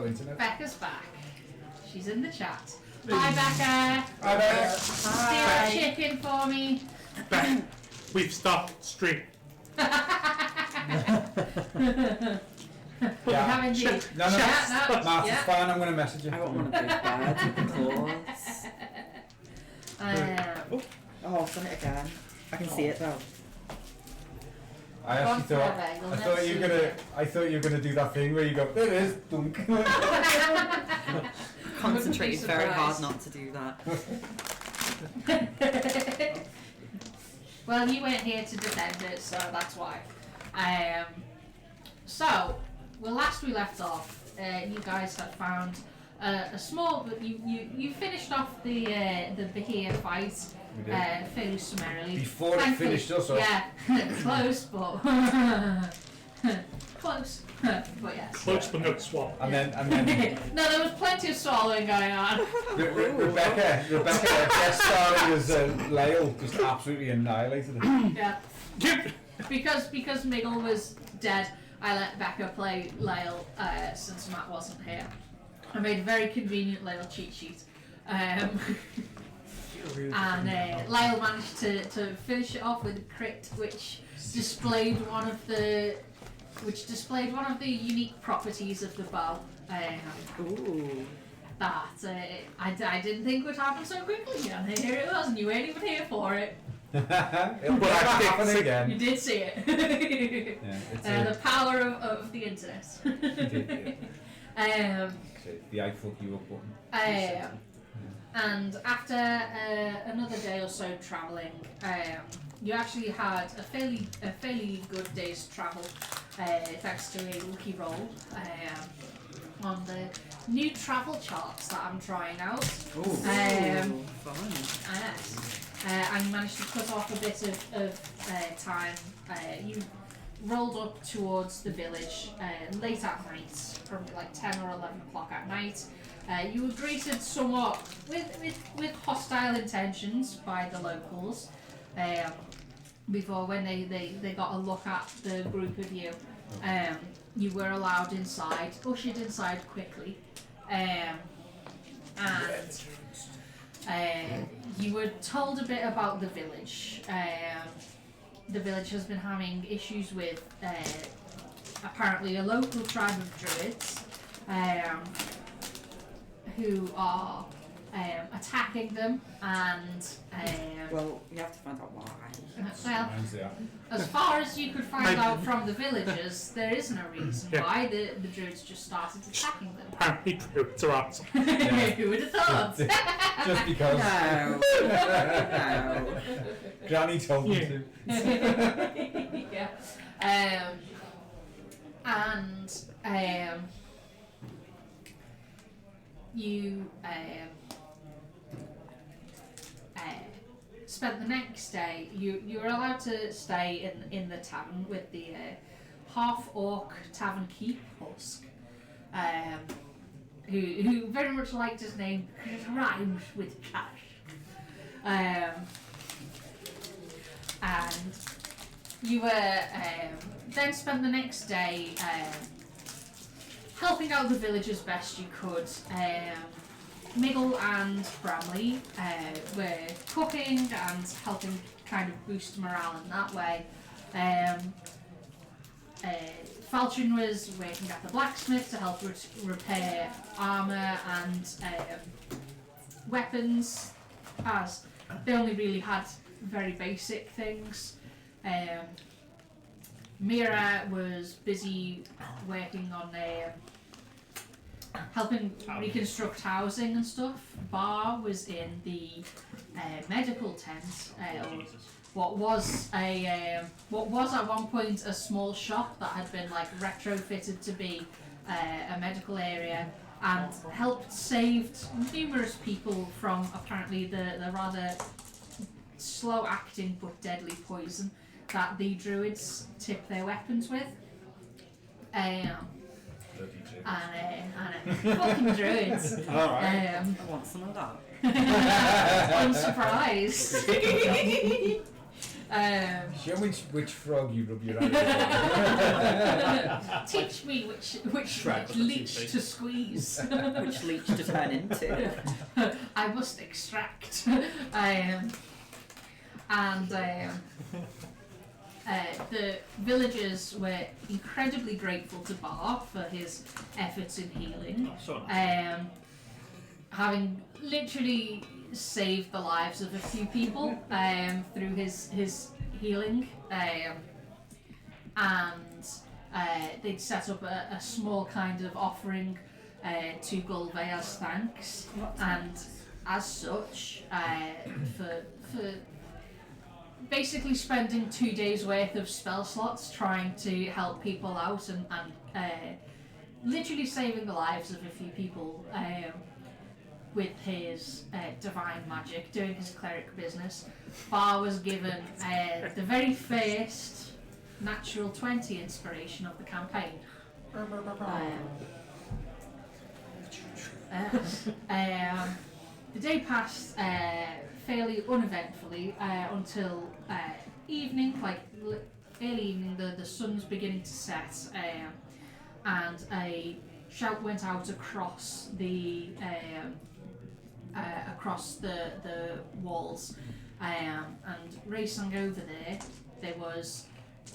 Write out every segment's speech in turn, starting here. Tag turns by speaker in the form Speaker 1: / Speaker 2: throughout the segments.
Speaker 1: internet.
Speaker 2: Becca's back. She's in the chat. Hi, Becca.
Speaker 1: Hi, Becca.
Speaker 2: Steal a chicken for me.
Speaker 3: Becca, we've stopped stream.
Speaker 2: We have indeed.
Speaker 1: No,
Speaker 2: Yeah,
Speaker 1: Martha's fine, I'm going to message you.
Speaker 4: I got one of those birds with the claws. Oh, I've done it again. I can see it though.
Speaker 1: I actually thought you were gonna do that thing where you go, there it is, dunk.
Speaker 4: Concentrated very hard not to do that.
Speaker 2: Well, you weren't here to defend it, so that's why. Well, last we left off, you guys had found a small. You finished off the Bahia fight fairly summarily.
Speaker 1: Before it finished us off.
Speaker 2: Yeah, close, but close. But yes.
Speaker 3: Close but not swap.
Speaker 1: And then
Speaker 2: No, there was plenty of swallowing going on.
Speaker 1: Rebecca guest starring as Lael, just absolutely annihilated it.
Speaker 2: Yeah. Because Miggle was dead, I let Becca play Lael since Matt wasn't here. I made a very convenient Lael cheat sheet. And Lael managed to finish it off with a crit, which displayed one of the unique properties of the bow. That I didn't think would happen so quickly, and here it was, and you weren't even here for it.
Speaker 1: It'll never happen again.
Speaker 2: You did see it.
Speaker 1: Yeah,
Speaker 2: the power of the internet.
Speaker 1: The I fuck you up button.
Speaker 2: And after another day or so travelling, you actually had a fairly good day's travel, thanks to a lucky roll on the new travel charts that I'm trying out.
Speaker 4: Fun.
Speaker 2: Yes. And you managed to cut off a bit of time. You rolled up towards the village late at night, probably like 10 or 11 o'clock at night. You were greeted somewhat with hostile intentions by the locals before when they got a look at the group of you. You were allowed inside, ushered inside quickly, and you were told a bit about the village. The village has been having issues with apparently a local tribe of Druids who are attacking them, and
Speaker 4: well, we have to find out why.
Speaker 2: well, as far as you could find out from the villagers, there isn't a reason why the Druids just started attacking them.
Speaker 3: Apparently Druids are awesome.
Speaker 2: Who would have thought?
Speaker 1: Just because.
Speaker 4: No.
Speaker 1: Granny told me to.
Speaker 2: Yeah. You spent the next day. You were allowed to stay in the tavern with the half-orc tavern keep Husk, who very much liked his name because it rhymes with cash. And you were then spent the next day helping out the village as best you could. Miggle and Bramley were cooking and helping kind of boost morale in that way. Falchion was working at the blacksmith to help repair armour and weapons, as they only really had very basic things. Mira was busy working on helping reconstruct housing and stuff. Bar was in the medical tent, or what was at one point a small shop that had been like retrofitted to be a medical area, and helped saved numerous people from apparently the rather slow acting but deadly poison that the Druids tip their weapons with. Fucking Druids.
Speaker 1: Alright.
Speaker 4: I want some of that.
Speaker 2: I'm surprised.
Speaker 1: Show me which frog you rub your eyes on.
Speaker 2: Teach me which
Speaker 5: Shrek with a
Speaker 2: leech
Speaker 5: toothpick.
Speaker 2: to squeeze.
Speaker 4: Which leech to turn into.
Speaker 2: I must extract. The villagers were incredibly grateful to Bar for his efforts in healing,
Speaker 5: Oh, so nice.
Speaker 2: having literally saved the lives of a few people through his healing, and they'd set up a small kind of offering to Gulve as thanks, and as such, for basically spending 2 days worth of spell slots trying to help people out and literally saving the lives of a few people with his divine magic, doing his cleric business. Bar was given the very first natural 20 inspiration of the campaign. The day passed fairly uneventfully until evening, like early evening. The sun's beginning to set, and a shout went out across the walls, and racing over there was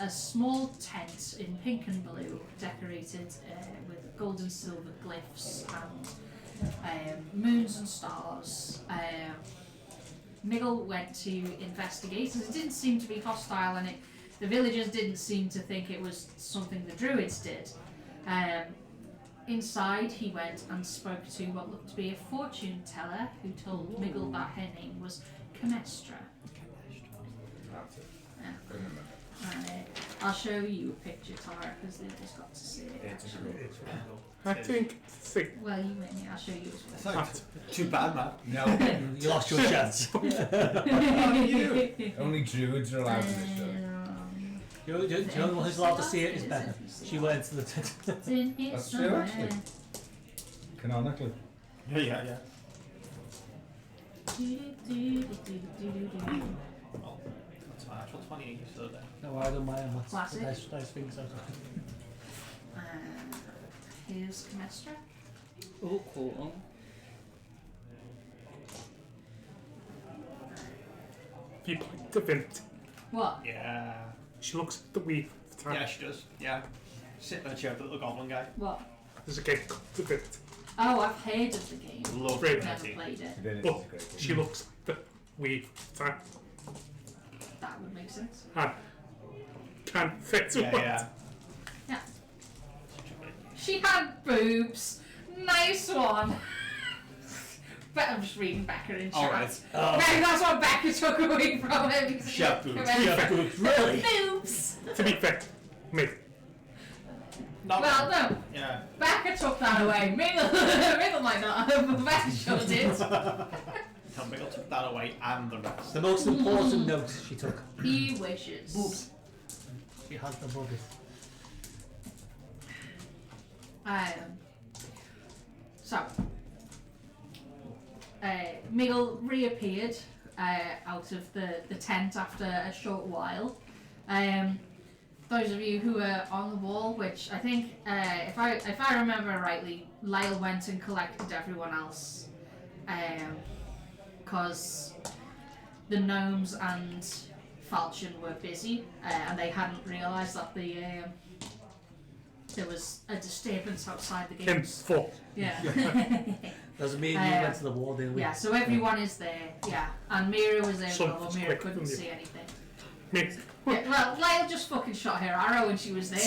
Speaker 2: a small tent in pink and blue, decorated with gold and silver glyphs and moons and stars. Miggle went to investigate, and it didn't seem to be hostile, and the villagers didn't seem to think it was something the Druids did. Inside, he went and spoke to what looked to be a fortune teller, who told Miggle that her name was Camestra.
Speaker 1: That's it.
Speaker 2: Yeah.
Speaker 1: Remember.
Speaker 2: I'll show you a picture, Tara, because they've just got to see it.
Speaker 1: It's cool.
Speaker 3: I think.
Speaker 2: Well, you win me. I'll show you as well.
Speaker 5: Thanks. Too bad, man.
Speaker 1: No,
Speaker 6: You lost your chance.
Speaker 1: only druids are allowed in this show.
Speaker 6: Do you know who's allowed to see it is Becca. She went to the tent.
Speaker 2: It's in here
Speaker 1: That's true,
Speaker 2: somewhere.
Speaker 1: actually. Canonically.
Speaker 5: Yeah.
Speaker 2: Do-do-do-do-do-do-do.
Speaker 5: Well, that's my actual 28 so there.
Speaker 6: No, I don't mind. That's
Speaker 2: Classic.
Speaker 6: the nice things.
Speaker 2: Here's Camestra.
Speaker 4: Oh, cool.
Speaker 3: If you point to Vint,
Speaker 2: What?
Speaker 5: Yeah.
Speaker 3: she looks at the weave of the time.
Speaker 5: Yeah, she does. Yeah. Sitting in a chair with the little goblin guy.
Speaker 2: What?
Speaker 3: There's a game called the Vint.
Speaker 2: Oh, I've heard of the game.
Speaker 5: Love
Speaker 3: Great.
Speaker 5: it.
Speaker 2: Never played it.
Speaker 1: Then it's
Speaker 3: But
Speaker 1: great.
Speaker 3: she looks at the weave of the time
Speaker 2: That would make sense.
Speaker 3: and can fit
Speaker 5: Yeah,
Speaker 3: what?
Speaker 5: yeah.
Speaker 2: Yeah. She had boobs. Nice one. But I'm just reading Becca in chat.
Speaker 5: Alright.
Speaker 2: Maybe that's what Becca took away from him. because
Speaker 5: She had
Speaker 2: he-
Speaker 5: boobs.
Speaker 6: Really?
Speaker 2: Boobs.
Speaker 3: To be fair, me.
Speaker 5: Not
Speaker 2: Well, no.
Speaker 5: Yeah.
Speaker 2: Becca took that away. Miggle might not have, but Becca sure did.
Speaker 5: Tom Bickle took that away and the rest.
Speaker 6: The most important note she took.
Speaker 2: He wishes.
Speaker 5: Boobs.
Speaker 6: She has the boobies.
Speaker 2: So, Miggle reappeared out of the tent after a short while. Those of you who were on the wall, which I think, if I remember rightly, Lyle went and collected everyone else, because the gnomes and Falchion were busy, and they hadn't realised that there was a disturbance outside the
Speaker 3: Him
Speaker 2: gates.
Speaker 3: full.
Speaker 2: Yeah.
Speaker 6: Doesn't mean you went to the wall, didn't we?
Speaker 2: Yeah, so everyone is there, yeah. And Mira was there as well,
Speaker 3: Something's
Speaker 2: Mira
Speaker 3: quick
Speaker 2: couldn't
Speaker 3: from you.
Speaker 2: see anything.
Speaker 3: Me.
Speaker 2: Yeah, well, Lyle just fucking shot her arrow when she was there.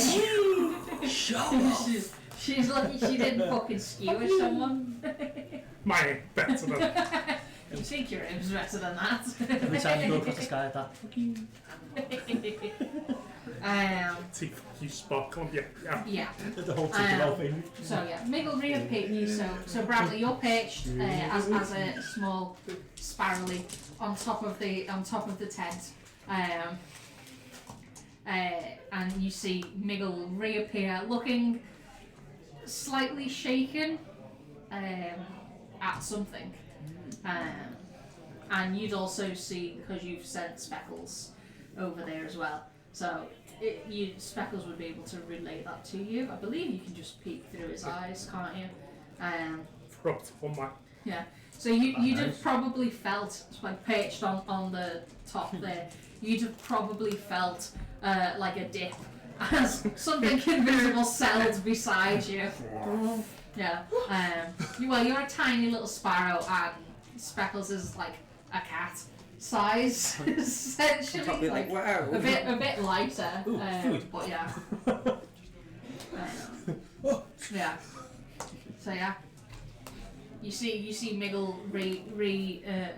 Speaker 2: She's lucky she didn't fucking skewer someone.
Speaker 3: Mine better than.
Speaker 2: You think your aim's better than that.
Speaker 6: Every time you go across the sky like that.
Speaker 3: See, you sparkle. Yeah.
Speaker 2: Yeah.
Speaker 6: The whole Tinkerbell thing.
Speaker 2: So yeah, Miggle reappeared. So Bradley, you're perched as a small spirally on top of the tent, and you see Miggle reappear, looking slightly shaken at something, and you'd also see, because you've sent Speckles, over there as well. So Speckles would be able to relay that to you. I believe you can just peek through his eyes, can't you?
Speaker 3: Right on my.
Speaker 2: Yeah. So you'd have probably felt, like perched on the top there, you'd have probably felt like a dip as something invisible settled beside you. Yeah. You're a tiny little sparrow, and Speckles is like a cat size, essentially.
Speaker 4: Probably like, wow.
Speaker 2: A bit lighter.
Speaker 6: Ooh, food.
Speaker 2: But yeah. Yeah. So yeah. You see Miggle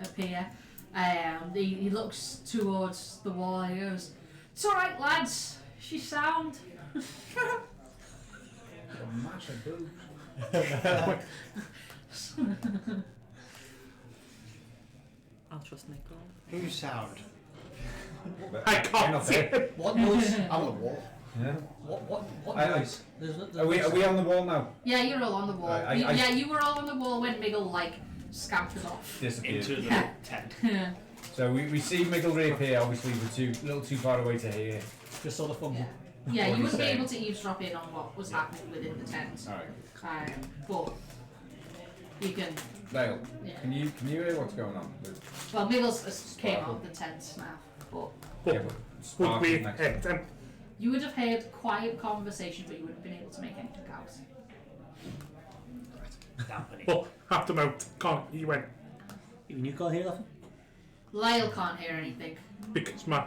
Speaker 2: appear. He looks towards the wall and he goes, "It's alright, lads. She's sound."
Speaker 1: Massive boobs.
Speaker 4: I'll trust Nick.
Speaker 5: Who's sound?
Speaker 3: I can't see it.
Speaker 6: What noise?
Speaker 5: I'm on the wall.
Speaker 1: Yeah.
Speaker 6: What
Speaker 1: I-
Speaker 6: noise?
Speaker 1: Are we on the wall now?
Speaker 2: Yeah, you're all on the wall.
Speaker 1: I-
Speaker 2: You were all on the wall when Miggle like scampered off.
Speaker 1: Disappeared.
Speaker 5: Into the
Speaker 2: Yeah.
Speaker 5: tent.
Speaker 1: So we see Miggle reappear. Obviously, we're a little too far away to hear.
Speaker 6: Just saw the fumble.
Speaker 2: Yeah,
Speaker 1: What
Speaker 2: you
Speaker 1: are you
Speaker 2: wouldn't be
Speaker 1: saying?
Speaker 2: able to eavesdrop in on what was happening within the tent.
Speaker 1: Alright.
Speaker 2: But you can.
Speaker 1: Dale,
Speaker 2: Yeah.
Speaker 1: can you hear what's going on?
Speaker 2: Well, Miggles came out of the tent now, but
Speaker 1: Yeah, but
Speaker 3: Would
Speaker 1: Sparkle
Speaker 3: we
Speaker 1: next
Speaker 3: hit
Speaker 1: to
Speaker 3: them?
Speaker 2: you would have heard quiet conversation, but you wouldn't have been able to make anything out.
Speaker 5: Dampening.
Speaker 3: Well, have to mount. Can't he went
Speaker 6: Even you can't hear nothing?
Speaker 2: Lyle can't hear anything.
Speaker 3: because my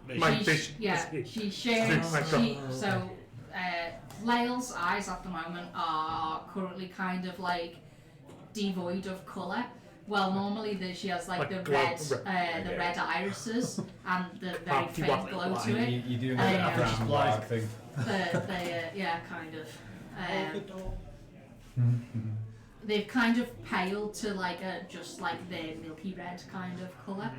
Speaker 2: She-
Speaker 3: vision
Speaker 2: yeah,
Speaker 3: is
Speaker 2: she shares.
Speaker 3: Oh,
Speaker 2: So, Lyle's eyes at the moment are currently kind of like devoid of colour. Well, normally she has like the
Speaker 3: glow-
Speaker 2: red irises and the very
Speaker 3: Party
Speaker 2: faint
Speaker 3: one.
Speaker 2: glow to it.
Speaker 1: You do
Speaker 2: Oh,
Speaker 1: know
Speaker 2: yeah.
Speaker 1: that brown black thing.
Speaker 2: Yeah, kind of. They've kind of paled to like just like their milky red kind of colour,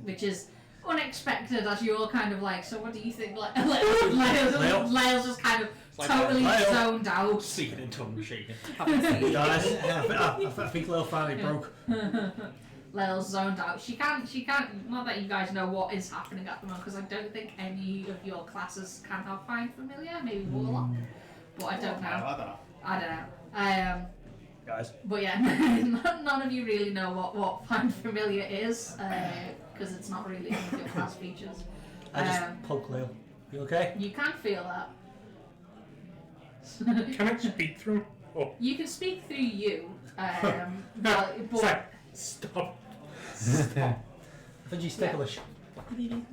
Speaker 2: which is unexpected as you're kind of like, so what do you think? Lyle's just kind of
Speaker 5: like
Speaker 2: totally
Speaker 6: Lyle.
Speaker 2: zoned out.
Speaker 5: Speaking in tongue shaking.
Speaker 6: Guys, I think Lil finally broke.
Speaker 2: Lyle's zoned out. She can't, not that you guys know what is happening at the moment, because I don't think any of your classes can have Find Familiar, maybe Warlock, but I don't know. I don't know.
Speaker 6: Guys.
Speaker 2: But yeah, none of you really know what Find Familiar is, because it's not really one of your class features.
Speaker 6: I just poke Lil. You okay?
Speaker 2: You can feel that.
Speaker 3: Can I speak through? Oh,
Speaker 2: You can speak through you, but
Speaker 3: sorry. Stop.
Speaker 6: I think she's ticklish.
Speaker 3: I'm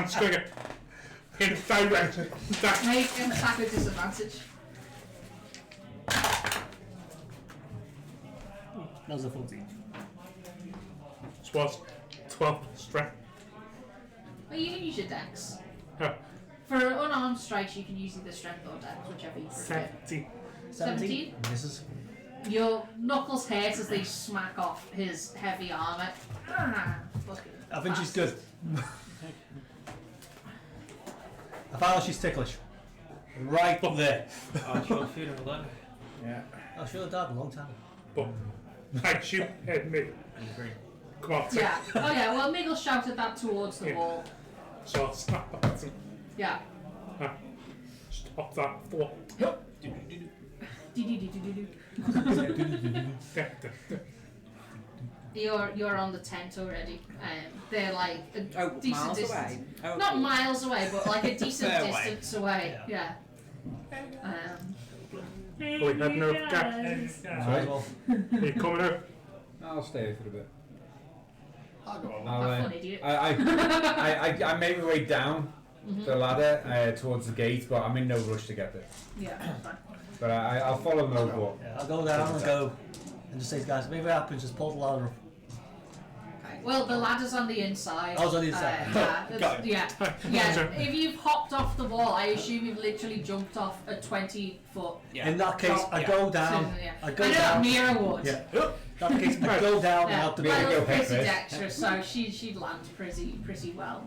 Speaker 3: just going to in direction. That
Speaker 2: make an attack with disadvantage.
Speaker 6: That was a 14.
Speaker 3: was 12 strength.
Speaker 2: Well, you can use your dex.
Speaker 3: Oh,
Speaker 2: For unarmed strikes, you can use either strength or dex, whichever you prefer.
Speaker 3: 17.
Speaker 2: 17?
Speaker 6: Misses.
Speaker 2: Your knuckles hurt as they smack off his heavy armour. Fucking
Speaker 6: I think she's
Speaker 2: bastard.
Speaker 6: good. I found she's ticklish. Right up there.
Speaker 5: I shall feed her then.
Speaker 1: Yeah.
Speaker 6: I should have died a long time ago.
Speaker 3: But I shoot at me. Come on,
Speaker 2: Yeah. Oh yeah, well Miggle shouted that towards the
Speaker 3: Yeah.
Speaker 2: wall.
Speaker 3: So I'll snap at him.
Speaker 2: Yeah.
Speaker 3: Stop that for.
Speaker 2: You're on the tent already. They're like a
Speaker 4: Oh,
Speaker 2: decent
Speaker 4: miles
Speaker 2: distance.
Speaker 4: away. Oh,
Speaker 2: Not
Speaker 4: cool.
Speaker 2: miles away, but like a decent
Speaker 5: Fair way.
Speaker 2: distance away. Yeah.
Speaker 3: We had no gap.
Speaker 6: Might as well.
Speaker 3: Are you coming out?
Speaker 1: I'll stay here for a bit.
Speaker 5: I'll go over.
Speaker 2: Have fun, idiot.
Speaker 1: I made my way down the ladder towards the gate, but I'm in no rush to get there.
Speaker 2: Yeah. Fine.
Speaker 1: But I'll follow Noble.
Speaker 6: Yeah, I'll go down and go and just say, guys, maybe it happens, just pull the ladder up.
Speaker 2: Well, the ladder's on the inside.
Speaker 6: I was on the inside.
Speaker 5: Got it.
Speaker 2: Yeah. If you've hopped off the wall, I assume you've literally jumped off a 20-foot.
Speaker 5: Yeah.
Speaker 6: In that case, I go down.
Speaker 2: Yeah.
Speaker 6: I go
Speaker 2: I know
Speaker 6: down.
Speaker 2: Mira would.
Speaker 6: Yeah. In that case, I go down and
Speaker 2: Yeah.
Speaker 6: out the
Speaker 1: Mira
Speaker 6: door.
Speaker 1: go
Speaker 2: Well,
Speaker 1: head
Speaker 2: pretty
Speaker 1: first.
Speaker 2: dexterous, so she'd land pretty well.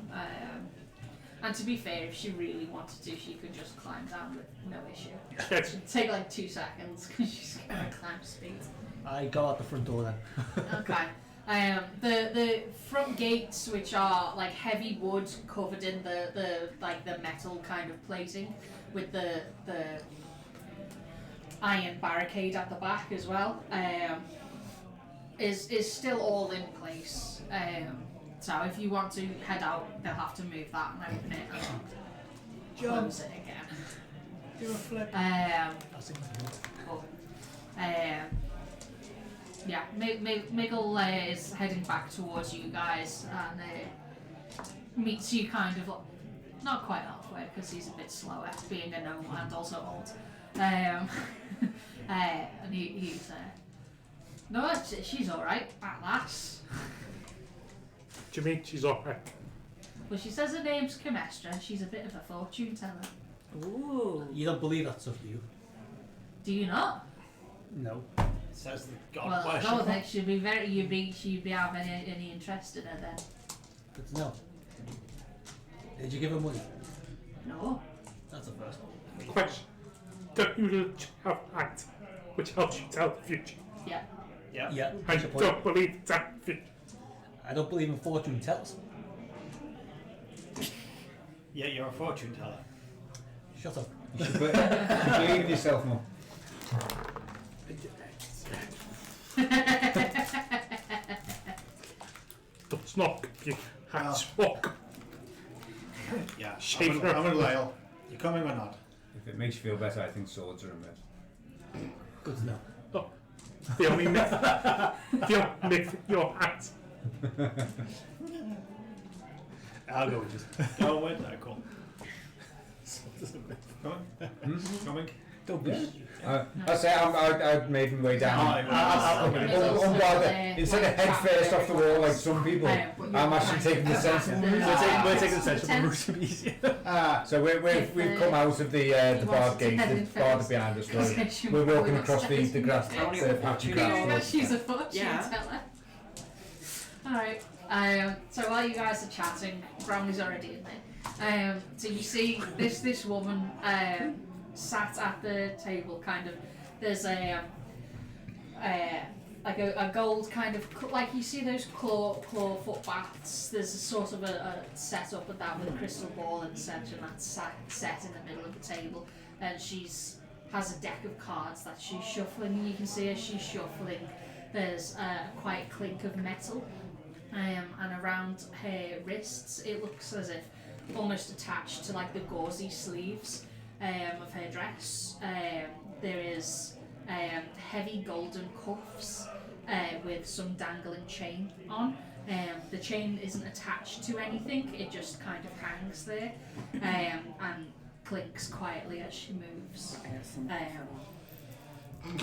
Speaker 2: And to be fair, if she really wanted to, she could just climb down with no issue.
Speaker 3: Yes.
Speaker 2: It'd take like 2 seconds because she's gonna climb speed.
Speaker 6: I go out the front door then.
Speaker 2: Okay. The front gates, which are like heavy wood covered in the metal kind of plating, with the iron barricade at the back as well, is still all in place. So if you want to head out, they'll have to move that and open it and close it again.
Speaker 3: Do a flip.
Speaker 2: Cool. Yeah, Miggle is heading back towards you guys and meets you kind of not quite halfway because he's a bit slower, being a gnome and also old. And he's no, she's all right at last.
Speaker 3: Do you mean she's alright?
Speaker 2: Well, she says her name's Camestra. She's a bit of a fortune teller.
Speaker 4: Ooh.
Speaker 6: You don't believe that stuff, do you?
Speaker 2: Do you not?
Speaker 6: No.
Speaker 5: Says the god
Speaker 2: Well, I
Speaker 5: worshipper.
Speaker 2: don't think she'd be she'd be having any interest in her then.
Speaker 6: Good to know. Did you give her money?
Speaker 2: No.
Speaker 6: That's the first one.
Speaker 3: Question. Don't you have height, which helps you tell the future?
Speaker 2: Yeah.
Speaker 5: Yeah.
Speaker 6: Yeah.
Speaker 3: I
Speaker 6: that's your point.
Speaker 3: don't believe that future.
Speaker 6: I don't believe in fortune tellers.
Speaker 5: Yeah, you're a fortune teller.
Speaker 6: Shut up.
Speaker 1: You should believe in yourself more.
Speaker 3: Does not compute. Hats walk.
Speaker 5: Yeah.
Speaker 3: Shaper.
Speaker 5: I'm a loyal. You coming or not?
Speaker 1: If it makes you feel better, I think swords are a myth.
Speaker 6: Good to know.
Speaker 3: Oh, the only myth. The only myth your hat.
Speaker 5: I'll go with just go with that. Cool. Coming? Coming?
Speaker 6: Don't be.
Speaker 1: I say I'd made my way down. Instead of head first off the wall like some people, I'm actually taking the centre.
Speaker 6: We're taking the centre. The route should be easier.
Speaker 1: So we've come out of the bard gate, the bard behind us. We're walking across the grass, the patchy grass.
Speaker 2: She's a fortune
Speaker 4: Yeah.
Speaker 2: teller. Alright. So while you guys are chatting, Brownlee's already in there. So you see this woman sat at the table, kind of. There's a gold kind of like you see those claw foot baths. There's a sort of a setup with that with a crystal ball and such, and that's set in the middle of the table. And has a deck of cards that she's shuffling. And you can see as she's shuffling, there's a quiet clink of metal. And around her wrists, it looks as if almost attached to like the gauzy sleeves of her dress. There is heavy golden cuffs with some dangling chain on. The chain isn't attached to anything; it just kind of hangs there and clinks quietly as she moves.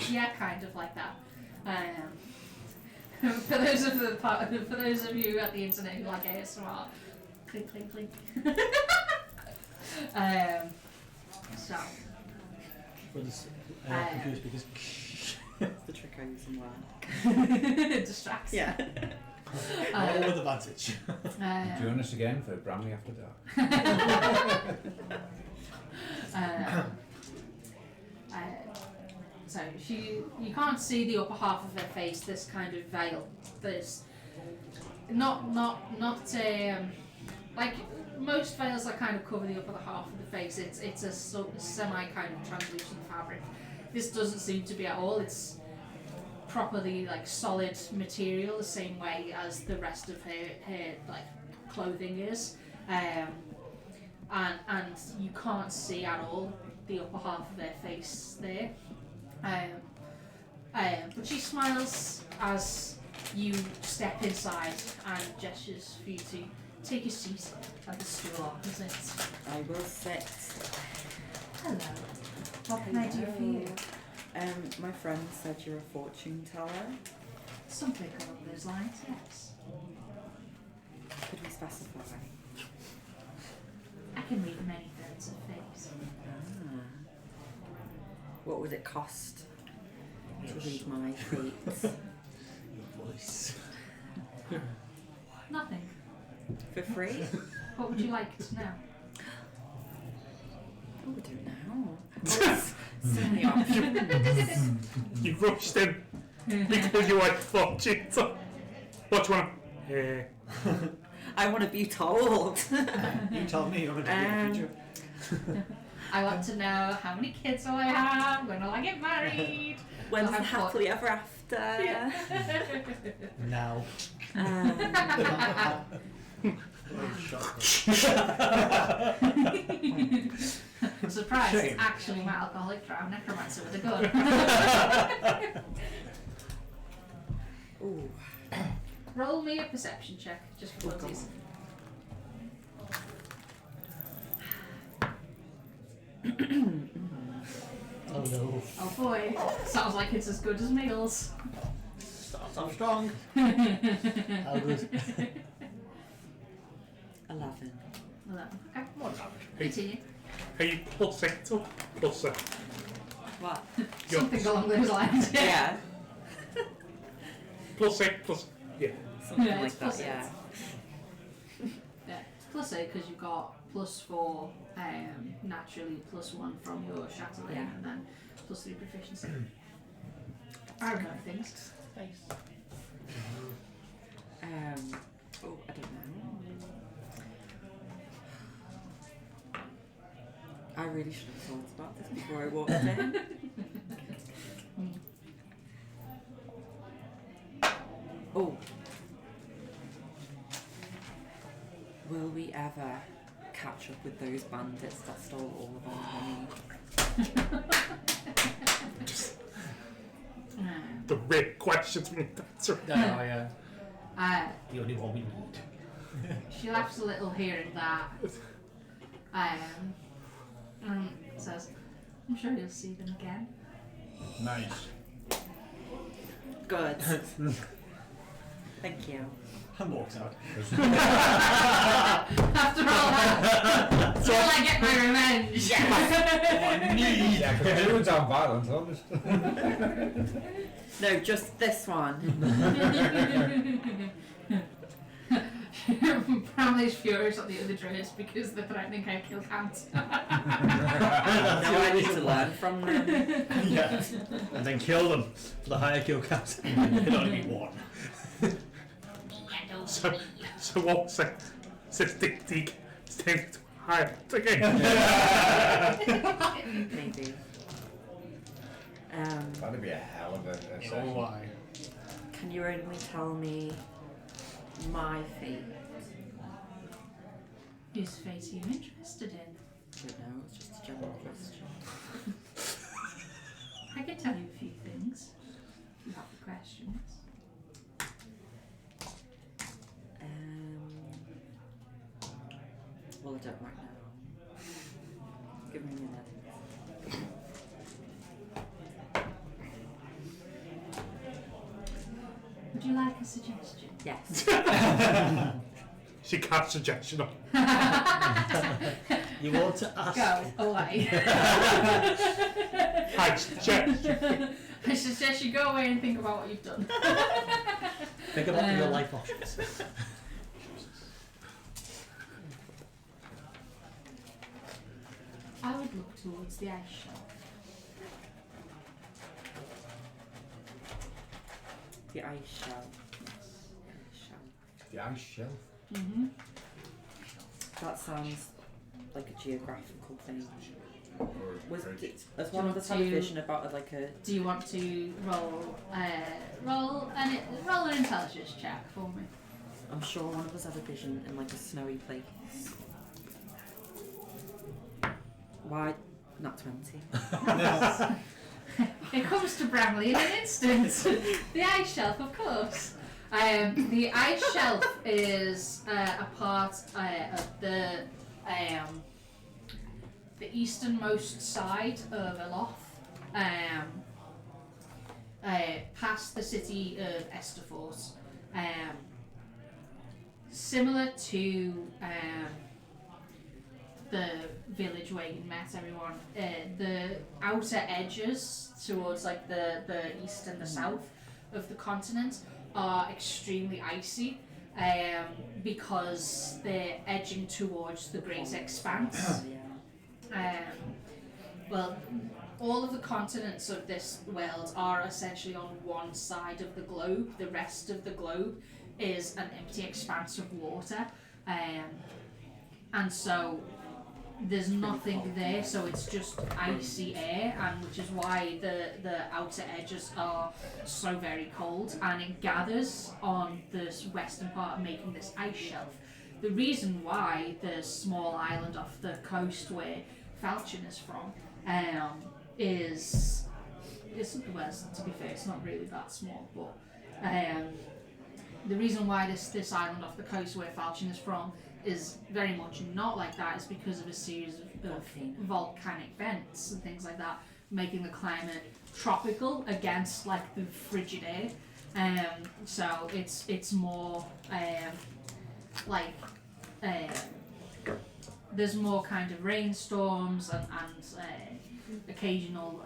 Speaker 2: Yeah, kind of like that. For those of you at the internet who like ASMR, clink clink clink. So.
Speaker 6: For the computer speakers.
Speaker 4: The trick I use in work.
Speaker 2: Distracts.
Speaker 4: Yeah.
Speaker 6: All with advantage.
Speaker 1: Join us again for Bramley After Dark.
Speaker 2: So you can't see the upper half of her face. This kind of veil. There's not like most veils that kind of cover the upper half of the face. It's a semi kind of translucent fabric. This doesn't seem to be at all. It's properly like solid material, the same way as the rest of her like clothing is, and you can't see at all the upper half of their face there. But she smiles as you step inside and gestures for you to take a seat at the stool opposite.
Speaker 4: I will sit.
Speaker 2: Hello. What can I do for you?
Speaker 4: My friend said you're a fortune teller.
Speaker 2: Something along those lines, yes.
Speaker 4: Could we specify?
Speaker 2: I can read many birds of fate.
Speaker 4: What would it cost to read my fate?
Speaker 6: Your voice.
Speaker 2: Nothing.
Speaker 4: For free?
Speaker 2: What would you like to know?
Speaker 4: Oh, I don't know. So many options.
Speaker 3: You rushed in because you like fortune. What do you want?
Speaker 4: I want to be told.
Speaker 5: You tell me you're going to be in the future.
Speaker 2: I want to know how many kids will I have, when will I get married.
Speaker 4: When's
Speaker 2: I'll
Speaker 4: the
Speaker 2: have
Speaker 4: happily ever after?
Speaker 6: Now.
Speaker 2: Surprise,
Speaker 5: Shame.
Speaker 2: it's actually my alcoholic drow necromancer with a gun.
Speaker 4: Ooh.
Speaker 2: Roll me a perception check, just for funsies.
Speaker 6: Oh no.
Speaker 2: Oh boy, sounds like it's as good as Meals.
Speaker 6: Starts off strong. How good?
Speaker 4: 11.
Speaker 2: 11. Okay,
Speaker 3: More damage.
Speaker 2: continue.
Speaker 3: Are you plus 8 or plus 7?
Speaker 4: What?
Speaker 2: Something along those lines.
Speaker 4: Yeah.
Speaker 3: Plus 8 plus. Yeah.
Speaker 4: Something
Speaker 2: Yeah,
Speaker 4: like
Speaker 2: it's
Speaker 4: that,
Speaker 2: plus
Speaker 4: yeah.
Speaker 2: Yeah, plus 8 because you've got plus 4 naturally, plus 1 from your Chatelaine,
Speaker 4: Yeah.
Speaker 2: and then plus 3 proficiency. I remember things.
Speaker 4: Oh, I don't know. I really should have thought about this before I walked in. Oh. Will we ever catch up with those bandits that stole all of our money?
Speaker 3: The real questions we need to answer.
Speaker 6: Yeah.
Speaker 2: The
Speaker 6: The only one we need.
Speaker 2: She laughs a little hearing that. Says, I'm sure you'll see them again.
Speaker 5: Nice.
Speaker 4: Good. Thank you.
Speaker 5: And walks out.
Speaker 2: After all that, till I get my revenge.
Speaker 1: Yeah, because the Druids aren't violent, honest.
Speaker 4: No, just this one.
Speaker 2: Bramley's furious at the other Druids because they're threatening her kill count.
Speaker 4: Now I need to learn from them.
Speaker 5: Yeah.
Speaker 6: And then kill them for the higher kill count.
Speaker 5: It can only be one.
Speaker 3: So what says Dick standing to hide again?
Speaker 4: Maybe.
Speaker 1: That'd be a hell of a
Speaker 5: Oh,
Speaker 1: session.
Speaker 5: why?
Speaker 4: Can you only tell me my fate?
Speaker 2: Whose fate are you interested in?
Speaker 4: I don't know, it's just a general question.
Speaker 2: I can tell you a few things. If you have the questions.
Speaker 4: Well, I don't right now. Give me a minute.
Speaker 2: Would you like a suggestion?
Speaker 4: Yes.
Speaker 3: She casts suggestion on.
Speaker 6: You want to ask?
Speaker 2: Go away.
Speaker 3: I suggest.
Speaker 2: I suggest you go away and think about what you've done.
Speaker 6: Think about your life options.
Speaker 2: I would look towards the ice shelf.
Speaker 4: The ice shell.
Speaker 1: The ice shelf.
Speaker 2: Mm-hmm.
Speaker 4: That sounds like a geographical thing. Was
Speaker 1: Bridge.
Speaker 4: there's one on the television about like a.
Speaker 2: Do you want to roll an intelligence check for me?
Speaker 4: I'm sure one of us had a vision in like a snowy place. Why? Not 20.
Speaker 2: It comes to Bramley in an instant. The ice shelf, of course. The ice shelf is a part of the easternmost side of Eloth, past the city of Esterfort. Similar to the village where you met everyone, the outer edges towards like the east and the south of the continent are extremely icy because they're edging towards the Great Expanse. Well, all of the continents of this world are essentially on one side of the globe. The rest of the globe is an empty expanse of water, and so there's nothing there, so it's just icy air, and which is why the outer edges are so very cold, and it gathers on this western part, making this ice shelf. The reason why the small island off the coast where Falchion is from is well, to be fair, it's not really that small, but the reason why this island off the coast where Falchion is from is very much not like that is because of a series of volcanic vents and things like that, making the climate tropical against like the frigid air. So it's more there's more kind of rainstorms and occasional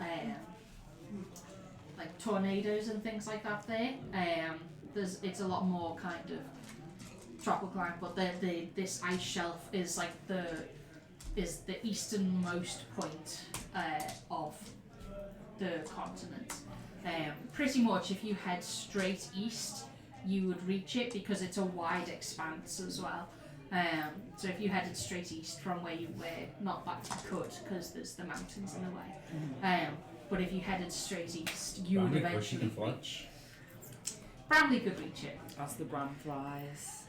Speaker 2: like tornadoes and things like that there. It's a lot more kind of tropical climate, but this ice shelf is like the easternmost point of the continent. Pretty much, if you head straight east, you would reach it because it's a wide expanse as well. So if you headed straight east from where you were, not back you could because there's the mountains in the way. But if you headed straight east, you would eventually reach. Bramley could reach it.
Speaker 4: As the bram flies.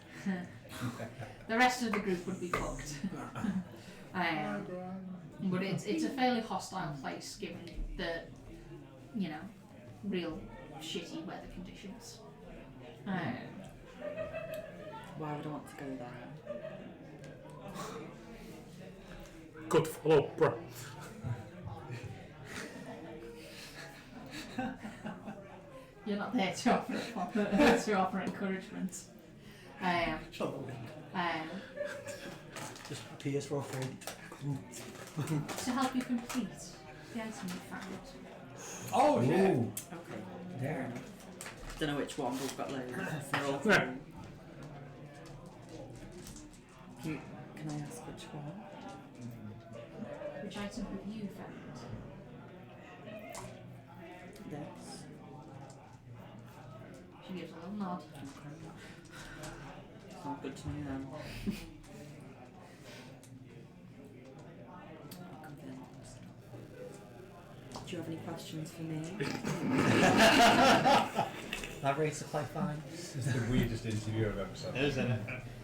Speaker 2: The rest of the group would be fucked. But it's a fairly hostile place given the, real shitty weather conditions.
Speaker 4: Why would I want to go there?
Speaker 3: Good follow, bro.
Speaker 2: You're not there to offer encouragement.
Speaker 6: Just appears for a friend.
Speaker 2: To help you complete the item you found.
Speaker 5: Oh, yeah.
Speaker 1: Ooh.
Speaker 4: Okay.
Speaker 1: Yeah.
Speaker 4: Fair enough. Don't know which one, but we've got loads. They're all
Speaker 3: Yeah.
Speaker 4: cool. Can I ask which one?
Speaker 2: Which item have you found?
Speaker 4: This.
Speaker 2: She gives a little nod.
Speaker 4: Okay. Sounds good to me then. Convinced. Do you have any questions for me?
Speaker 6: That rate supply fine.
Speaker 1: This is the weirdest interview I've ever seen.
Speaker 5: It is, isn't it?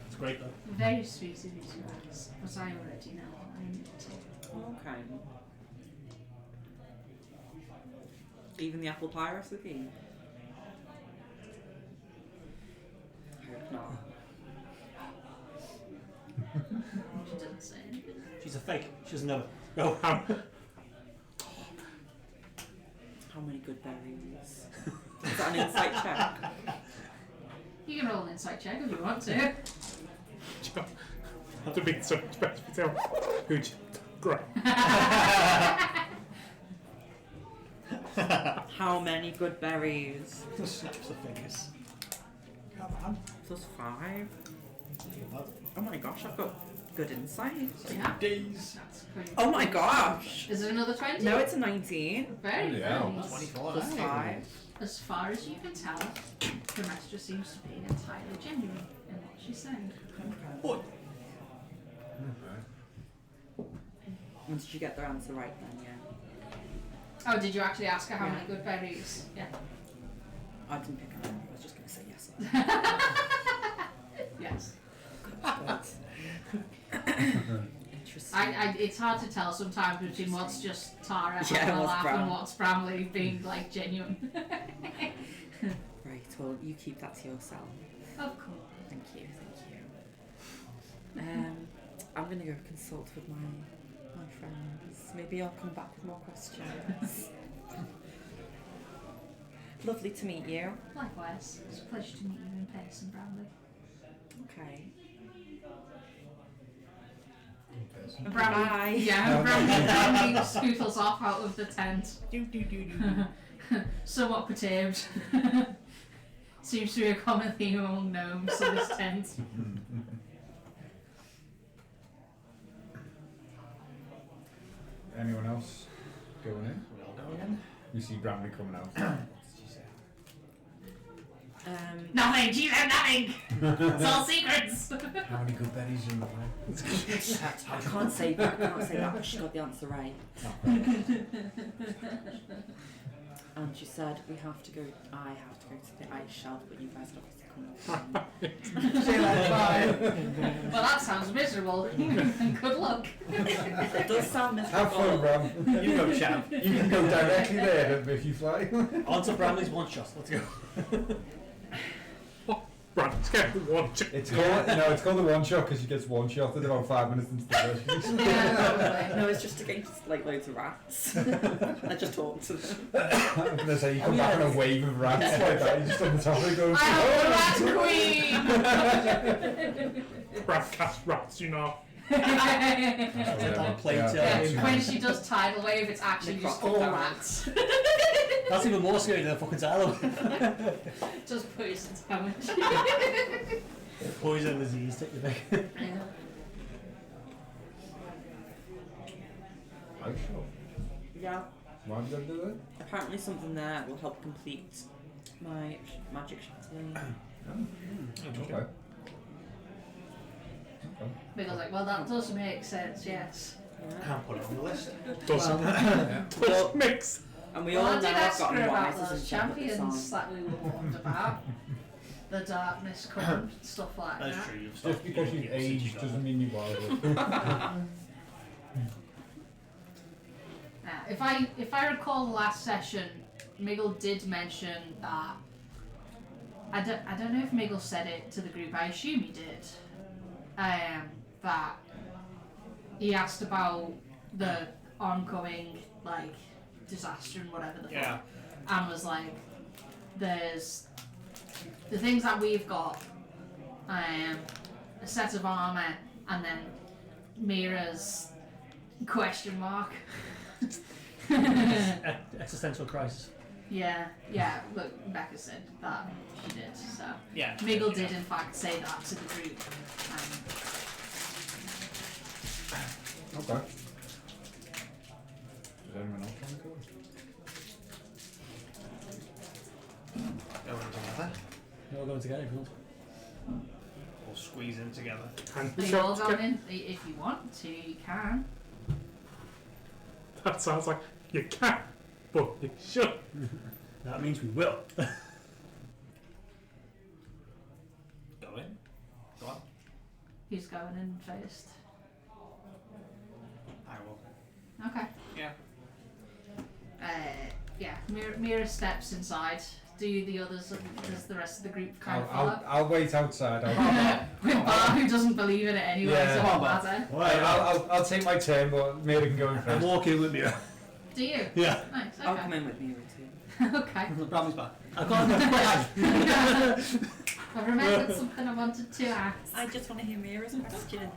Speaker 5: It's great though.
Speaker 2: Very sweet of you to ask, but I already know. I knew it.
Speaker 4: Okay. Even the apple pie recipe? I hope not.
Speaker 2: She doesn't say anything.
Speaker 6: She's a fake. She doesn't know. Go ham.
Speaker 4: How many good berries? Is that an insight check?
Speaker 2: You can roll an insight check if you want to.
Speaker 3: To be so special. Who'd you grab?
Speaker 4: How many good berries?
Speaker 5: Just the fingers. Come on.
Speaker 4: Plus 5? Oh my gosh, I've got good insight.
Speaker 2: Yeah.
Speaker 5: Days.
Speaker 2: That's pretty
Speaker 4: Oh my gosh!
Speaker 2: Is it another 20?
Speaker 4: No, it's a 19.
Speaker 2: Very
Speaker 1: Yeah.
Speaker 2: nice.
Speaker 5: 24.
Speaker 4: Plus 5.
Speaker 2: As far as you can tell, the master seems to be entirely genuine in what she's saying.
Speaker 5: Oh,
Speaker 4: And did you get the answer right then, yeah?
Speaker 2: Oh, did you actually ask her how
Speaker 4: Yeah.
Speaker 2: many good berries? Yeah.
Speaker 4: I didn't pick a number, I was just going to say yes.
Speaker 2: Yes.
Speaker 4: Interesting.
Speaker 2: It's hard to tell sometimes between what's just Tara
Speaker 4: Yeah,
Speaker 2: having a
Speaker 4: what's
Speaker 2: laugh
Speaker 4: Bram.
Speaker 2: and what's Bramley being like genuine.
Speaker 4: Right, well, you keep that to yourself.
Speaker 2: Of course.
Speaker 4: Thank you, thank you. I'm going to go consult with my friends. Maybe I'll come back with more questions. Lovely to meet you.
Speaker 2: Likewise. It's a pleasure to meet you in person, Bramley.
Speaker 4: Okay.
Speaker 2: Bramley,
Speaker 4: Bye.
Speaker 2: yeah, Bramley scootles off out of the tent. Somewhat perturbed. Seems to be a common theme among gnomes in this tent.
Speaker 1: Anyone else going in?
Speaker 5: we're all going in.
Speaker 1: You see Bramley coming out.
Speaker 2: Nothing. She said nothing. It's all secrets.
Speaker 1: How many good berries in the pile?
Speaker 4: I can't say that. But she got the answer right. And she said I have to go to the ice shelf, but you guys have obviously come up.
Speaker 5: Say that fine.
Speaker 2: Well, that sounds miserable. Good luck.
Speaker 4: It does sound miserable.
Speaker 1: Have fun, Bram.
Speaker 5: You go, chap.
Speaker 1: You can go directly there if you fly.
Speaker 6: On to Bramley's one shot. Let's go.
Speaker 3: Right, let's get one.
Speaker 1: It's called the one shot because she gets one shot at about 5 minutes into the session.
Speaker 2: Yeah,
Speaker 4: No, it's just against like loads of rats. I just talk to them.
Speaker 1: I'm gonna say you come back on a wave of rats like that. You just on the top of it going.
Speaker 2: I am the rat queen.
Speaker 3: Rat cast rats, you know.
Speaker 6: On plate,
Speaker 1: Yeah.
Speaker 2: When she does tidal wave, it's actually just all rats.
Speaker 6: That's even more scary than a fucking tidal.
Speaker 2: Just poison damage.
Speaker 6: Poison disease, take your pick.
Speaker 4: Yeah.
Speaker 1: Why did I do that?
Speaker 4: Apparently something there will help complete my magic chatelaine.
Speaker 1: Okay.
Speaker 2: Because like, well, that does make sense, yes.
Speaker 4: Yeah.
Speaker 5: Can't put it on the list.
Speaker 3: Doesn't. Does mix.
Speaker 4: And we
Speaker 2: Well,
Speaker 4: all
Speaker 2: I
Speaker 4: know
Speaker 2: did
Speaker 4: I've
Speaker 2: ask
Speaker 4: gotten
Speaker 2: her about
Speaker 4: wise
Speaker 2: those
Speaker 4: as
Speaker 2: champions that we were warned about. The darkness coming, stuff like
Speaker 5: That's
Speaker 2: that.
Speaker 5: true. You've
Speaker 1: Just
Speaker 5: stopped
Speaker 1: because
Speaker 5: being
Speaker 1: you've
Speaker 5: people since
Speaker 1: aged
Speaker 5: got
Speaker 1: doesn't
Speaker 5: it.
Speaker 1: mean you're wild.
Speaker 2: If I recall the last session, Miggle did mention that. I don't know if Miggle said it to the group. I assume he did. That he asked about the oncoming like disaster and whatever the fuck, and was like, "There's the things that we've got, a set of armor, and then Mira's question mark."
Speaker 6: Existential crisis.
Speaker 2: Yeah. Look, Becca said that she did. So
Speaker 5: Yeah.
Speaker 2: Miggle did in fact say that to the group.
Speaker 1: Okay. Does anyone else want to go?
Speaker 5: Going together.
Speaker 6: We're all going together if you want.
Speaker 5: Or squeeze in together.
Speaker 3: And
Speaker 2: Are you all going in? If you want to, you can.
Speaker 3: that sounds like you can, but you should.
Speaker 6: That means we will.
Speaker 5: Go in. Go on.
Speaker 2: Who's going in first?
Speaker 5: I will.
Speaker 2: Okay.
Speaker 5: Yeah.
Speaker 2: Mira steps inside. Do the others? Does the rest of the group kind of follow?
Speaker 1: I'll wait outside.
Speaker 2: With Bar, who doesn't believe in it anyway,
Speaker 1: Yeah.
Speaker 2: so it
Speaker 5: Come on,
Speaker 2: won't matter.
Speaker 1: I'll take my turn, but Mary can go in
Speaker 6: I'm
Speaker 1: first.
Speaker 6: walking with you.
Speaker 2: Do you?
Speaker 6: Yeah.
Speaker 2: Nice.
Speaker 4: I'll come
Speaker 2: Okay.
Speaker 4: in with Mira too.
Speaker 2: Okay.
Speaker 5: Bradley's back.
Speaker 6: I can't question.
Speaker 2: I've remembered something I wanted to ask.
Speaker 4: I just want to hear Mira's questions.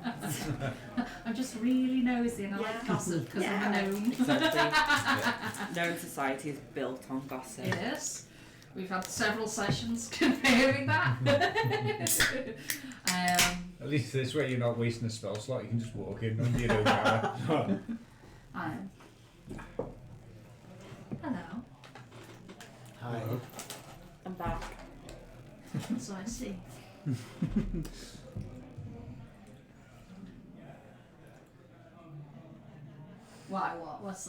Speaker 2: I'm just really nosy and I like gossip because I'm a gnome.
Speaker 4: Exactly. Gnome society is built on gossip.
Speaker 2: It is. We've had several sessions confirming that.
Speaker 1: At least this way you're not wasting a spell slot. You can just walk in under your own power.
Speaker 2: Hello.
Speaker 5: Hi.
Speaker 4: I'm back.
Speaker 2: So I see. Why? What? What's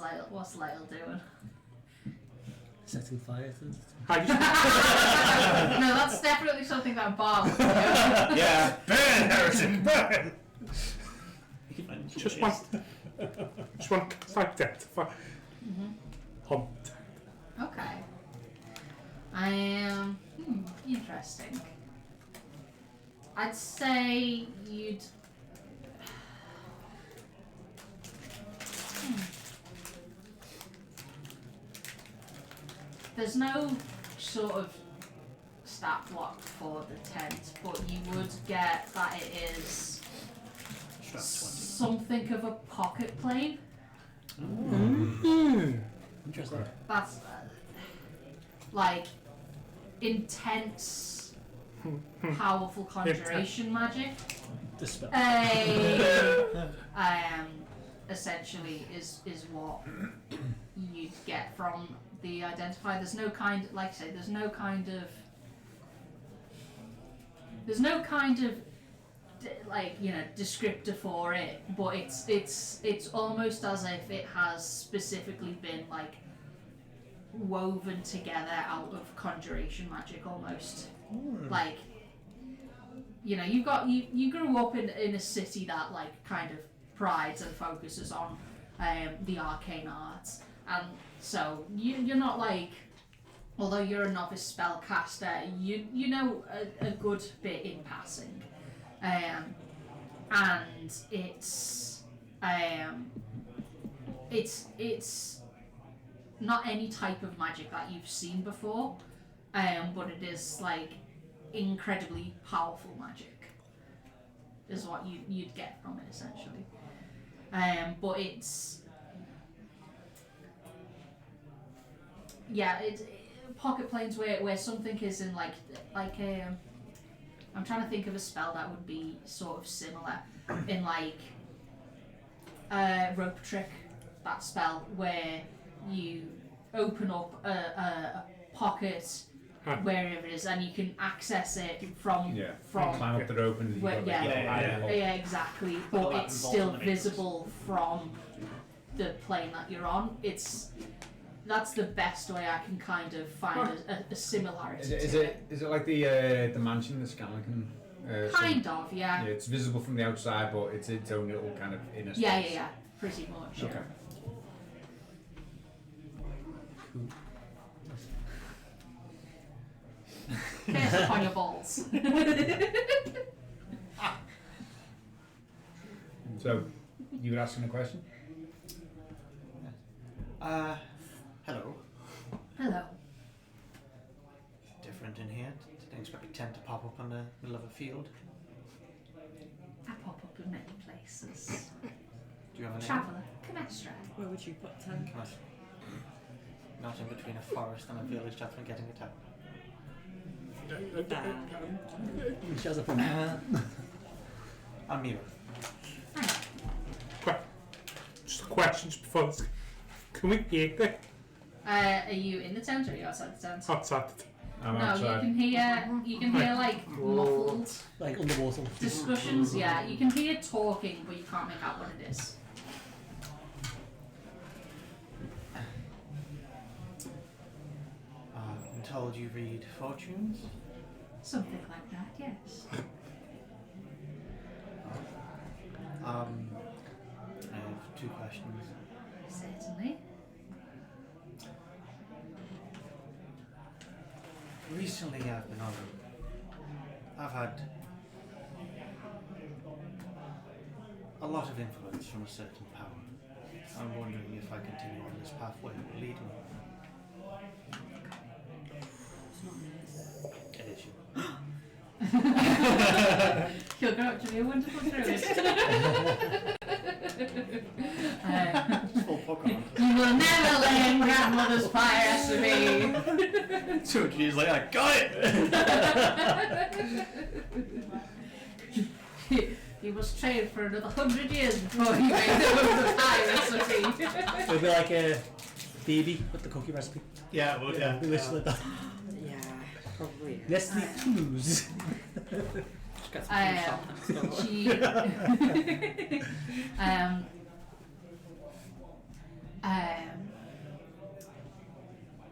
Speaker 2: Lyle doing?
Speaker 6: Setting fire to
Speaker 2: No, that's definitely something that Bar would do.
Speaker 5: Yeah. Burn, Harrison, burn!
Speaker 3: Just one cast identify. On.
Speaker 2: Okay. Interesting. I'd say you'd. There's no sort of stat block for the tent, but you would get that it is
Speaker 5: Strap 20.
Speaker 2: something of a pocket plane.
Speaker 6: Interesting.
Speaker 2: That's like intense, powerful conjuration magic.
Speaker 6: Dispel.
Speaker 2: Essentially is what you'd get from the identifier. There's no kind, like I say, there's no kind of there's no kind of like, you know, descriptor for it, but it's almost as if it has specifically been like woven together out of conjuration magic almost. Like, you know, you grew up in a city that like kind of prides and focuses on the arcane arts, and so you're not like, although you're a novice spellcaster, you know a good bit in passing, and it's not any type of magic that you've seen before, but it is like incredibly powerful magic, is what you'd get from it essentially. But it's pocket planes where something is in like I'm trying to think of a spell that would be sort of similar in like rope trick, that spell where you open up a pocket wherever it is and you can access it from
Speaker 1: climb up the rope and
Speaker 2: exactly, but it's still visible from the plane that you're on. That's the best way I can kind of find a similarity.
Speaker 1: Is it like the mansion, the Scanlican?
Speaker 2: Kind of, yeah.
Speaker 1: Yeah, it's visible from the outside, but it's its own little kind of inner space.
Speaker 2: Yeah, pretty much.
Speaker 1: Okay.
Speaker 2: Curse upon your balls.
Speaker 1: So, you were asking a question?
Speaker 5: Hello.
Speaker 2: Hello.
Speaker 5: Different in here. Didn't expect me tend to pop up on the middle of a field.
Speaker 2: I pop up in many places.
Speaker 5: Do you have a name?
Speaker 2: Traveller, Comestra.
Speaker 4: Where would you put 10?
Speaker 5: Come on. Not in between a forest and a village, definitely getting a tap.
Speaker 6: She has a phone.
Speaker 5: Amira.
Speaker 3: Just a question just before this. Can we hear it
Speaker 2: Are you in the tent or are you outside the tent?
Speaker 3: outside?
Speaker 1: I'm
Speaker 2: No,
Speaker 1: outside.
Speaker 2: you can hear like muffled
Speaker 6: Like underwater.
Speaker 2: discussions. Yeah, you can hear talking, but you can't make out what it is.
Speaker 5: I'm told you read fortunes.
Speaker 2: Something like that, yes.
Speaker 5: I have 2 questions.
Speaker 2: Certainly.
Speaker 5: Recently I've had a lot of influence from a certain power. I'm wondering if I continue on this pathway it will lead me. It is you.
Speaker 2: You'll grow up to be a wonderful druid.
Speaker 5: Full Pokemon.
Speaker 2: You will never learn grandmother's pie recipe.
Speaker 5: 200 years later, I got it!
Speaker 2: You must train for another 100 years before you make the pie recipe.
Speaker 6: It'll be like a baby with the cookie recipe.
Speaker 5: Yeah, well, yeah.
Speaker 6: Literally that.
Speaker 4: Yeah, probably.
Speaker 6: Nestle Toulouse.
Speaker 4: Just get some shop next door.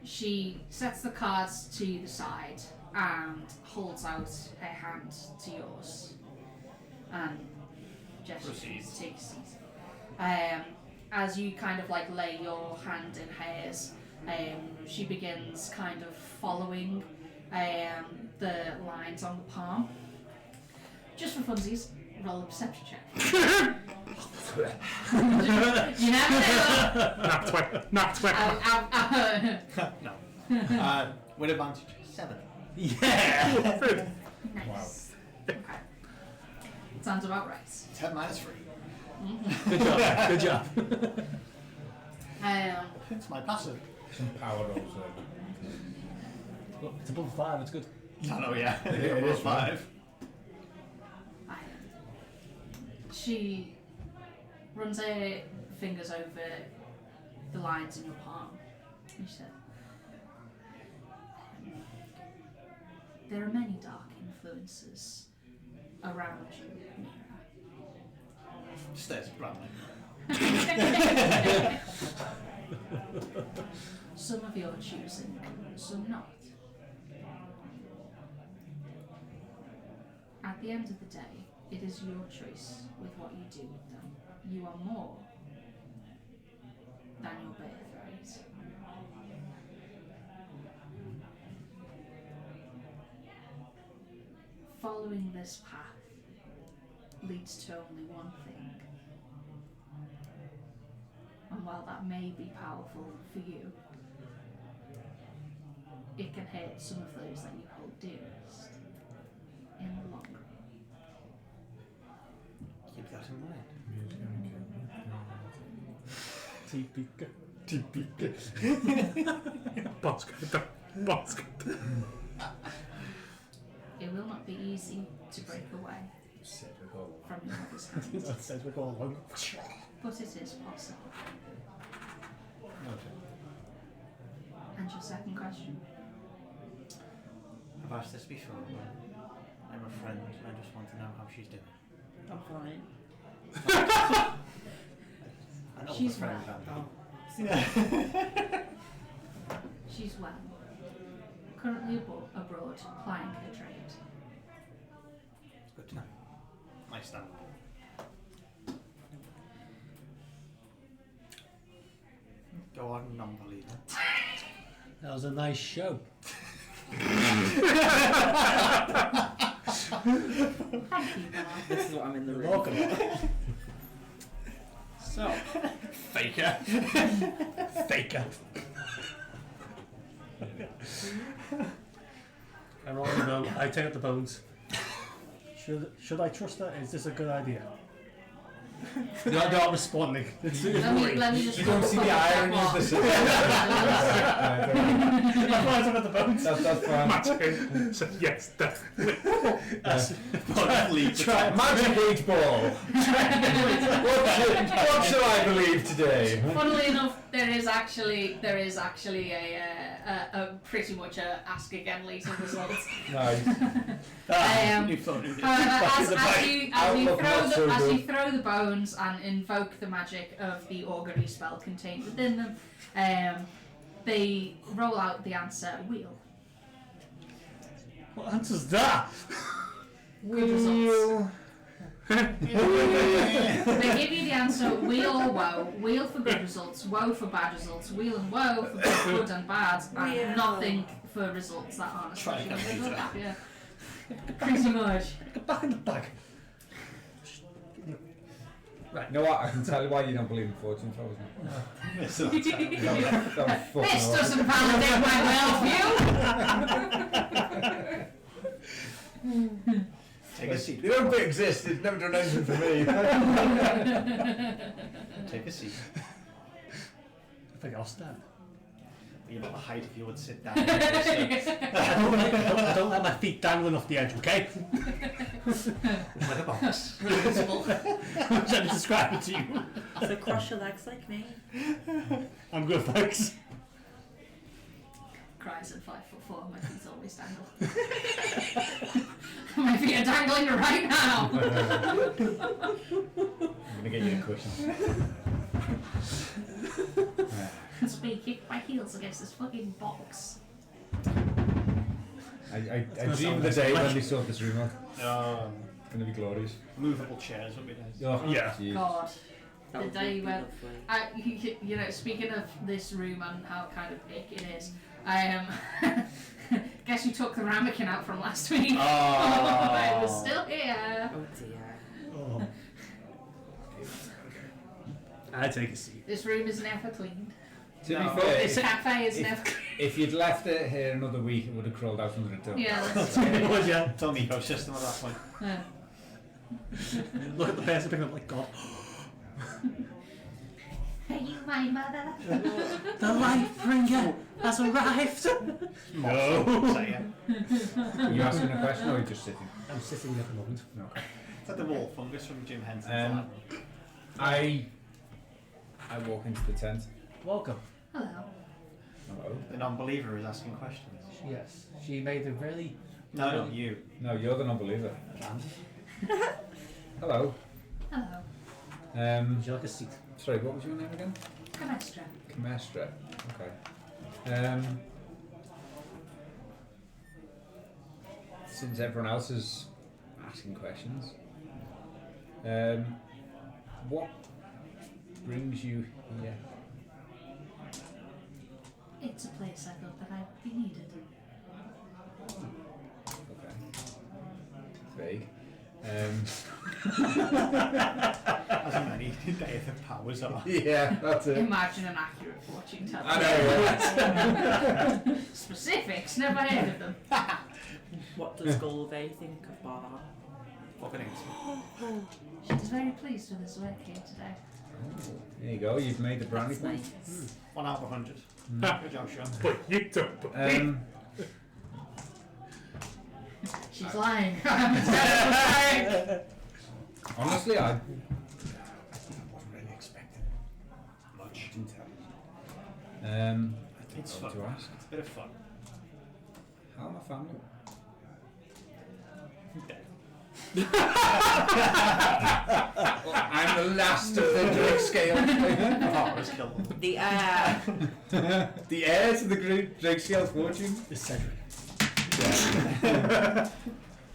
Speaker 2: She sets the cards to the side and holds out her hand to yours and gestures to take a seat. As you kind of like lay your hand in hers, she begins kind of following the lines on the palm. Just for funsies, roll a perception check. You never know.
Speaker 3: Not 20.
Speaker 5: No. With advantage, 7.
Speaker 6: Yeah!
Speaker 2: Nice. Okay. Sounds about right.
Speaker 5: 10 minus 3.
Speaker 6: Good job. Good job.
Speaker 5: It's my passive.
Speaker 1: Some power rolls there.
Speaker 6: Look, it's above 5, it's good.
Speaker 5: I know, yeah.
Speaker 1: It is
Speaker 5: 5.
Speaker 2: She runs her fingers over the lines in your palm. And she said, "There are many dark influences influences around you, Mira.
Speaker 5: Stares at Bramley.
Speaker 2: Some of your choosing, some not. At the end of the day, it is your choice with what you do with them. You are more than your birthright. Following this path leads to only one thing. And while that may be powerful for you, it can hurt some of those that you hold dearest in the long run.
Speaker 5: Keep that in mind.
Speaker 3: Typical. Basket.
Speaker 2: It will not be easy to break away from your mother's hand,
Speaker 6: That says we're going along.
Speaker 2: but it is possible.
Speaker 5: Noted.
Speaker 2: And your second question?
Speaker 5: I've asked this before, but I'm a friend and I just want to know how she's doing.
Speaker 4: I'm fine.
Speaker 5: I know
Speaker 2: She's
Speaker 5: I'm a friend
Speaker 2: well. She's well. Currently abroad, plying her trade.
Speaker 5: It's good to know. Nice stand. Go on, non-believer.
Speaker 6: That was a nice show.
Speaker 2: Thank you, Bob.
Speaker 4: This is what I'm in the
Speaker 6: You're
Speaker 4: room.
Speaker 6: welcome.
Speaker 5: So, faker.
Speaker 6: Faker. I roll the note. I take out the bones. Should I trust her? Is this a good idea? You're not responding. It's
Speaker 2: Let me just
Speaker 1: You don't see the irony of the situation.
Speaker 6: That's why I took out the bones.
Speaker 1: That's fine.
Speaker 3: Magic said yes, definitely.
Speaker 1: Magic 8 ball. What shall I believe today?
Speaker 2: Funnily enough, there is actually a pretty much a ask again later result.
Speaker 1: Nice.
Speaker 2: However, as you
Speaker 1: good.
Speaker 2: throw the bones and invoke the magic of the augury spell contained within them, they roll out the answer wheel.
Speaker 6: What answer's that?
Speaker 2: Good results. They give you the answer wheel or woe. Wheel for good results, woe for bad results, wheel and woe for both good and bad, and
Speaker 4: Wheel.
Speaker 2: nothing for results that aren't
Speaker 5: Try to
Speaker 2: associated
Speaker 5: confuse
Speaker 2: with
Speaker 5: that.
Speaker 2: that. Yeah. Pretty much.
Speaker 6: Get back in the bag.
Speaker 1: Right, you know what? I can tell you why you don't believe in fortune tellers now.
Speaker 2: This
Speaker 1: That was fucking awesome.
Speaker 2: doesn't validate my worldview.
Speaker 5: Take a seat.
Speaker 1: They don't exist. It's never done anything for me.
Speaker 5: Take a seat.
Speaker 6: I think I'll stand.
Speaker 5: You're not the height if you would sit down.
Speaker 6: I don't let my feet dangle off the edge, okay?
Speaker 5: Like a box.
Speaker 6: I'm trying to describe it to you.
Speaker 4: So cross your legs like me.
Speaker 6: I'm good, thanks.
Speaker 2: Cries at 5'4", my feet always dangle. My feet are dangling right now.
Speaker 1: I'm gonna get you a cushion.
Speaker 2: That's me kick my heels against this fucking box.
Speaker 1: I
Speaker 6: gonna
Speaker 1: dream
Speaker 6: sound
Speaker 1: the
Speaker 6: nice.
Speaker 1: day when they sort this room out.
Speaker 5: It's
Speaker 1: It's gonna be glorious.
Speaker 5: movable chairs would be nice.
Speaker 1: Oh,
Speaker 6: Yeah.
Speaker 1: jeez.
Speaker 2: God.
Speaker 4: That
Speaker 2: The
Speaker 4: would
Speaker 2: day
Speaker 4: be
Speaker 2: when
Speaker 4: lovely.
Speaker 2: you know, speaking of this room and how kind of big it is, guess you took the ramekin out from last week.
Speaker 5: Oh.
Speaker 2: It was still here.
Speaker 4: Oh dear.
Speaker 6: Oh. I take a seat.
Speaker 2: This room is never cleaned.
Speaker 1: To be
Speaker 5: No.
Speaker 1: fair,
Speaker 2: This cafe is
Speaker 1: if-
Speaker 2: never cleaned.
Speaker 1: if you'd left it here another week, it would have crawled out under the door.
Speaker 2: Yeah, that's true.
Speaker 6: Would ya?
Speaker 5: It's on the ecosystem at that point.
Speaker 2: Yeah.
Speaker 6: Look at the person picking up like God.
Speaker 2: Are you my mother?
Speaker 6: The life bringer has arrived.
Speaker 5: No.
Speaker 1: Are you asking a question or are you just sitting?
Speaker 6: I'm sitting at the moment.
Speaker 1: No.
Speaker 5: It's like the wall fungus from Jim Henson's
Speaker 1: Um, I walk into the tent.
Speaker 6: Welcome.
Speaker 2: Hello.
Speaker 1: Hello.
Speaker 5: The non-believer is asking questions.
Speaker 6: Yes, she made a very.
Speaker 5: No, not you.
Speaker 1: No, you're the non-believer. Hello.
Speaker 2: Hello.
Speaker 6: Would you like a seat?
Speaker 1: Sorry, what was your name again?
Speaker 2: Camestra.
Speaker 1: Camestra. Okay. Since everyone else is asking questions, what brings you here?
Speaker 2: It's a place I thought that I'd be needed.
Speaker 1: Okay. Vague.
Speaker 5: As many Day of the Powers are.
Speaker 1: Yeah, that's it.
Speaker 2: Imagine an accurate fortune teller.
Speaker 1: I know.
Speaker 2: Specifics, never heard of them.
Speaker 4: What does Golvey think of Bar?
Speaker 5: Fucking excellent.
Speaker 2: She's very pleased with his work here today.
Speaker 1: There you go. You've made the brownie
Speaker 4: That's
Speaker 1: point.
Speaker 4: nice.
Speaker 5: 1 out of 100. Good job, Sean.
Speaker 3: But you don't believe.
Speaker 2: She's lying. I'm lying.
Speaker 1: Honestly, I wasn't really expecting much intelligence. I think
Speaker 5: It's
Speaker 1: I want
Speaker 5: fun.
Speaker 1: to ask.
Speaker 5: It's a bit of fun.
Speaker 1: How am I family? I'm the last of the Drake scale.
Speaker 5: Oh, it's killed.
Speaker 4: The air.
Speaker 1: The heir to the Drake scale fortune.
Speaker 6: Is Cedric.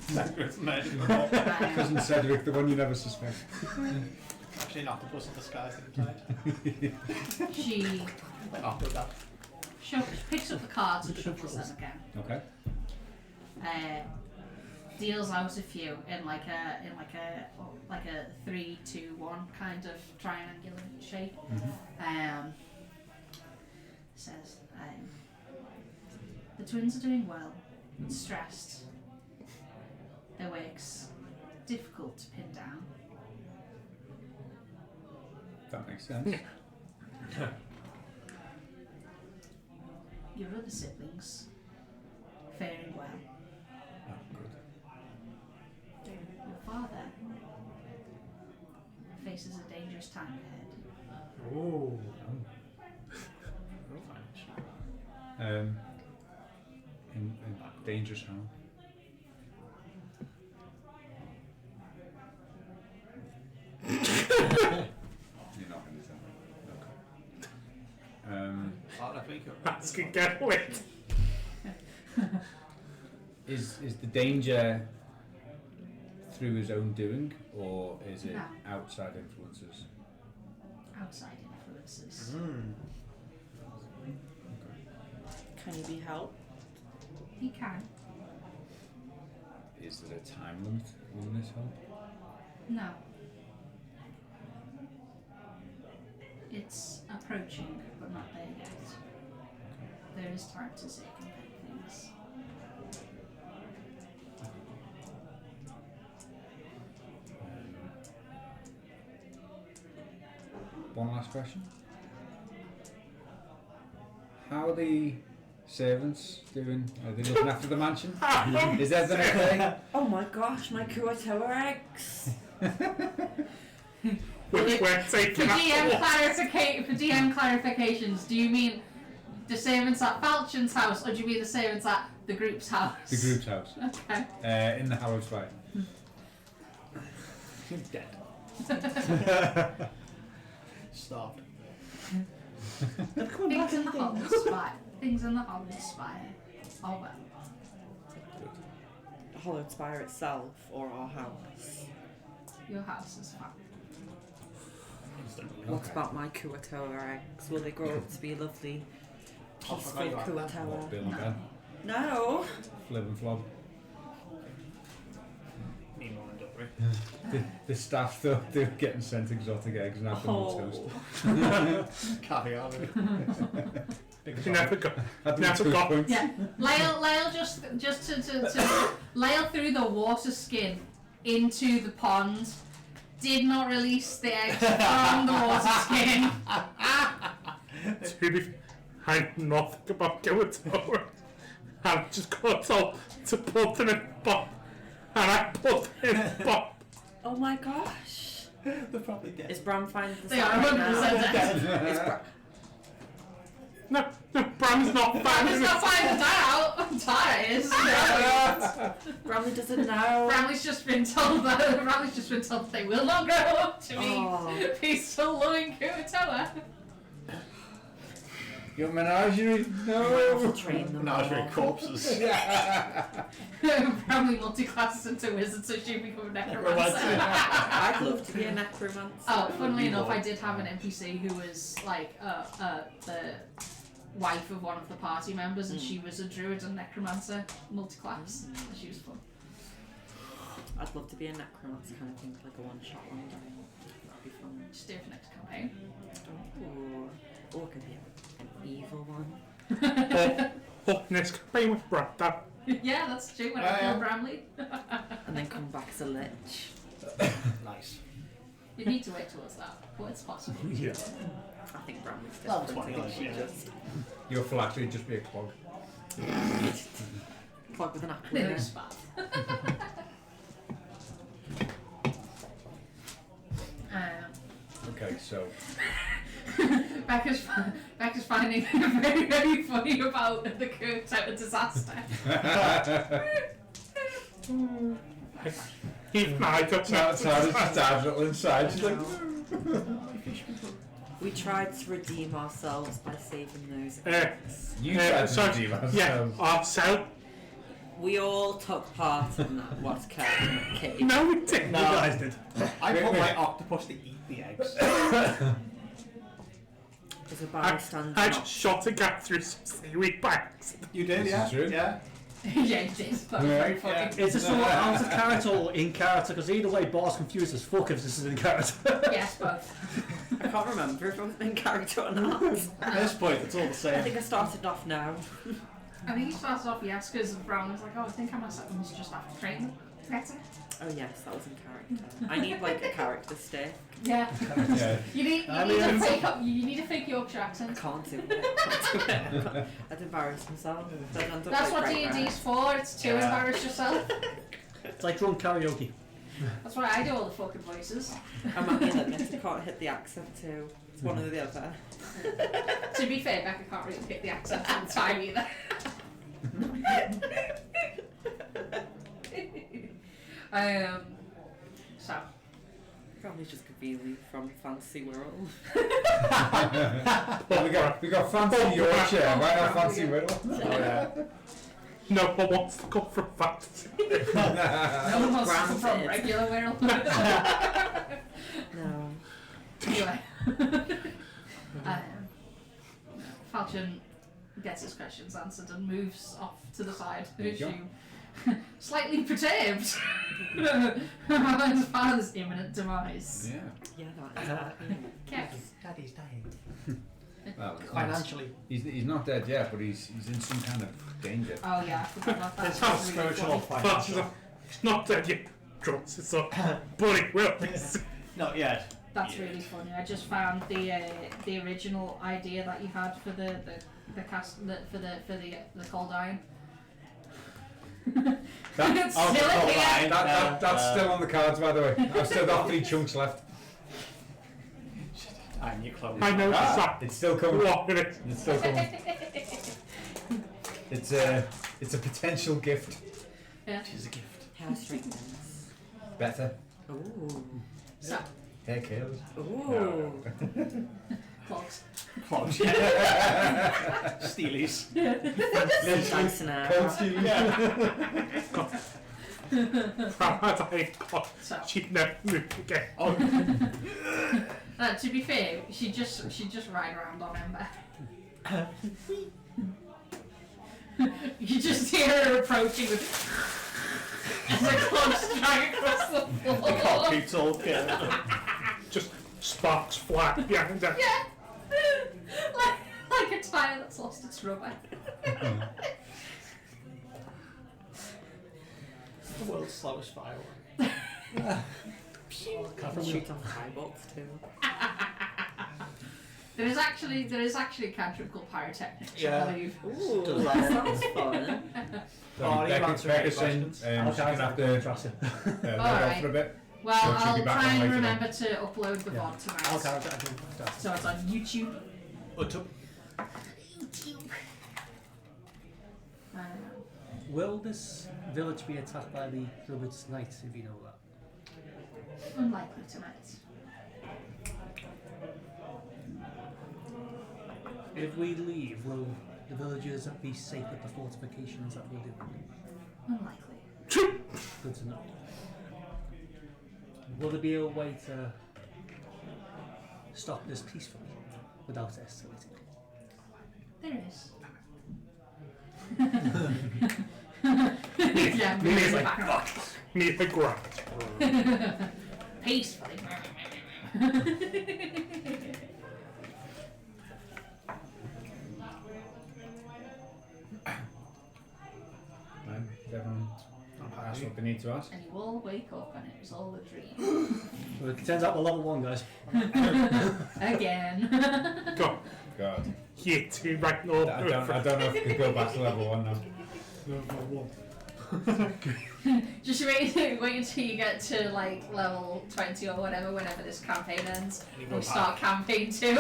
Speaker 5: Cedric's magical.
Speaker 1: Cousin Cedric, the one you never suspect.
Speaker 5: Actually, an octopus of disguise inside.
Speaker 2: She
Speaker 5: After that.
Speaker 2: picks up the cards and shuffles them again.
Speaker 1: Okay.
Speaker 2: Deals out a few in like a 3-2-1 kind of triangular shape. Says the twins are doing well, but stressed. Their work's difficult to pin down.
Speaker 1: That makes sense.
Speaker 2: Your other siblings faring well.
Speaker 1: Oh, good.
Speaker 2: Your father faces a dangerous time ahead.
Speaker 3: Oh.
Speaker 1: In dangerous how? You're not going to tell me. Okay.
Speaker 3: That's gonna get lit.
Speaker 1: Is the danger through his own doing, or is it
Speaker 2: No.
Speaker 1: outside influences?
Speaker 2: Outside influences.
Speaker 4: Can he be helped?
Speaker 2: He can.
Speaker 1: Is there a time limit on this help?
Speaker 2: No. It's approaching, but not there yet. There is time to circumvent things.
Speaker 1: One last question. How are the servants doing? Are they looking after the mansion? Is everything okay?
Speaker 4: Oh my gosh, my Kuatoa eggs.
Speaker 3: Which we're
Speaker 2: For
Speaker 3: taking
Speaker 2: DM,
Speaker 3: up.
Speaker 2: for DM clarifications, do you mean the servants at Falchion's house, or do you mean the servants at the group's house?
Speaker 1: The group's house.
Speaker 2: Okay.
Speaker 1: In the Hallowed Spire.
Speaker 5: Dead. Starved.
Speaker 2: Things in the Hollowed Spire. Things in the Hollowed Spire. Oh well.
Speaker 4: The Hollowed Spire itself or our house?
Speaker 2: Your house is fine.
Speaker 4: What
Speaker 1: Okay.
Speaker 4: about my Kuatoa eggs? Will they grow up to be lovely,
Speaker 5: Oh,
Speaker 4: peaceful
Speaker 5: forgot you had
Speaker 4: Kuatoa?
Speaker 1: Bill and Ben.
Speaker 4: No.
Speaker 1: Flib and Flob.
Speaker 5: Nemo and Dory.
Speaker 1: The staff though, they were getting sent exotic eggs and had them on toast.
Speaker 5: Caviar.
Speaker 3: You never got.
Speaker 1: Had them on
Speaker 3: Never
Speaker 1: toast
Speaker 3: got-
Speaker 1: points.
Speaker 2: Yeah, Lyle just to Lyle threw the water skin into the pond. Did not release the eggs from the water skin.
Speaker 3: To be, I know nothing about Kuatoa. I've just got told to put them in pop, and I put them in pop.
Speaker 4: Oh my gosh.
Speaker 5: They're probably dead.
Speaker 4: Is Bram finding the
Speaker 2: They are
Speaker 4: sign
Speaker 2: 100%
Speaker 4: now?
Speaker 2: dead.
Speaker 4: Is Bram...
Speaker 3: No, Bram's not
Speaker 2: Bramley's
Speaker 3: finding
Speaker 2: not
Speaker 3: it.
Speaker 2: finding that out. Tara is.
Speaker 4: Bramley doesn't know.
Speaker 2: Bramley's just been told that they will not grow up to be peaceful, loving Kuatoa.
Speaker 1: Your menagerie?
Speaker 4: We'll train them.
Speaker 5: Menagerie
Speaker 4: all.
Speaker 5: corpses.
Speaker 2: Bramley multi-classes into wizard, so she become a necromancer.
Speaker 4: I'd love to be a necromancer.
Speaker 2: Oh, funnily enough, I did have an NPC who was like the wife of one of the party members, and she was a druid and necromancer multi-class. So she was fun.
Speaker 4: I'd love to be a necromancer kind of thing, like a one-shot one. That'd be fun.
Speaker 2: Just do it for next campaign.
Speaker 4: Or it could be an evil one.
Speaker 3: Next campaign with Brad.
Speaker 2: Yeah, that's true. When I kill Bramley.
Speaker 4: And then come back as a lich.
Speaker 5: Nice.
Speaker 2: You need to work towards that, but it's possible.
Speaker 6: Yeah.
Speaker 4: I think Bramley's
Speaker 5: Level
Speaker 4: different.
Speaker 5: 20,
Speaker 4: I think she
Speaker 5: yeah.
Speaker 4: just
Speaker 1: Your phylactery would just be a clog.
Speaker 4: plug with an apple in
Speaker 2: They're
Speaker 4: it.
Speaker 2: spot.
Speaker 1: Okay, so
Speaker 2: Becca's finding it very, very funny about the Kuatoa disaster.
Speaker 3: Even I don't
Speaker 1: Tara's just dives little inside. She's like,
Speaker 4: We tried to redeem ourselves by saving those.
Speaker 1: you tried to redeem
Speaker 3: yeah,
Speaker 1: ourselves.
Speaker 3: ourselves.
Speaker 4: We all took part in that. What's Karen McKay?
Speaker 3: No, we didn't.
Speaker 6: You guys did.
Speaker 5: I put my octopus to eat the eggs.
Speaker 4: As a bystander.
Speaker 3: I just shot a gap through some seaweed banks.
Speaker 5: You did,
Speaker 1: This
Speaker 5: yeah?
Speaker 1: is true.
Speaker 5: Yeah.
Speaker 2: Yeah, you did. That was very funny.
Speaker 5: Yeah.
Speaker 6: Is this all out of character or in character? Because either way, Bar's confused as fuck if this is in character.
Speaker 2: Yes, both.
Speaker 4: I can't remember if I was in character or not.
Speaker 5: At this point, it's all the
Speaker 4: I
Speaker 5: same.
Speaker 4: think I started off now.
Speaker 2: I think he started off yes, because Brown was like, oh, I think I must just have to train them better.
Speaker 4: Oh yes, that was in character. I need like a character stick.
Speaker 2: Yeah.
Speaker 1: Yeah.
Speaker 2: You need
Speaker 6: I
Speaker 2: a
Speaker 6: mean-
Speaker 2: fake Yorkshire
Speaker 4: I
Speaker 2: accent.
Speaker 4: can't do it. I'd embarrass myself. I'd end up
Speaker 2: That's
Speaker 4: like
Speaker 2: what
Speaker 4: right
Speaker 2: D&D's for. It's to
Speaker 5: Yeah.
Speaker 2: embarrass yourself.
Speaker 6: It's like drunk karaoke.
Speaker 2: That's why I do all the fucking voices.
Speaker 4: I'm at the limit. I can't hit the accent too. It's one or the other.
Speaker 2: To be fair, Becca can't really pick the accent all the time either. So.
Speaker 4: Probably just conveniently from Fancy World.
Speaker 1: Well, we got fancy Yorkshire. Why not fancy Whittle?
Speaker 5: Oh, yeah.
Speaker 3: No one wants to come from fantasy.
Speaker 2: No one wants to come from
Speaker 4: Granted.
Speaker 2: regular world.
Speaker 4: No.
Speaker 2: Anyway. Falchion gets his questions answered and moves off to the side.
Speaker 1: There you go.
Speaker 2: Slightly perturbed about his father's imminent demise.
Speaker 1: Yeah.
Speaker 4: Yeah, that is that.
Speaker 2: Kev.
Speaker 5: Daddy's dying.
Speaker 1: Well,
Speaker 5: Financially.
Speaker 1: he's not dead yet, but he's in some kind of danger.
Speaker 2: Oh yeah, I forgot about that.
Speaker 5: It's
Speaker 2: That
Speaker 5: not
Speaker 2: was really
Speaker 5: spiritual or
Speaker 2: funny.
Speaker 5: financial.
Speaker 3: It's not dead yet. Drugs is up. But it will be soon.
Speaker 5: Not yet.
Speaker 2: That's really funny. I just found the original idea that you had for the cast for the cold iron. It's
Speaker 1: Oh,
Speaker 2: still
Speaker 5: cold
Speaker 2: here.
Speaker 5: iron.
Speaker 1: That's still on the cards, by the way. I've still got 3 chunks left.
Speaker 5: And you close.
Speaker 3: I know
Speaker 1: It's still coming.
Speaker 3: what it is.
Speaker 1: It's still coming. It's a potential gift.
Speaker 2: Yeah.
Speaker 5: It is a gift.
Speaker 4: Hair straighteners.
Speaker 1: Better.
Speaker 4: Ooh.
Speaker 2: So,
Speaker 1: Hair curls.
Speaker 4: Ooh.
Speaker 2: clogs.
Speaker 5: Clogs, yeah. Steelies.
Speaker 4: Dyson hair.
Speaker 1: Cold steel.
Speaker 2: So,
Speaker 3: She'd never moved again.
Speaker 5: Oh,
Speaker 2: to be fair, she just ride around on Ember. You just hear her approaching with as the clogs drag across the
Speaker 5: the
Speaker 2: floor.
Speaker 5: concrete's all good.
Speaker 3: Just sparks fly behind her.
Speaker 2: Yeah. like a tire that's lost its rubber.
Speaker 5: The world's slowest firework.
Speaker 4: Shoot off firebolts too.
Speaker 2: There is actually a cantrip called pyrotechnics,
Speaker 5: Yeah.
Speaker 2: I believe.
Speaker 4: Ooh,
Speaker 5: Does
Speaker 4: that sounds fun.
Speaker 5: Oh, you answered
Speaker 1: Becca's
Speaker 5: my
Speaker 1: saying
Speaker 5: questions.
Speaker 1: she's going to have to
Speaker 6: trust it.
Speaker 1: log
Speaker 2: Alright.
Speaker 1: off for a bit.
Speaker 2: Well,
Speaker 1: So it should
Speaker 2: I'll
Speaker 1: be back
Speaker 2: try
Speaker 1: on
Speaker 2: and
Speaker 1: later
Speaker 2: remember to upload the
Speaker 6: Yeah.
Speaker 2: VOD tonight.
Speaker 6: I'll character.
Speaker 2: So it's on YouTube.
Speaker 6: Will this village be attacked by the Druids tonight, if you know that?
Speaker 2: Unlikely tonight.
Speaker 6: If we leave, will the villagers be safe with the fortifications that we're doing?
Speaker 2: Unlikely.
Speaker 6: Good to know. Will there be a way to stop this peacefully without escalating?
Speaker 2: There is.
Speaker 3: Yeah,
Speaker 2: me
Speaker 3: is like, fuck. Me like grunt.
Speaker 2: Peacefully.
Speaker 1: Everyone ask what they need to ask.
Speaker 2: And you all wake up and it was all a dream.
Speaker 6: Well, it turns out we're level 1, guys.
Speaker 2: Again.
Speaker 3: God.
Speaker 1: God.
Speaker 3: Yeah, two right now.
Speaker 1: I don't know if we could go back to level 1 now.
Speaker 3: Level 1.
Speaker 2: Just wait until you get to like level 20 or whatever, whenever this campaign ends. We start campaign 2.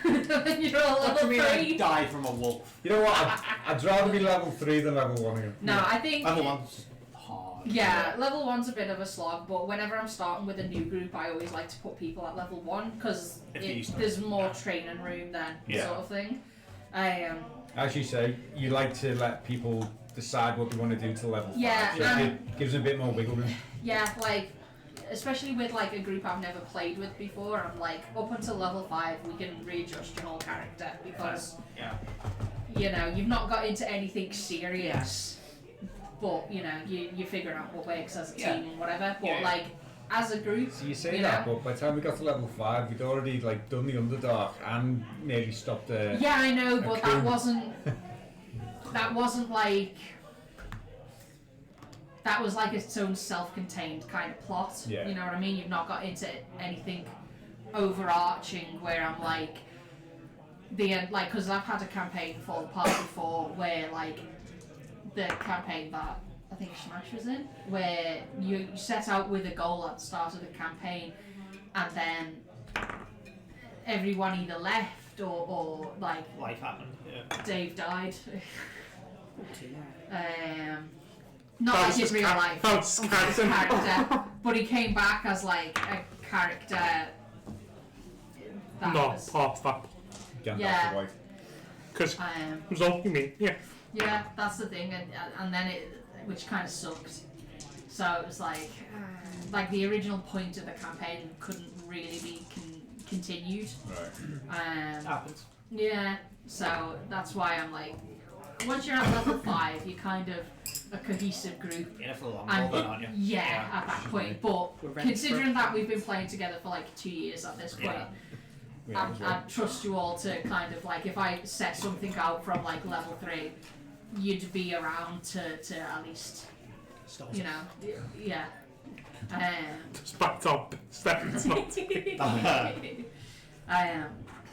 Speaker 2: Then you're all level 3.
Speaker 5: Die from a wolf.
Speaker 1: You know what? I'd rather be level 3 than level 1 again.
Speaker 2: No, I think
Speaker 5: Level 1's hard.
Speaker 2: yeah, level 1's a bit of a slog, but whenever I'm starting with a new group, I always like to put people at level 1 because there's more training room then, sort of thing.
Speaker 1: As you say, you like to let people decide what they want to do to level 5.
Speaker 2: Yeah,
Speaker 1: So it gives them a bit more wiggle room.
Speaker 2: Yeah, like, especially with like a group I've never played with before, I'm like, up until level 5 we can readjust your whole character because you know, you've not got into anything serious, but you know, you're figuring out what works as a team and whatever, but like as a group,
Speaker 1: So you say that, but by the time we got to level 5 we'd already like done the Underdark and nearly stopped the
Speaker 2: yeah, I know, but that
Speaker 1: coup.
Speaker 2: wasn't like, that was like its own self-contained kind of plot.
Speaker 1: Yeah.
Speaker 2: You know what I mean? You've not got into anything overarching where I'm like, because I've had a campaign fall apart before where like the campaign that I think Smash was in, where you set out with a goal at the start of the campaign and then everyone either left or like
Speaker 5: Life happened. Yeah.
Speaker 2: Dave died.
Speaker 3: That
Speaker 2: Not like
Speaker 3: was
Speaker 2: his
Speaker 3: his
Speaker 2: real life.
Speaker 3: that was his
Speaker 2: His
Speaker 3: character.
Speaker 2: character, but he came back as like a character. That
Speaker 3: No,
Speaker 2: was,
Speaker 3: part of that.
Speaker 1: Gandalf
Speaker 2: Yeah.
Speaker 1: the White.
Speaker 3: Because it was all you mean. Yeah.
Speaker 2: yeah, that's the thing, and then which kind of sucked. So it was like the original point of the campaign couldn't really be continued.
Speaker 1: Right.
Speaker 5: Happens.
Speaker 2: Yeah, so that's why I'm like, once you're at level 5, you're kind of a cohesive group.
Speaker 5: In it for the long
Speaker 2: And
Speaker 5: haul, then, aren't you?
Speaker 2: yeah, at that point. But
Speaker 4: We're ready
Speaker 2: considering
Speaker 4: for-
Speaker 2: that we've been playing together for like 2 years at this point,
Speaker 1: Yeah,
Speaker 2: I'd trust you all to kind of like, if I set something out from like level 3, you'd be around to at least, you know, yeah.
Speaker 3: Just backed up. It's not.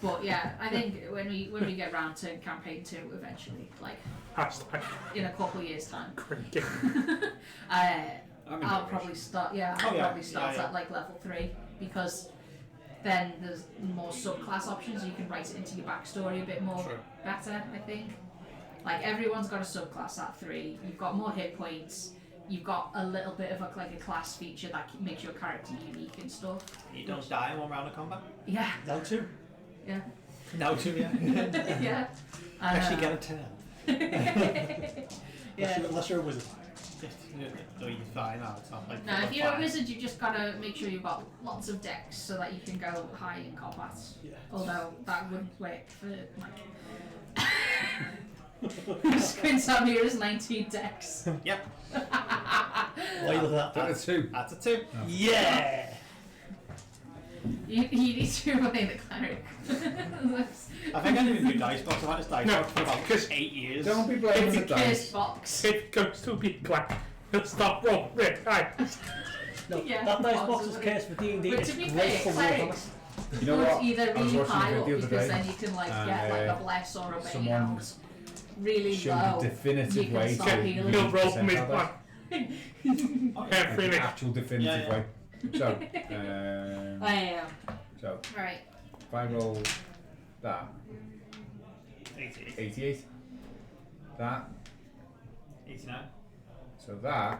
Speaker 2: But yeah, I think when we get round to campaign 2 eventually, like
Speaker 3: Hashtag
Speaker 2: in a couple of years time,
Speaker 3: cricket.
Speaker 2: I'll probably start. Yeah, I'll probably start at like level 3 because then there's more subclass options. You can write it into your backstory a bit more better. I think. Like everyone's got a subclass at 3. You've got more hit points. You've got a little bit of a class feature that makes your character unique and stuff.
Speaker 5: You don't die in one round of combat.
Speaker 2: Yeah.
Speaker 6: Now 2.
Speaker 2: Yeah.
Speaker 5: Now too, yeah.
Speaker 2: Yeah.
Speaker 5: Actually get a 10.
Speaker 2: Yeah.
Speaker 6: Unless you're a wizard.
Speaker 5: No, you're fine now. It's not like.
Speaker 2: No, if you're a wizard, you just gotta make sure you've got lots of decks so that you can go high in combat.
Speaker 6: Yeah.
Speaker 2: Although that wouldn't work for like. Squints at me as 19 decks.
Speaker 5: Yep.
Speaker 6: Why are you looking at that?
Speaker 1: That's a 2.
Speaker 5: That's a 2.
Speaker 6: Yeah!
Speaker 2: You need to play the cleric.
Speaker 5: I think I didn't even do dice box. I've had this dice
Speaker 3: No,
Speaker 5: box for about
Speaker 3: because
Speaker 5: 8 years.
Speaker 1: Don't be blaming
Speaker 2: It's
Speaker 1: the
Speaker 2: a
Speaker 1: dice.
Speaker 2: cursed box.
Speaker 3: If it goes to be black, he'll stop rolling red. Right.
Speaker 6: No,
Speaker 2: Yeah,
Speaker 6: that dice box is
Speaker 2: possibly.
Speaker 6: cursed for D&D.
Speaker 2: But
Speaker 6: It's
Speaker 2: to be
Speaker 6: great
Speaker 2: fair,
Speaker 6: for
Speaker 2: clerics
Speaker 1: You know
Speaker 2: could
Speaker 1: what?
Speaker 2: either
Speaker 1: I was
Speaker 2: really
Speaker 1: watching a
Speaker 2: high up
Speaker 1: video
Speaker 2: because
Speaker 1: today,
Speaker 2: then you can like get like a bless or a bane
Speaker 1: someone
Speaker 2: out really
Speaker 1: showed
Speaker 2: low.
Speaker 1: a definitive
Speaker 2: you can
Speaker 1: way
Speaker 2: start
Speaker 1: to
Speaker 2: healing.
Speaker 3: He'll roll
Speaker 1: percent
Speaker 3: me
Speaker 1: of
Speaker 3: one.
Speaker 1: Like an
Speaker 3: Really.
Speaker 1: actual definitive
Speaker 5: Yeah.
Speaker 1: way. So,
Speaker 2: I am.
Speaker 1: so
Speaker 2: Right.
Speaker 1: if I roll that,
Speaker 5: 88.
Speaker 1: 88. That.
Speaker 5: 89.
Speaker 1: So that.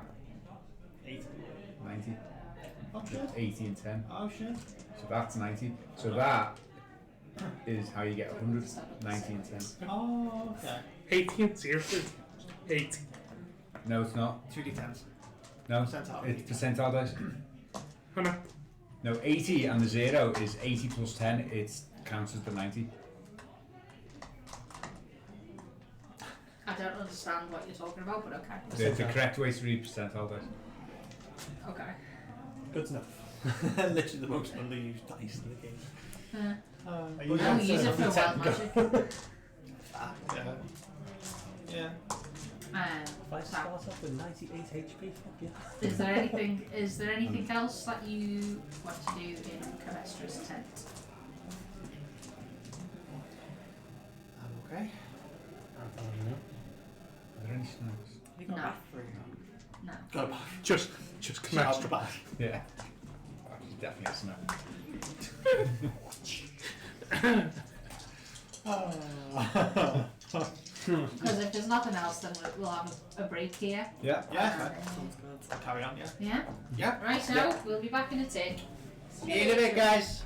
Speaker 5: 80.
Speaker 1: 90.
Speaker 5: Oh shit.
Speaker 1: 80 and 10.
Speaker 5: Oh shit.
Speaker 1: So that's 90. So that is how you get 100. 90 and 10.
Speaker 5: Oh, okay.
Speaker 3: 80 and 0 is 80.
Speaker 1: No, it's not.
Speaker 5: 2d10s.
Speaker 1: No,
Speaker 5: Percentile.
Speaker 1: it's percentile dice.
Speaker 3: Hannah.
Speaker 1: No, 80 and the 0 is 80 plus 10. It counts as the 90.
Speaker 2: I don't understand what you're talking about, but okay.
Speaker 1: The correct way to read percentile dice.
Speaker 2: Okay.
Speaker 6: Good enough.
Speaker 5: Literally the most underused dice in the game.
Speaker 6: Are you
Speaker 2: No,
Speaker 6: going
Speaker 2: we use
Speaker 6: to
Speaker 2: it for
Speaker 6: be
Speaker 2: wild
Speaker 6: technical?
Speaker 2: magic.
Speaker 5: Yeah.
Speaker 6: If I
Speaker 2: So,
Speaker 6: start off with 98 HP, fuck yeah.
Speaker 2: is there anything else that you want to do in Cavestra's tent?
Speaker 5: I'm okay.
Speaker 1: Are there any snacks?
Speaker 4: You got
Speaker 2: No.
Speaker 4: bathroom.
Speaker 2: No.
Speaker 5: Got a bath.
Speaker 3: Just come
Speaker 5: Out
Speaker 3: extra.
Speaker 5: the bath.
Speaker 1: Yeah. Definitely a snack.
Speaker 2: Because if there's nothing else, then we'll have a break here.
Speaker 1: Yeah.
Speaker 5: Yeah.
Speaker 4: Sounds good.
Speaker 5: Carry on, yeah.
Speaker 2: Yeah?
Speaker 5: Yeah.
Speaker 2: Right, so
Speaker 5: Yeah.
Speaker 2: we'll be back in a tick.
Speaker 5: See you in a bit, guys.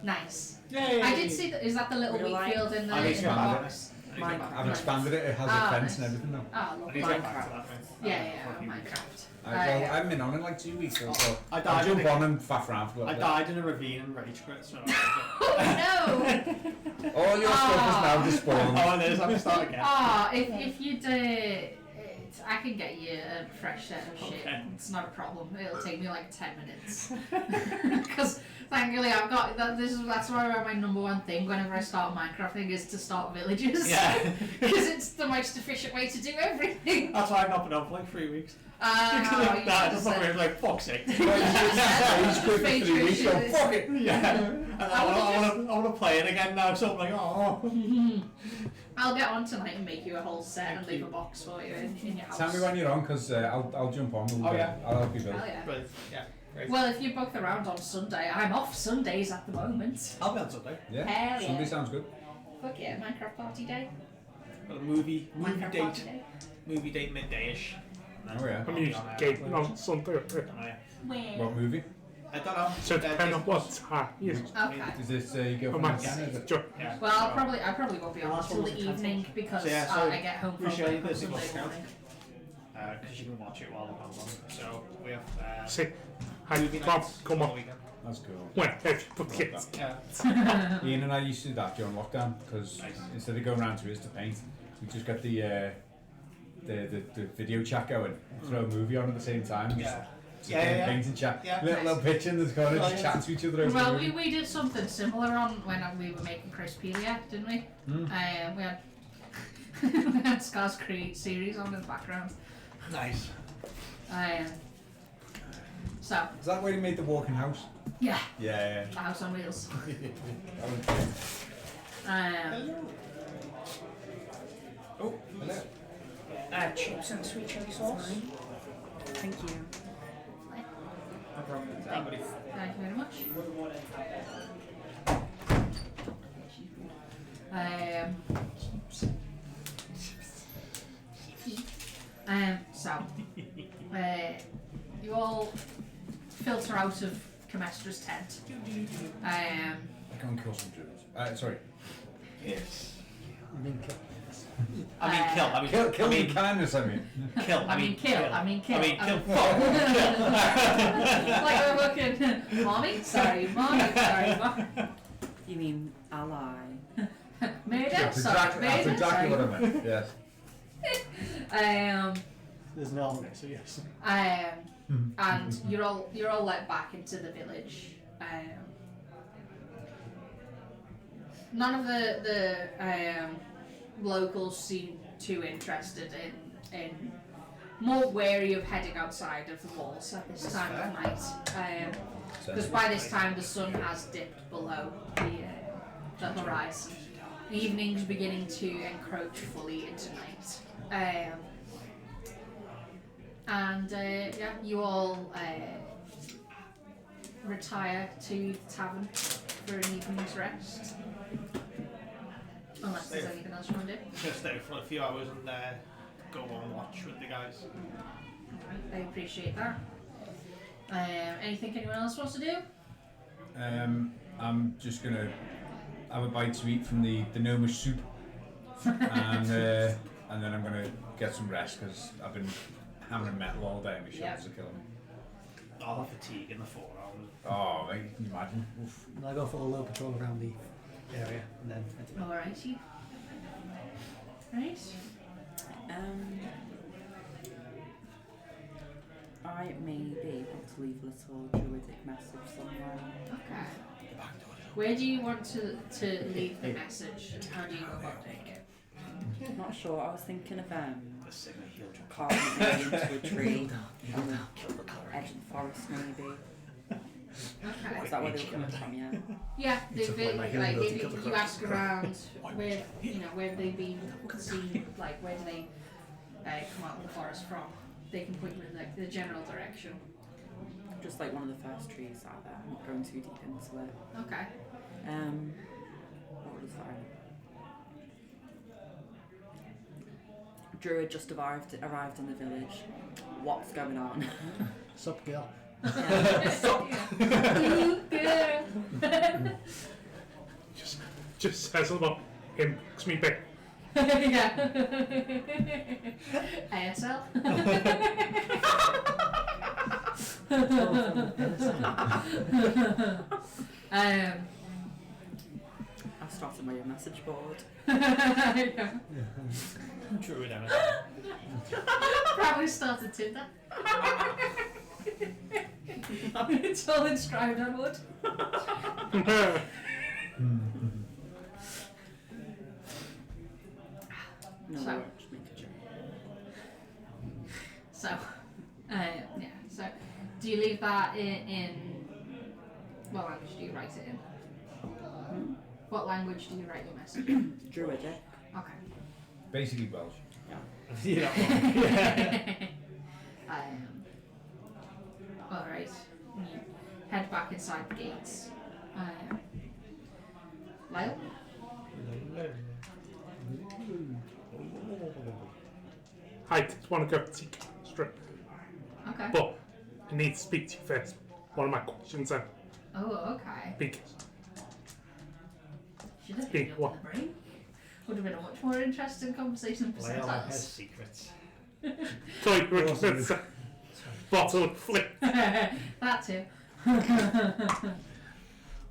Speaker 2: Nice.
Speaker 5: Yay!
Speaker 2: I did see that. Is that the little
Speaker 4: Real
Speaker 2: wheat
Speaker 4: life?
Speaker 2: field in the,
Speaker 5: I need to get back to
Speaker 2: box?
Speaker 5: it.
Speaker 1: I've expanded it. It has a fence and everything now.
Speaker 2: Oh,
Speaker 5: I
Speaker 2: lovely.
Speaker 5: need to get back to that.
Speaker 2: Yeah, Minecraft.
Speaker 1: Well, I've been on in like 2 weeks, so
Speaker 5: I
Speaker 1: I'll
Speaker 5: died.
Speaker 1: jump on and faff around for a
Speaker 5: I
Speaker 1: little bit.
Speaker 5: died in a ravine and rage quit, so.
Speaker 2: Oh no!
Speaker 1: All your stuff is now despawned.
Speaker 5: Oh, it is. I'm gonna start again.
Speaker 2: If you'd, I can get you a fresh set of shit.
Speaker 5: Okay.
Speaker 2: It's not a problem. It'll take me like 10 minutes. Because thankfully I've got that. That's why my number one thing whenever I start a Minecraft thing is to start villages.
Speaker 5: Yeah.
Speaker 2: Because it's the most efficient way to do everything.
Speaker 5: That's why I've not been on for like 3 weeks.
Speaker 2: You
Speaker 5: That just
Speaker 2: said-
Speaker 5: like fuck's sake.
Speaker 1: He's quit for 3 weeks, so fuck it.
Speaker 5: Yeah. And I want to play it again now, so I'm like, oh.
Speaker 2: I'll get on tonight and make you a whole set
Speaker 5: Thank
Speaker 2: and leave
Speaker 5: you.
Speaker 2: a box for you in your house.
Speaker 1: Tell me when you're on, because I'll jump on.
Speaker 5: Oh, yeah.
Speaker 1: I'll help you build.
Speaker 2: Hell yeah.
Speaker 5: But yeah, great.
Speaker 2: Well, if you're both around on Sunday, I'm off Sundays at the moment.
Speaker 5: I'll be on Sunday.
Speaker 1: Yeah,
Speaker 2: Hell yeah.
Speaker 1: Sunday sounds good.
Speaker 2: Fuck yeah, Minecraft party day.
Speaker 5: Got a movie
Speaker 2: Minecraft party
Speaker 5: date.
Speaker 2: day.
Speaker 5: Movie date midday-ish.
Speaker 1: Oh yeah.
Speaker 3: I'm usually gaming on Sunday.
Speaker 1: What movie?
Speaker 5: I don't know.
Speaker 3: So depending on what time. Yes.
Speaker 2: Okay.
Speaker 1: Is this your
Speaker 3: I
Speaker 1: girlfriend
Speaker 3: might
Speaker 1: again? Is it?
Speaker 5: Yeah.
Speaker 2: Well, I probably won't be on
Speaker 5: Last
Speaker 2: until
Speaker 5: one
Speaker 2: the
Speaker 5: was a
Speaker 2: evening because
Speaker 5: So, yeah, so
Speaker 2: I get home
Speaker 5: we
Speaker 2: from
Speaker 5: should
Speaker 2: work on
Speaker 5: this
Speaker 2: Sunday
Speaker 5: discount.
Speaker 2: morning.
Speaker 5: Because you can watch it while it comes on. So we have
Speaker 3: See, I
Speaker 5: movie
Speaker 3: come
Speaker 5: nights
Speaker 3: come
Speaker 5: the
Speaker 3: on.
Speaker 5: weekend.
Speaker 1: That's cool.
Speaker 3: When everybody
Speaker 1: Love
Speaker 3: gets
Speaker 5: Yeah.
Speaker 1: Ian and I used to do that during lockdown because
Speaker 5: Nice.
Speaker 1: instead of going around to his to paint, we just got the video chat going, throw a movie on at the same time, and just
Speaker 5: Yeah.
Speaker 1: sit
Speaker 5: Yeah,
Speaker 1: there and
Speaker 5: yeah,
Speaker 1: paint and chat.
Speaker 5: yeah.
Speaker 1: Little pitch in the corner, just
Speaker 5: Brilliant.
Speaker 1: chatting to each other over
Speaker 2: Well,
Speaker 1: the movie.
Speaker 2: we did something similar on when we were making Crispedia, didn't we? We had we had Scar's Creed series on in the background.
Speaker 5: Nice.
Speaker 2: So
Speaker 1: Is that where he made the walking house?
Speaker 2: yeah,
Speaker 1: Yeah,
Speaker 2: the house on wheels.
Speaker 1: That was good. Oh, hello.
Speaker 2: Chips and sweet chili sauce.
Speaker 4: Thank you.
Speaker 5: No problem. Everybody.
Speaker 2: Thank you very much. So, you all filter out of Camestra's tent.
Speaker 1: I go and kill some Druids. Sorry.
Speaker 5: Yes.
Speaker 6: I mean,
Speaker 5: I mean, kill. I mean,
Speaker 1: Kill
Speaker 5: I
Speaker 1: me
Speaker 5: mean,
Speaker 1: kindness, I mean.
Speaker 5: kill.
Speaker 2: I mean, kill.
Speaker 5: I mean, kill.
Speaker 2: Like we're looking. Mommy? Sorry, Mommy.
Speaker 4: You mean ally?
Speaker 2: Murder?
Speaker 1: That's
Speaker 2: Sorry,
Speaker 1: exactly, that's
Speaker 2: murder?
Speaker 1: exactly what I
Speaker 2: Sorry.
Speaker 1: meant, yes.
Speaker 6: there's an element, so yes.
Speaker 2: And you're all let back into the village. None of the locals seem too interested in more wary of heading outside of the walls at this time of night. Because by this time the sun has dipped below the horizon. The evening's beginning to encroach fully into night. Yeah, you all retire to the tavern for an evening's rest. Unless there's anything else you want to do.
Speaker 5: Just stay for a few hours and go on watch with the guys.
Speaker 2: I appreciate that. Anything anyone else wants to do?
Speaker 1: I'm just gonna have a bite to eat from the gnomish soup, and then I'm gonna get some rest because I've been hammering metal all day and my shoulders are killing me.
Speaker 5: All the fatigue in the 4 hours.
Speaker 1: Oh, mate, can you imagine? Oof.
Speaker 6: And I go for a low patrol around the area and then head to bed.
Speaker 2: Alrighty. Right.
Speaker 4: I may be able to leave a little druidic message somewhere.
Speaker 2: Okay. Where do you want to leave the message? How do you go about doing it?
Speaker 4: Not sure. I was thinking of
Speaker 5: The singer healed your
Speaker 4: carving it into a tree on the edge of the forest, maybe.
Speaker 2: Okay.
Speaker 4: Is that where they were coming from? Yeah.
Speaker 2: Yeah,
Speaker 6: It's
Speaker 2: they've
Speaker 6: a
Speaker 2: been,
Speaker 6: point,
Speaker 2: like,
Speaker 6: my
Speaker 2: if
Speaker 6: healing
Speaker 2: you ask around where, where they've been seen, like, where do they come out of the forest from, they can point you in, like, the general direction.
Speaker 4: Just like one of the first trees out there. I'm not going too deep into it.
Speaker 2: Okay.
Speaker 4: What was that? Druid just arrived in the village. What's going on?
Speaker 6: Sup, girl?
Speaker 2: Ooh, girl.
Speaker 3: just says about him makes me big.
Speaker 2: Yeah. ASL.
Speaker 4: I've started my own message board.
Speaker 2: Yeah.
Speaker 5: Druid Emma.
Speaker 2: Probably started Tinder. It's all inscribed on wood.
Speaker 4: No,
Speaker 2: So-
Speaker 4: I won't just make a joke.
Speaker 2: So, yeah. So, do you leave that in? What language do you write it in? What language do you write your message?
Speaker 4: Druidic.
Speaker 2: Okay.
Speaker 1: Basically Welsh.
Speaker 5: You're not wrong.
Speaker 2: Alright. You head back inside the gates. Lyle?
Speaker 3: I just want to go see Castra,
Speaker 2: Okay.
Speaker 3: but I need to speak to you first. One of my questions then.
Speaker 2: Oh, okay.
Speaker 3: Because
Speaker 2: Should have
Speaker 3: Big
Speaker 2: been up
Speaker 3: what?
Speaker 2: in the brain. Would have been a much more interesting conversation for
Speaker 5: Lyle has
Speaker 2: us.
Speaker 5: secrets.
Speaker 3: toy it's a bottle of flip.
Speaker 2: That too.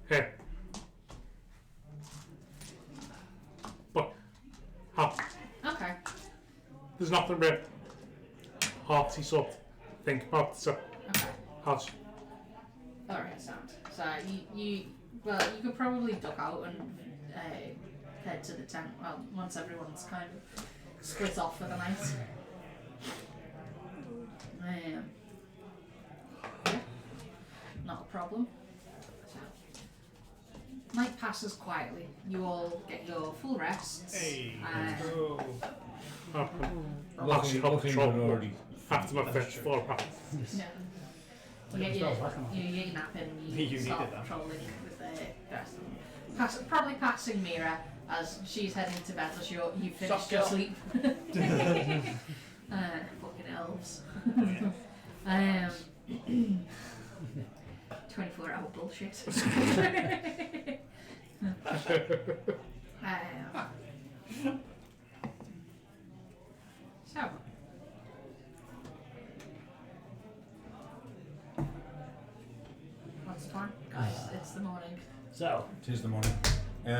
Speaker 3: Here. But how?
Speaker 2: Okay.
Speaker 3: There's nothing really hearty sort of think about, so
Speaker 2: Okay.
Speaker 3: how's
Speaker 2: Alright, sound. So you could probably duck out and head to the tent. Well, once everyone's kind of split off for the night. Yeah, not a problem. So, night passes quietly. You all get your full rests.
Speaker 5: Hey.
Speaker 3: oh,
Speaker 1: Luckily,
Speaker 3: actually help
Speaker 1: luckily
Speaker 3: control
Speaker 1: we're already.
Speaker 3: after my first floor round.
Speaker 2: Yeah. You get your nap in,
Speaker 5: You
Speaker 2: you start
Speaker 5: needed that.
Speaker 2: patrolling with the rest of them. Probably passing Mira as she's heading to bed as you finished your
Speaker 5: girl.
Speaker 2: sleep. Fucking elves. 24-hour bullshit. So. What's the plan? Guys, it's the morning.
Speaker 6: So,
Speaker 1: Tis the morning.
Speaker 2: Do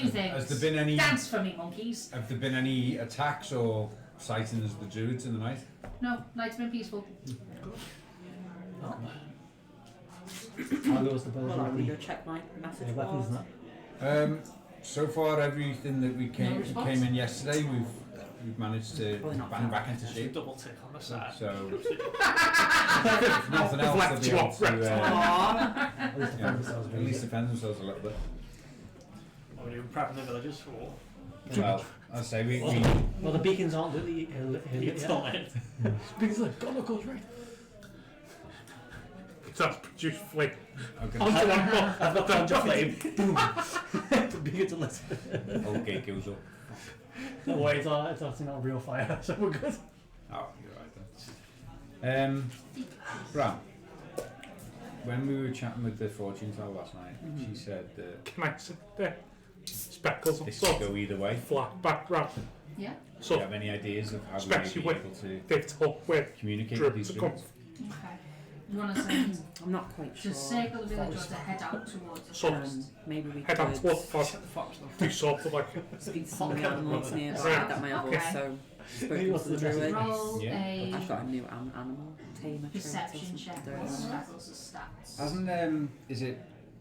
Speaker 2: things.
Speaker 1: Has there been any?
Speaker 2: Dance for me, monkeys.
Speaker 1: Have there been any attacks or sightings of the Druids in the night?
Speaker 2: No, night's been peaceful.
Speaker 6: how goes the bows
Speaker 4: Well, I'm
Speaker 6: and
Speaker 4: going to
Speaker 6: the
Speaker 4: go check my message
Speaker 6: weapons
Speaker 4: board.
Speaker 6: and that?
Speaker 1: So far, everything that we
Speaker 2: No
Speaker 1: came
Speaker 2: response?
Speaker 1: in yesterday, we've managed to
Speaker 4: Probably not
Speaker 1: bang
Speaker 4: that.
Speaker 1: back into
Speaker 5: Just
Speaker 1: shape.
Speaker 5: double tick on the side.
Speaker 1: So, if nothing else,
Speaker 3: left
Speaker 1: they'll be
Speaker 3: you
Speaker 1: able
Speaker 3: off,
Speaker 1: to
Speaker 4: Aww.
Speaker 6: At least defend
Speaker 1: yeah,
Speaker 6: themselves.
Speaker 1: at least defend themselves a little bit.
Speaker 5: What are we doing? Prepping the villagers for war?
Speaker 1: Well, I say we
Speaker 6: Well, the beacons aren't really.
Speaker 5: It's not it.
Speaker 6: Beacons like, God, look, goes right.
Speaker 3: That's produced flame.
Speaker 1: okay.
Speaker 3: Onto one more.
Speaker 6: I've got Conjure Flame. Boom. The beacons are lit.
Speaker 1: Okay, goes up.
Speaker 6: No way, it's actually not real fire, so we're good.
Speaker 1: Oh, you're right then. Bram, when we were chatting with the fortune teller last night, she said that
Speaker 3: Can I sit there? Speckles and
Speaker 1: this could
Speaker 3: sort
Speaker 1: go either way.
Speaker 3: flat background.
Speaker 2: Yeah.
Speaker 1: Do you
Speaker 3: So
Speaker 1: have any ideas of how we
Speaker 3: Especially
Speaker 1: may be
Speaker 3: when
Speaker 1: able to
Speaker 3: they've told where
Speaker 1: communicate with
Speaker 3: Druids
Speaker 1: these
Speaker 3: are coming.
Speaker 1: Druids?
Speaker 2: Okay. You want to send
Speaker 4: I'm not quite
Speaker 2: to
Speaker 4: sure.
Speaker 2: circle the village or to head out towards the
Speaker 3: So
Speaker 4: Maybe we
Speaker 3: head out
Speaker 4: could
Speaker 3: towards the
Speaker 5: Fox them.
Speaker 3: do sort of like
Speaker 4: speak to some of the
Speaker 5: Okay.
Speaker 4: animals nearby
Speaker 3: Right.
Speaker 4: that might have
Speaker 2: Okay.
Speaker 4: also
Speaker 6: Maybe
Speaker 4: spoken
Speaker 6: what's
Speaker 4: to the
Speaker 6: the message?
Speaker 4: druid.
Speaker 2: roll
Speaker 1: Yeah.
Speaker 4: I've got
Speaker 2: a
Speaker 4: a new animal tamer trait or
Speaker 2: perception
Speaker 4: something.
Speaker 2: check
Speaker 4: I don't
Speaker 2: with
Speaker 4: know.
Speaker 2: Speckles' stats.
Speaker 1: Hasn't is it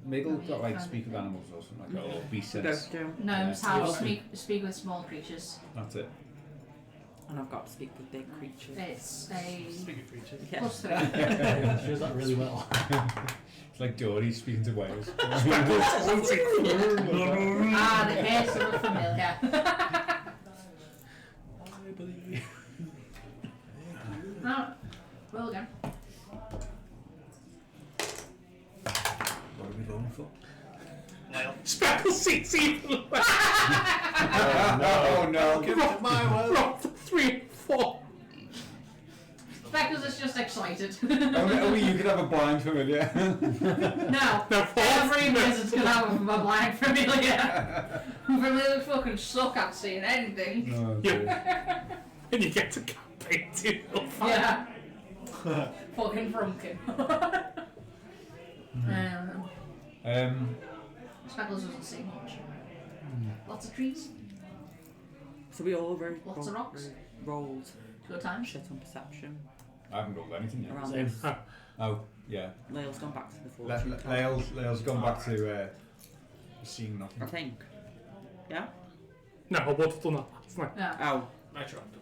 Speaker 1: Miggle
Speaker 2: Oh,
Speaker 1: got
Speaker 2: yeah,
Speaker 1: like
Speaker 2: kind
Speaker 1: speak
Speaker 2: of.
Speaker 1: of animals or something like that, or beast
Speaker 4: We
Speaker 1: sense?
Speaker 4: both do.
Speaker 2: Gnomes
Speaker 1: Yeah.
Speaker 2: have
Speaker 1: Yeah.
Speaker 2: speak with small creatures.
Speaker 1: That's it.
Speaker 4: And I've got to speak with big creatures.
Speaker 2: It's a
Speaker 5: Speaking of creatures.
Speaker 4: Yeah.
Speaker 2: +3.
Speaker 6: Yeah, she does that really well.
Speaker 1: It's like Dory speaking to whales.
Speaker 2: Ah, the hair's look familiar. No, roll again.
Speaker 1: What are we rolling for?
Speaker 5: Lyle.
Speaker 3: Speckles seats even.
Speaker 1: Oh no!
Speaker 5: Give it my word.
Speaker 3: Roll for 3 and 4.
Speaker 2: Speckles it's just excited.
Speaker 1: Only you could have a blind familiar.
Speaker 2: No,
Speaker 3: No,
Speaker 2: every wizard's gonna have a blind familiar. Familiars fucking suck at seeing anything.
Speaker 1: Oh,
Speaker 3: Yeah. And you get to campaign too.
Speaker 2: Yeah. Fucking Frumpkin. Speckles doesn't see much. Lots of trees,
Speaker 4: So we all
Speaker 2: Lots of rocks.
Speaker 4: rolled
Speaker 2: good times.
Speaker 4: shit on perception
Speaker 1: I haven't rolled anything yet.
Speaker 4: around
Speaker 6: Same.
Speaker 4: this.
Speaker 1: Oh, yeah.
Speaker 4: Lael's gone back to the fortune teller,
Speaker 1: Lael's gone back to seeing nothing.
Speaker 4: I think. Yeah?
Speaker 3: No, I would have done that last night.
Speaker 2: Yeah.
Speaker 4: Oh,
Speaker 5: I tried to.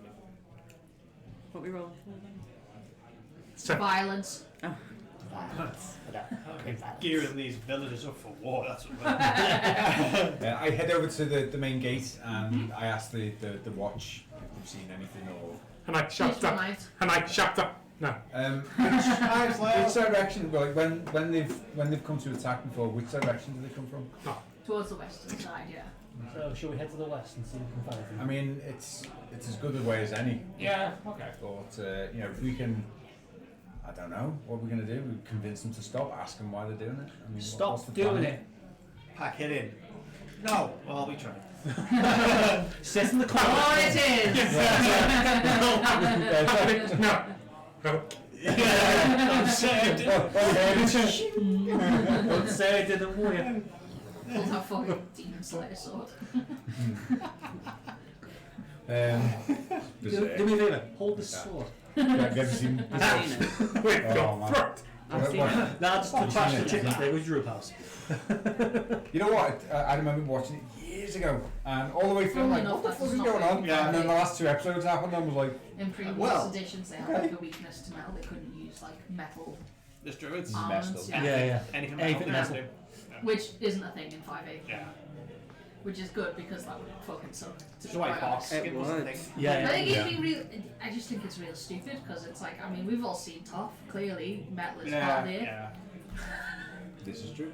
Speaker 4: what we rolling for then?
Speaker 3: So,
Speaker 2: Violence.
Speaker 5: Gearing these villagers up for war, that's what we're
Speaker 1: I head over to the main gate and I ask the watch if they've seen anything or.
Speaker 3: and I shout
Speaker 2: Peaceful
Speaker 3: up.
Speaker 2: night.
Speaker 3: And I shout up. No.
Speaker 1: Which direction? Like when they've come to attack before, which direction do they come from?
Speaker 2: Towards the western side, yeah.
Speaker 6: So shall we head to the west and see if we can find
Speaker 1: I
Speaker 6: them?
Speaker 1: mean, it's as good a way as any.
Speaker 6: Yeah. Okay.
Speaker 1: But if we can, I don't know what we're gonna do. We convince them to stop. Ask them why they're doing it. I mean, what's
Speaker 6: Stop
Speaker 1: the
Speaker 6: doing
Speaker 1: plan?
Speaker 6: it.
Speaker 5: Pack it in. No, well, we tried.
Speaker 6: Sit in the corner.
Speaker 2: Oh, it is!
Speaker 3: No. No.
Speaker 5: I'm saved.
Speaker 6: Don't say I didn't warn you.
Speaker 2: Pulls out fucking demon slayer sword.
Speaker 6: Do me a favour. Hold the sword.
Speaker 1: Have you seen?
Speaker 4: I've seen it.
Speaker 3: Wait,
Speaker 1: Oh,
Speaker 3: go
Speaker 1: man.
Speaker 3: front.
Speaker 4: I've seen it.
Speaker 6: Nah, just
Speaker 1: Oh,
Speaker 6: crash
Speaker 1: shit.
Speaker 6: the chicken. There goes Druid house.
Speaker 1: You know what? I remember watching it years ago, and all the way through, I'm
Speaker 2: Funnily
Speaker 1: like,
Speaker 2: enough,
Speaker 1: what the
Speaker 2: that
Speaker 1: fuck
Speaker 2: does
Speaker 1: is
Speaker 2: not
Speaker 1: going on?
Speaker 2: make
Speaker 5: Yeah.
Speaker 1: And then the last 2 episodes happened, and I was like,
Speaker 2: In previous
Speaker 1: Well,
Speaker 2: editions, they had
Speaker 1: okay.
Speaker 2: like a weakness to metal. They couldn't use like metal
Speaker 5: There's druids.
Speaker 2: armaments,
Speaker 1: Metal.
Speaker 6: Yeah.
Speaker 5: Anything
Speaker 6: Anything
Speaker 5: metal.
Speaker 6: metal.
Speaker 2: which isn't a thing in 5e.
Speaker 5: Yeah.
Speaker 2: Which is good because that would fucking suck. To
Speaker 5: Just
Speaker 2: be
Speaker 5: like
Speaker 2: quite
Speaker 5: box
Speaker 2: honest.
Speaker 5: skin was the
Speaker 4: would.
Speaker 5: thing.
Speaker 6: Yeah.
Speaker 2: I think
Speaker 1: Yeah.
Speaker 2: it'd be real. I just think it's real stupid because it's like, I mean, we've all seen Tough. Clearly, metal is part of it.
Speaker 5: Yeah.
Speaker 1: this is true.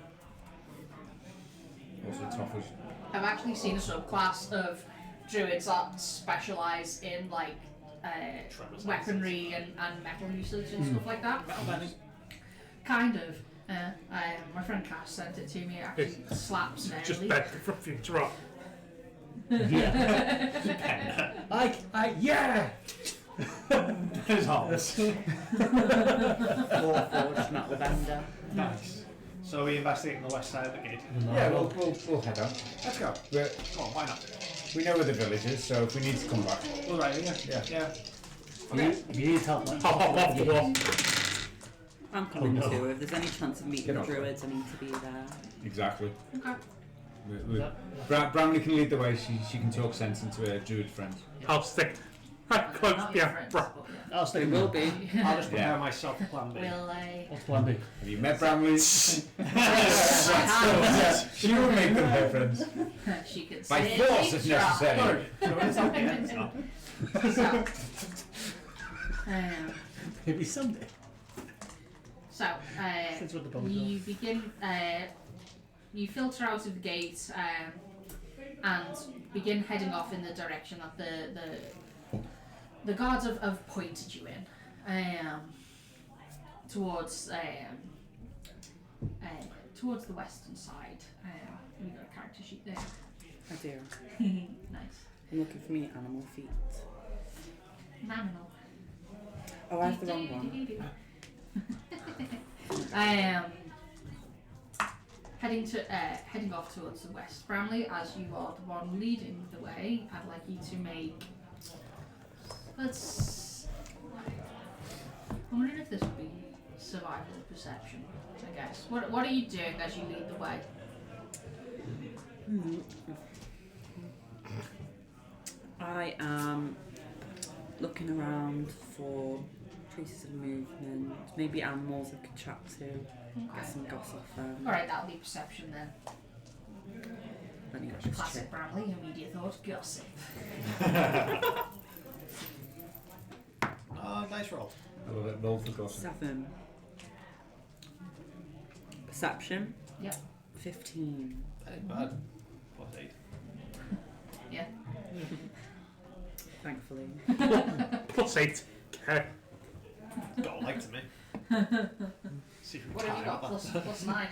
Speaker 1: Also, tough.
Speaker 2: I've actually seen a subclass of druids that specialise in like
Speaker 5: Tremors
Speaker 2: weaponry and metal usage and stuff like that.
Speaker 5: Metal bending.
Speaker 2: Kind of. My friend Cass sent it to me. It actually slaps
Speaker 3: Just
Speaker 2: narrowly.
Speaker 3: begged from Future.
Speaker 6: Yeah.
Speaker 5: There's holes.
Speaker 4: Warforged, not lavender.
Speaker 5: Nice. So we investigate on the west side of the gate.
Speaker 1: Yeah, we'll head on.
Speaker 5: Let's go. Come on, why not?
Speaker 1: We know where the village is, so if we need to come back,
Speaker 5: All right, yeah.
Speaker 1: Yeah.
Speaker 6: If you need help, like,
Speaker 3: Hop off the wall.
Speaker 4: I'm coming
Speaker 6: Oh, no.
Speaker 4: too. If there's any chance of meeting
Speaker 1: Get
Speaker 4: the
Speaker 1: on.
Speaker 4: druids, I need to be there.
Speaker 1: exactly.
Speaker 2: Okay.
Speaker 1: Bramley can lead the way. She can talk sense into her druid friend.
Speaker 3: I'll stick. Close
Speaker 2: Not your
Speaker 3: behind.
Speaker 2: friends,
Speaker 3: Bro.
Speaker 2: but yeah.
Speaker 6: I'll stay
Speaker 4: It
Speaker 6: with
Speaker 4: will
Speaker 6: you.
Speaker 4: be.
Speaker 5: I'll just prepare
Speaker 1: Yeah.
Speaker 5: myself for plan B.
Speaker 2: Will
Speaker 6: What's plan B?
Speaker 1: Have you met Bramley?
Speaker 2: I
Speaker 1: She will make them her friends.
Speaker 2: she could
Speaker 1: By
Speaker 2: say
Speaker 1: force, if necessary.
Speaker 5: Druids at the end, so.
Speaker 6: Maybe someday.
Speaker 2: So,
Speaker 6: Since we're at the boat
Speaker 2: you begin, you filter out of the gate and begin heading off in the direction that the guards have pointed you in, towards the western side. We've got a character sheet there.
Speaker 4: I do.
Speaker 2: Nice.
Speaker 4: I'm looking for me animal feet.
Speaker 2: Nominal.
Speaker 4: Oh, I have the wrong one.
Speaker 2: Heading off towards the west. Bramley, as you are the one leading the way, I'd like you to make. I'm wondering if this would be survival perception. I guess. What are you doing as you lead the way?
Speaker 4: I am looking around for traces of movement, maybe animals I could chat to, get some goss off them.
Speaker 2: All right, that'll be perception then.
Speaker 4: Let me just
Speaker 2: Classic
Speaker 4: check.
Speaker 2: Bramley. Immediate thought. Gossip.
Speaker 5: Oh, nice roll.
Speaker 1: I love it. Roll for gossip.
Speaker 4: 7. Perception.
Speaker 2: Yep.
Speaker 4: 15.
Speaker 5: Ain't bad. Plus 8.
Speaker 2: Yeah.
Speaker 4: Thankfully.
Speaker 3: +8. Okay.
Speaker 5: Got a leg to me. See if we
Speaker 2: What have you got? Plus 9.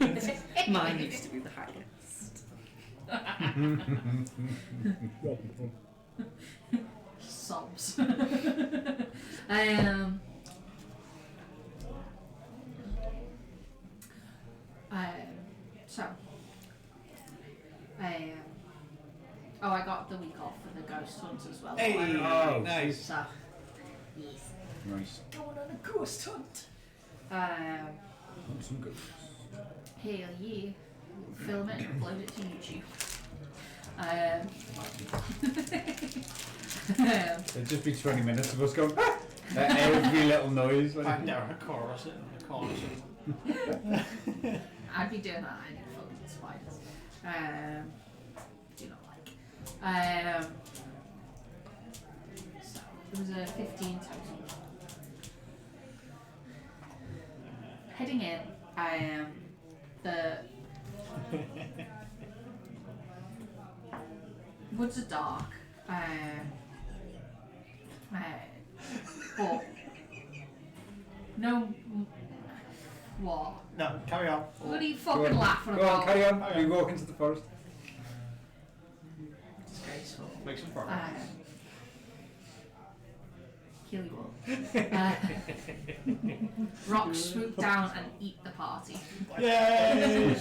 Speaker 2: Yeah.
Speaker 4: Mine needs to be the highest.
Speaker 2: Sobs. So. Oh, I got the week off for the ghost hunt as well.
Speaker 5: Hey,
Speaker 1: Oh,
Speaker 5: nice.
Speaker 2: So. Yes.
Speaker 1: Nice.
Speaker 2: Going on a ghost hunt.
Speaker 1: Some good.
Speaker 2: Hell yeah. Film it and upload it to YouTube.
Speaker 1: It'd just be 20 minutes of us going, ah! Every little noise.
Speaker 5: Find out a chorus in the corner.
Speaker 2: I'd be doing that. I need fucking spiders. Do not like. So it was a 15 total. Heading in, the woods are dark. But no. What?
Speaker 5: No, carry on.
Speaker 2: What are you fucking laughing
Speaker 1: Go
Speaker 2: about?
Speaker 1: on, carry on. We walk into the forest.
Speaker 2: Disgraceful.
Speaker 5: Make some progress.
Speaker 2: Kill you all. Rocks swoop down and eat the party.
Speaker 5: Yay!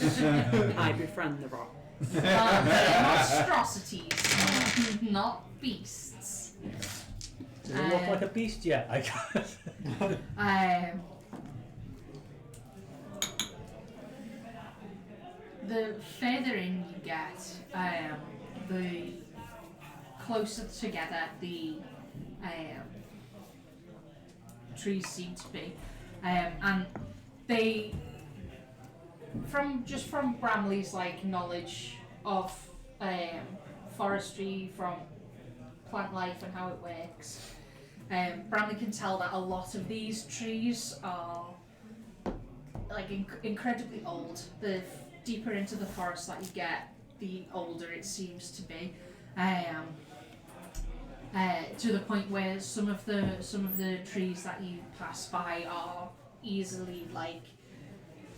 Speaker 4: I befriend the rock.
Speaker 2: Monstrosities, not beasts.
Speaker 6: Does it look like a beast? Yeah, I guess.
Speaker 2: The further in you get, the closer together the trees seem to be, and they, from Bramley's like knowledge of forestry, from plant life and how it works, Bramley can tell that a lot of these trees are like incredibly old. The deeper into the forest that you get, the older it seems to be. To the point where some of the trees that you pass by are easily like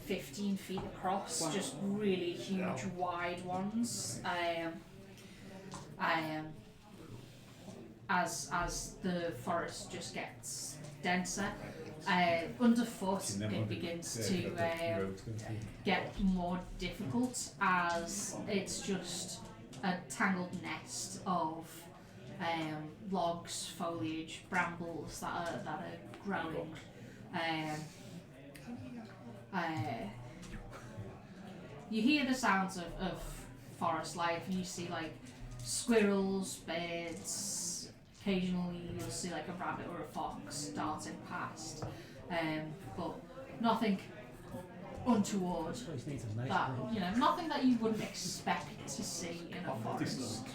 Speaker 2: 15 feet across. Wow. Just really huge, wide ones. As the forest just gets denser, underfoot it begins to get more difficult, as it's just a tangled nest of logs, foliage, brambles that are growing. You hear the sounds of forest life, and you see like squirrels, birds. Occasionally you'll see like a rabbit or a fox darting past, but nothing untoward. That, you know, nothing that you wouldn't expect to see in a forest.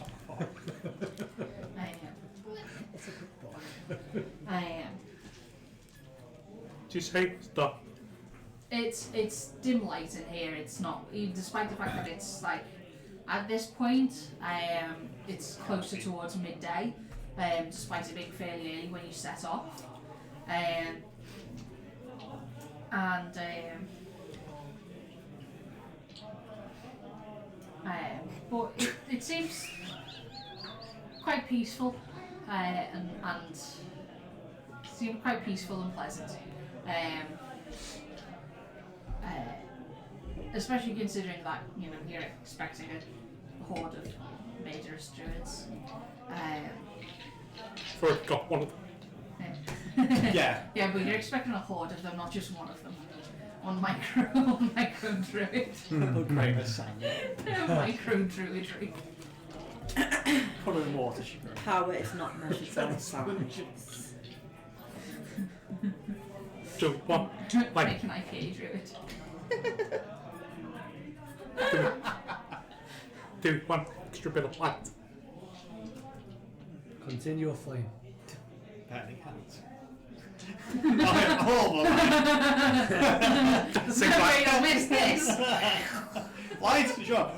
Speaker 3: Do you say stop?
Speaker 2: It's dim light in here. It's not, despite the fact that it's like at this point, it's closer towards midday. Despite it being fairly early when you set off, but it seems quite peaceful, and seemed quite peaceful and pleasant, especially considering that, you know, you're expecting a horde of majorist druids.
Speaker 3: First got one of them.
Speaker 5: Yeah.
Speaker 2: Yeah, but you're expecting a horde of them, not just one of them. One micro druid.
Speaker 5: Grain of sand.
Speaker 2: Micro druidry.
Speaker 5: Put her in water, she grows.
Speaker 4: Power is not measured by size.
Speaker 3: So what? Like,
Speaker 2: Make an IPA druid.
Speaker 3: do one extra bit of light.
Speaker 6: Continue a flame.
Speaker 5: Burning hands.
Speaker 3: Sing
Speaker 2: No way
Speaker 3: light.
Speaker 2: you'll miss this!
Speaker 5: Light, sure.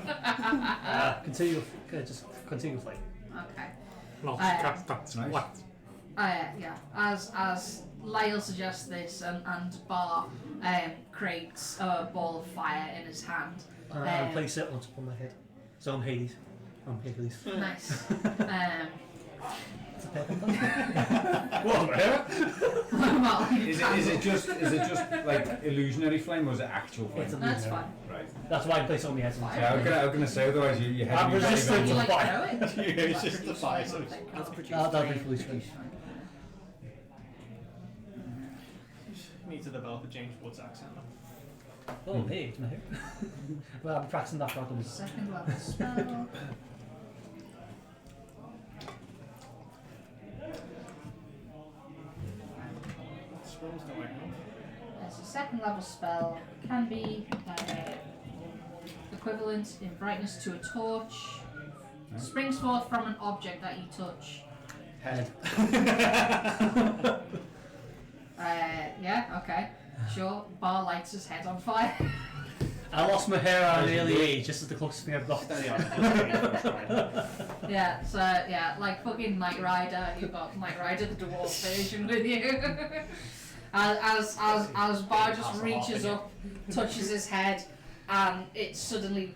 Speaker 6: Continue. Okay, just continue flame.
Speaker 2: Okay.
Speaker 3: No, cast that
Speaker 1: Nice.
Speaker 3: light.
Speaker 2: Yeah. As Lyle suggests this, and Bar creates a ball of fire in his hand.
Speaker 6: I place it on top of my head. So I'm Hades. I'm Hercules.
Speaker 2: Nice.
Speaker 6: It's a paper What?
Speaker 2: Well,
Speaker 1: Is it just like illusionary flame, or is it actual flame?
Speaker 6: It's
Speaker 2: That's
Speaker 6: illusionary.
Speaker 2: fine.
Speaker 1: Right.
Speaker 6: That's why I place it on my head.
Speaker 2: Fine.
Speaker 1: Yeah, I was gonna say otherwise your head
Speaker 6: I'm
Speaker 1: would be
Speaker 6: resistant
Speaker 1: very,
Speaker 2: You
Speaker 6: to
Speaker 1: very-
Speaker 2: like
Speaker 6: fire.
Speaker 2: throw it?
Speaker 5: It's just the fire. So
Speaker 4: That's produced.
Speaker 6: That'll be fully strange.
Speaker 7: Need to develop a James Woods accent.
Speaker 6: Oh, hey, it's my hair. Well, I'm practicing that for others.
Speaker 2: Second level spell.
Speaker 7: Spells don't work.
Speaker 2: It's a second level spell. Can be equivalent in brightness to a torch. Springs forth from an object that you touch.
Speaker 6: Head.
Speaker 2: Yeah, okay. Sure. Bar lights his head on fire.
Speaker 6: I lost my hair at an early age, just as the closest thing I've got.
Speaker 2: Yeah, so yeah, like fucking Knight Rider, you've got Knight Rider the dwarf version with you. as Bar just reaches up, touches his head, and it's suddenly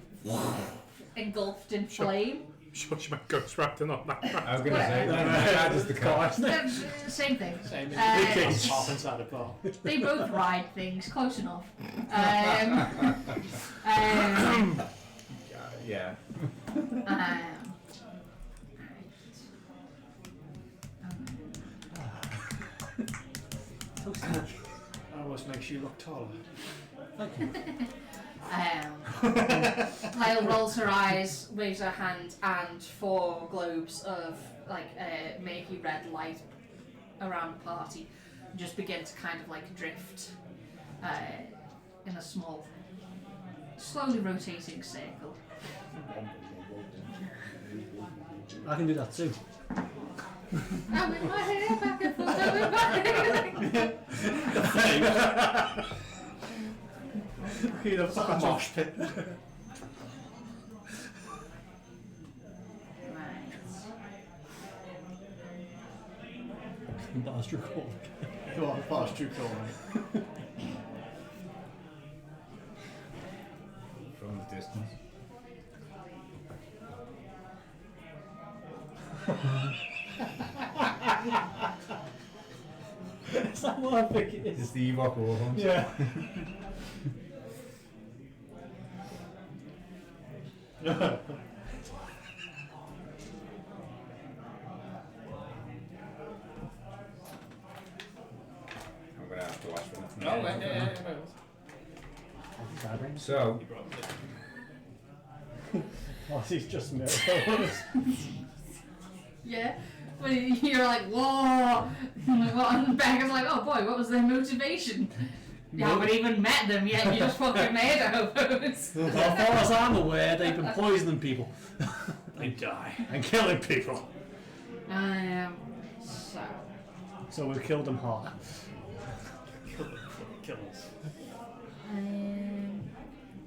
Speaker 2: engulfed in flame.
Speaker 3: Sure, she might ghost wrapping on that.
Speaker 1: I was gonna say that is the car.
Speaker 2: Same thing.
Speaker 7: Same
Speaker 3: Half
Speaker 7: inside a bar.
Speaker 2: They both ride things, close enough.
Speaker 1: Yeah.
Speaker 5: almost makes you look taller.
Speaker 2: Lyle rolls her eyes, waves her hand, and 4 globes of like murky red light around the party just begin to kind of like drift in a small, slowly rotating circle.
Speaker 6: I can do that too.
Speaker 2: I'm in my hair back and forth, I'm in my hair.
Speaker 5: You know, it's like a mosh pit.
Speaker 6: That's true call.
Speaker 5: Go on, fast true call.
Speaker 1: From the distance.
Speaker 6: Is that what I think it is?
Speaker 1: It's the Ewok Warhorns.
Speaker 6: Yeah.
Speaker 1: I'm gonna have to watch for nothing.
Speaker 7: No, yeah.
Speaker 1: So,
Speaker 6: Oh, he's just miracles.
Speaker 2: Yeah. When you're like, whoa! And Becca's like, oh boy, what was their motivation? You haven't even met them yet, you just fucking made hobos.
Speaker 6: Well, as far as I'm aware, they've been poisoning people
Speaker 3: They die.
Speaker 6: and killing people.
Speaker 2: So.
Speaker 6: So we've killed them hard.
Speaker 7: Kill us.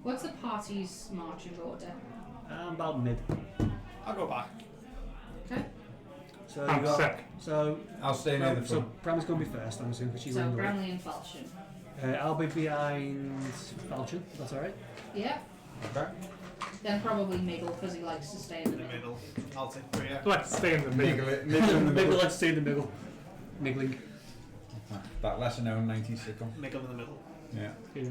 Speaker 2: What's the party's marching order?
Speaker 6: About mid.
Speaker 7: I'll go back.
Speaker 2: Okay.
Speaker 6: So
Speaker 3: I'm
Speaker 6: you got.
Speaker 3: sick.
Speaker 6: So.
Speaker 1: I'll stay near the
Speaker 6: So
Speaker 1: front.
Speaker 6: Bram's going to be first, I'm assuming, because she's
Speaker 2: So
Speaker 6: in the way.
Speaker 2: Bramley and Falchion.
Speaker 6: I'll be behind Falchion. That's all right.
Speaker 2: Yeah.
Speaker 1: Okay.
Speaker 2: Then probably Miggle because he likes to stay in the
Speaker 5: In the
Speaker 2: middle.
Speaker 5: middle. I'll take 3 out.
Speaker 3: Let's stay in the middle.
Speaker 1: Miggle in the
Speaker 6: Maybe
Speaker 1: middle.
Speaker 6: let's stay in the middle. Miggling.
Speaker 1: That lesser known 90s sitcom.
Speaker 5: Middle in the middle.
Speaker 1: Yeah.
Speaker 6: Yeah.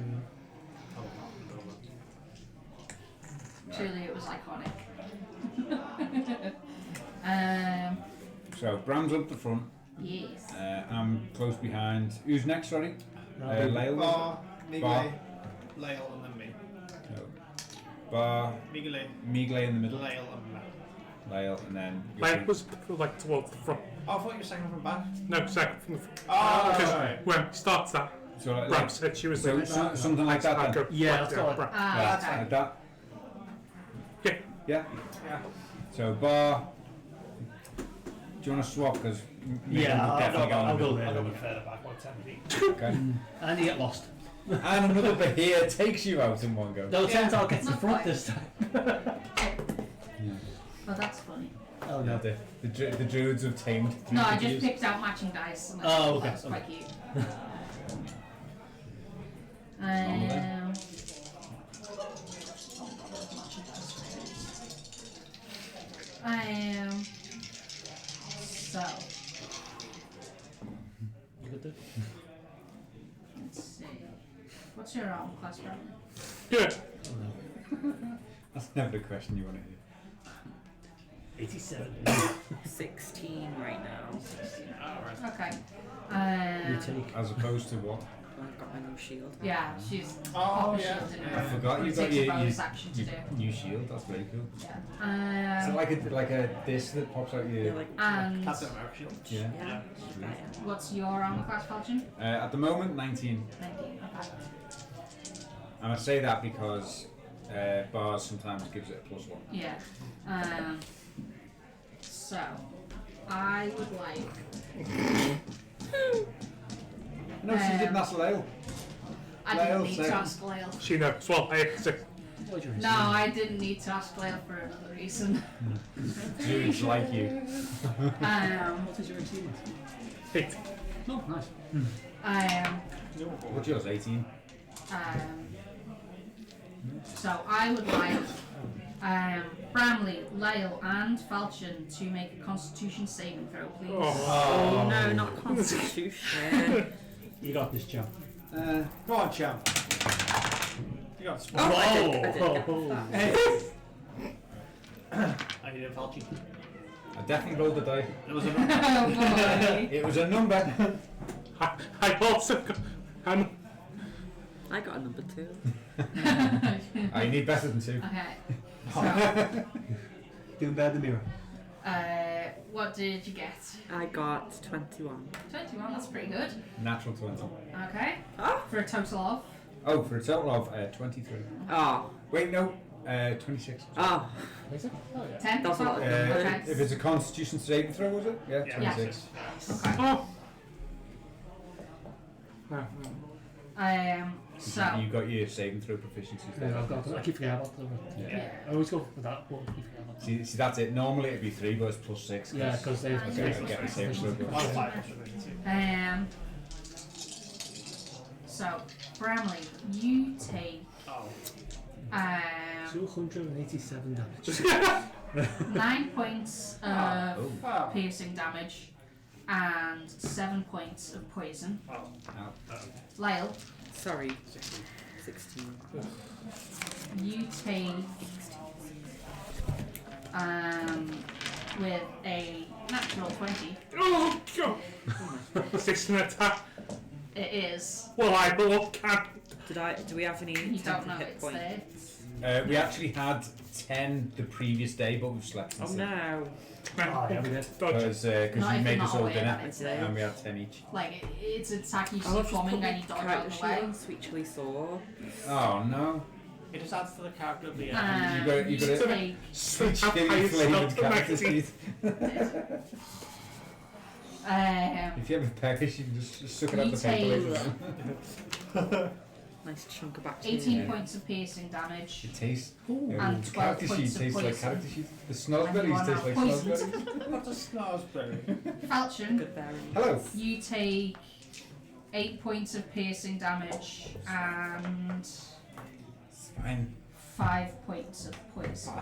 Speaker 2: Truly, it was iconic.
Speaker 1: So, Bram's up the front.
Speaker 2: Yes.
Speaker 1: I'm close behind. Who's next, sorry? Lyle?
Speaker 5: Bar,
Speaker 1: Bar.
Speaker 5: Migle, Lyle, and then me.
Speaker 1: No. Bar,
Speaker 5: Migle,
Speaker 1: Migle in the middle.
Speaker 5: Lyle, and Matt.
Speaker 1: Lyle, and then...
Speaker 3: Like was like towards the front.
Speaker 5: Oh, I thought you were saying from back.
Speaker 3: No, second from the front.
Speaker 5: Oh,
Speaker 3: Because
Speaker 5: sorry.
Speaker 3: when it starts that,
Speaker 1: So,
Speaker 3: Bram said she was
Speaker 1: so, something like that
Speaker 3: I'd
Speaker 1: then?
Speaker 3: go
Speaker 6: Yeah,
Speaker 3: right
Speaker 6: let's
Speaker 3: down,
Speaker 6: go like
Speaker 3: Bram.
Speaker 1: Yeah,
Speaker 2: Okay.
Speaker 1: like that?
Speaker 3: Yeah.
Speaker 1: Yeah?
Speaker 5: Yeah.
Speaker 1: So, Bar... Do you want to swap? Because...
Speaker 6: Yeah, I'll go there.
Speaker 7: I'll go further back, about 10 feet.
Speaker 1: Okay.
Speaker 6: And you get lost.
Speaker 1: And another bit here takes you out in one go.
Speaker 6: No, it turns out I'll get to the
Speaker 2: Not
Speaker 6: front
Speaker 2: quite.
Speaker 6: this time.
Speaker 2: Oh, that's funny.
Speaker 6: Oh no.
Speaker 1: The druids have tamed.
Speaker 2: No, I just picked out matching dice. And
Speaker 6: Oh, okay,
Speaker 2: That was quite cute. So
Speaker 6: You got that?
Speaker 2: let's see. What's your arm class, Brandon?
Speaker 3: Good.
Speaker 1: That's never the question you want to hear.
Speaker 6: 87.
Speaker 4: 16 right now.
Speaker 2: Okay.
Speaker 6: You take.
Speaker 1: As opposed to what?
Speaker 4: I've got my new shield.
Speaker 2: Yeah, she's
Speaker 7: Oh,
Speaker 2: got a
Speaker 7: yeah.
Speaker 2: shield in
Speaker 1: I
Speaker 2: her.
Speaker 1: forgot you
Speaker 2: It
Speaker 1: got
Speaker 2: takes a
Speaker 1: your
Speaker 2: bonus action to do.
Speaker 1: new shield. That's very cool.
Speaker 2: Yeah.
Speaker 1: Is it like a disc that pops out your?
Speaker 4: They're like,
Speaker 2: And
Speaker 7: Captain America shield.
Speaker 1: Yeah.
Speaker 4: yeah.
Speaker 2: what's your armor class, Falchion?
Speaker 1: At the moment, 19,
Speaker 2: 19. Okay.
Speaker 1: and I say that because bars sometimes gives it a +1.
Speaker 2: Yeah. So, I would like.
Speaker 1: No, she didn't ask Lale.
Speaker 2: I didn't
Speaker 1: Lale
Speaker 2: need to
Speaker 1: second.
Speaker 2: ask Lale.
Speaker 3: She knows. Well, I
Speaker 6: What's your
Speaker 2: No, I didn't need to ask Lale for another reason.
Speaker 1: Druids like you.
Speaker 6: What is your achievement?
Speaker 3: 8.
Speaker 6: Oh, nice.
Speaker 1: What's yours? 18.
Speaker 2: So I would like Bramley, Lyle, and Falchion to make a Constitution saving throw, please.
Speaker 4: Oh no, not Constitution.
Speaker 6: You got this, champ.
Speaker 5: Go on, champ.
Speaker 7: You got a
Speaker 4: Oh, I did get
Speaker 6: Whoa.
Speaker 4: that.
Speaker 7: I didn't Falchi.
Speaker 1: I definitely rolled the die.
Speaker 7: It was a
Speaker 2: Oh boy.
Speaker 1: It was a number.
Speaker 3: I also got.
Speaker 4: I got a number 2.
Speaker 1: I need better than 2.
Speaker 2: Okay. So,
Speaker 6: Doing better than Mira.
Speaker 2: what did you get?
Speaker 4: I got 21.
Speaker 2: 21, that's pretty good.
Speaker 1: Natural 20.
Speaker 2: Okay.
Speaker 4: Oh.
Speaker 2: For a total of?
Speaker 1: Oh, for a total of 23.
Speaker 4: Oh.
Speaker 1: Wait, no. 26.
Speaker 4: Oh.
Speaker 6: Is it? Oh, yeah.
Speaker 2: 10?
Speaker 4: That's a lot.
Speaker 2: Okay.
Speaker 1: If it's a Constitution saving throw, was it? Yeah,
Speaker 7: Yeah.
Speaker 1: 26.
Speaker 2: Okay.
Speaker 3: Oh.
Speaker 2: So,
Speaker 1: You got your saving throw proficiency.
Speaker 6: Yeah, I've got. I keep forgetting about them.
Speaker 2: yeah.
Speaker 6: I always go with that, but I keep forgetting about them.
Speaker 1: See, that's it. Normally it'd be 3, but it's +6.
Speaker 6: Yeah, because they have
Speaker 1: Okay, I get the saving throw.
Speaker 7: I'll apply for proficiency.
Speaker 2: So, Bramley, you take
Speaker 7: Oh.
Speaker 6: 287 damage.
Speaker 2: 9 points of
Speaker 7: Oh.
Speaker 2: piercing damage and 7 points of poison.
Speaker 7: Oh.
Speaker 2: Lyle,
Speaker 4: Sorry. 16.
Speaker 2: you take with a natural 20.
Speaker 3: Oh, God. 16 attack.
Speaker 2: It is.
Speaker 3: Well, I will count.
Speaker 4: Do we have any
Speaker 2: You don't know
Speaker 4: hit
Speaker 2: it's
Speaker 4: points?
Speaker 2: there.
Speaker 1: We actually had 10 the previous day, but we've slept
Speaker 4: Oh
Speaker 1: since
Speaker 4: no.
Speaker 6: Oh, yeah, we did.
Speaker 3: Dodge.
Speaker 1: because
Speaker 2: Not
Speaker 1: you
Speaker 2: if
Speaker 1: made
Speaker 2: you're
Speaker 1: us
Speaker 2: not
Speaker 1: all
Speaker 2: aware
Speaker 1: dinner,
Speaker 2: that it's there.
Speaker 1: and we had 10 each.
Speaker 2: Like, it's an attack you
Speaker 4: I'll
Speaker 2: see
Speaker 4: just put
Speaker 2: coming
Speaker 4: my
Speaker 2: and you dodge out
Speaker 4: character
Speaker 2: of the
Speaker 4: sheet
Speaker 2: way.
Speaker 4: on Sweet Chili Sword.
Speaker 1: Oh no!
Speaker 7: It just adds to the character of the
Speaker 2: And
Speaker 1: You got
Speaker 2: you
Speaker 1: it.
Speaker 2: take
Speaker 1: Switch
Speaker 3: Have
Speaker 1: chili
Speaker 3: highest
Speaker 1: flavoured
Speaker 3: not to
Speaker 1: character
Speaker 3: 19.
Speaker 1: sheet.
Speaker 2: um,
Speaker 1: If you have a perish, you can just suck it out
Speaker 2: You
Speaker 1: the paper.
Speaker 2: take-
Speaker 1: later.
Speaker 4: Nice chunk of bacteria.
Speaker 2: 18
Speaker 1: Yeah.
Speaker 2: points of piercing damage.
Speaker 1: It tastes.
Speaker 2: And 12
Speaker 1: character sheet
Speaker 2: points of
Speaker 1: tastes like
Speaker 2: poison.
Speaker 1: character sheet. The
Speaker 2: And you are
Speaker 1: snozberries taste
Speaker 2: now
Speaker 1: like
Speaker 2: poisoned.
Speaker 1: snozberries.
Speaker 7: What a snozberry.
Speaker 2: Falchion,
Speaker 4: Good berry.
Speaker 1: Hello.
Speaker 2: you take 8 points of piercing damage and
Speaker 1: It's fine.
Speaker 2: 5 points of poison.
Speaker 1: So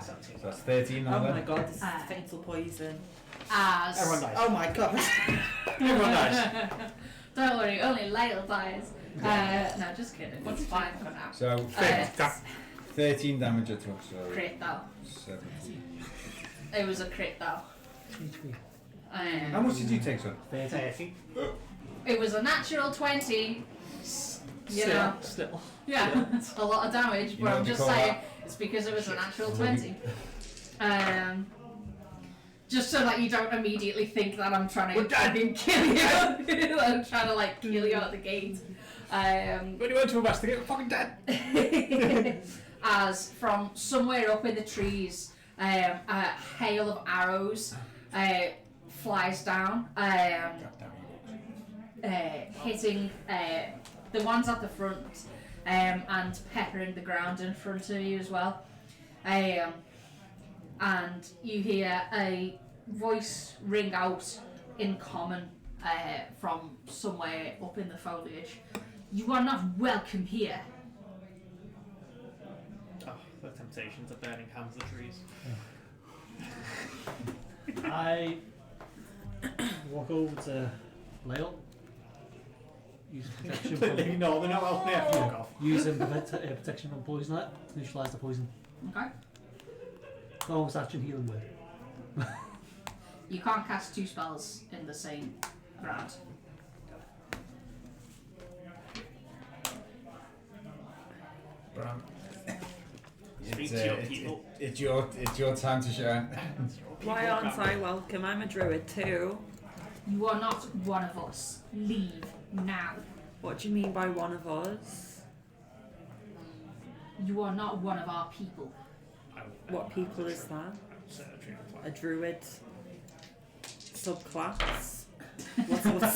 Speaker 1: that's 13 now
Speaker 4: Oh my
Speaker 1: then.
Speaker 4: god, this is
Speaker 2: Ah.
Speaker 4: fatal poison.
Speaker 2: As
Speaker 7: Everyone dies.
Speaker 4: Oh my god.
Speaker 7: Everyone dies.
Speaker 2: Don't worry, only Lyle dies. No, just kidding. It's fine for now.
Speaker 1: So 13 damage at touch. So
Speaker 2: Crit though.
Speaker 1: 17.
Speaker 2: It was a crit though.
Speaker 1: How much did you take, son?
Speaker 7: 30.
Speaker 2: It was a natural 20. You know.
Speaker 7: Still.
Speaker 2: Yeah, it's a lot of damage,
Speaker 1: You
Speaker 2: but
Speaker 1: know
Speaker 2: I'm
Speaker 1: what they
Speaker 2: just
Speaker 1: call
Speaker 2: saying
Speaker 1: that?
Speaker 2: it's because it was a natural
Speaker 1: Ruby.
Speaker 2: 20. Just so that you don't immediately think that I'm trying to fucking kill you. I'm trying to like kill you out the gate.
Speaker 7: When you went to investigate, we're fucking dead.
Speaker 2: As from somewhere up in the trees, a hail of arrows flies down, hitting the ones at the front and peppering the ground in front of you as well. And you hear a voice ring out in common from somewhere up in the foliage. You are not welcome here.
Speaker 7: Oh, the temptations of burning hands of trees.
Speaker 6: I walk over to Lael. Use protection from,
Speaker 5: No, they're not helping me. Fuck off.
Speaker 6: using protection from poison light to neutralise the poison.
Speaker 2: Okay.
Speaker 6: Bonus action healing word.
Speaker 2: You can't cast 2 spells in the same round.
Speaker 1: Bram.
Speaker 7: Speak to your people.
Speaker 1: It's your time to shine.
Speaker 4: Why aren't I welcome? I'm a druid too.
Speaker 2: You are not one of us. Leave now.
Speaker 4: What do you mean by one of us?
Speaker 2: You are not one of our people.
Speaker 4: What people is that? A druid subclass? What's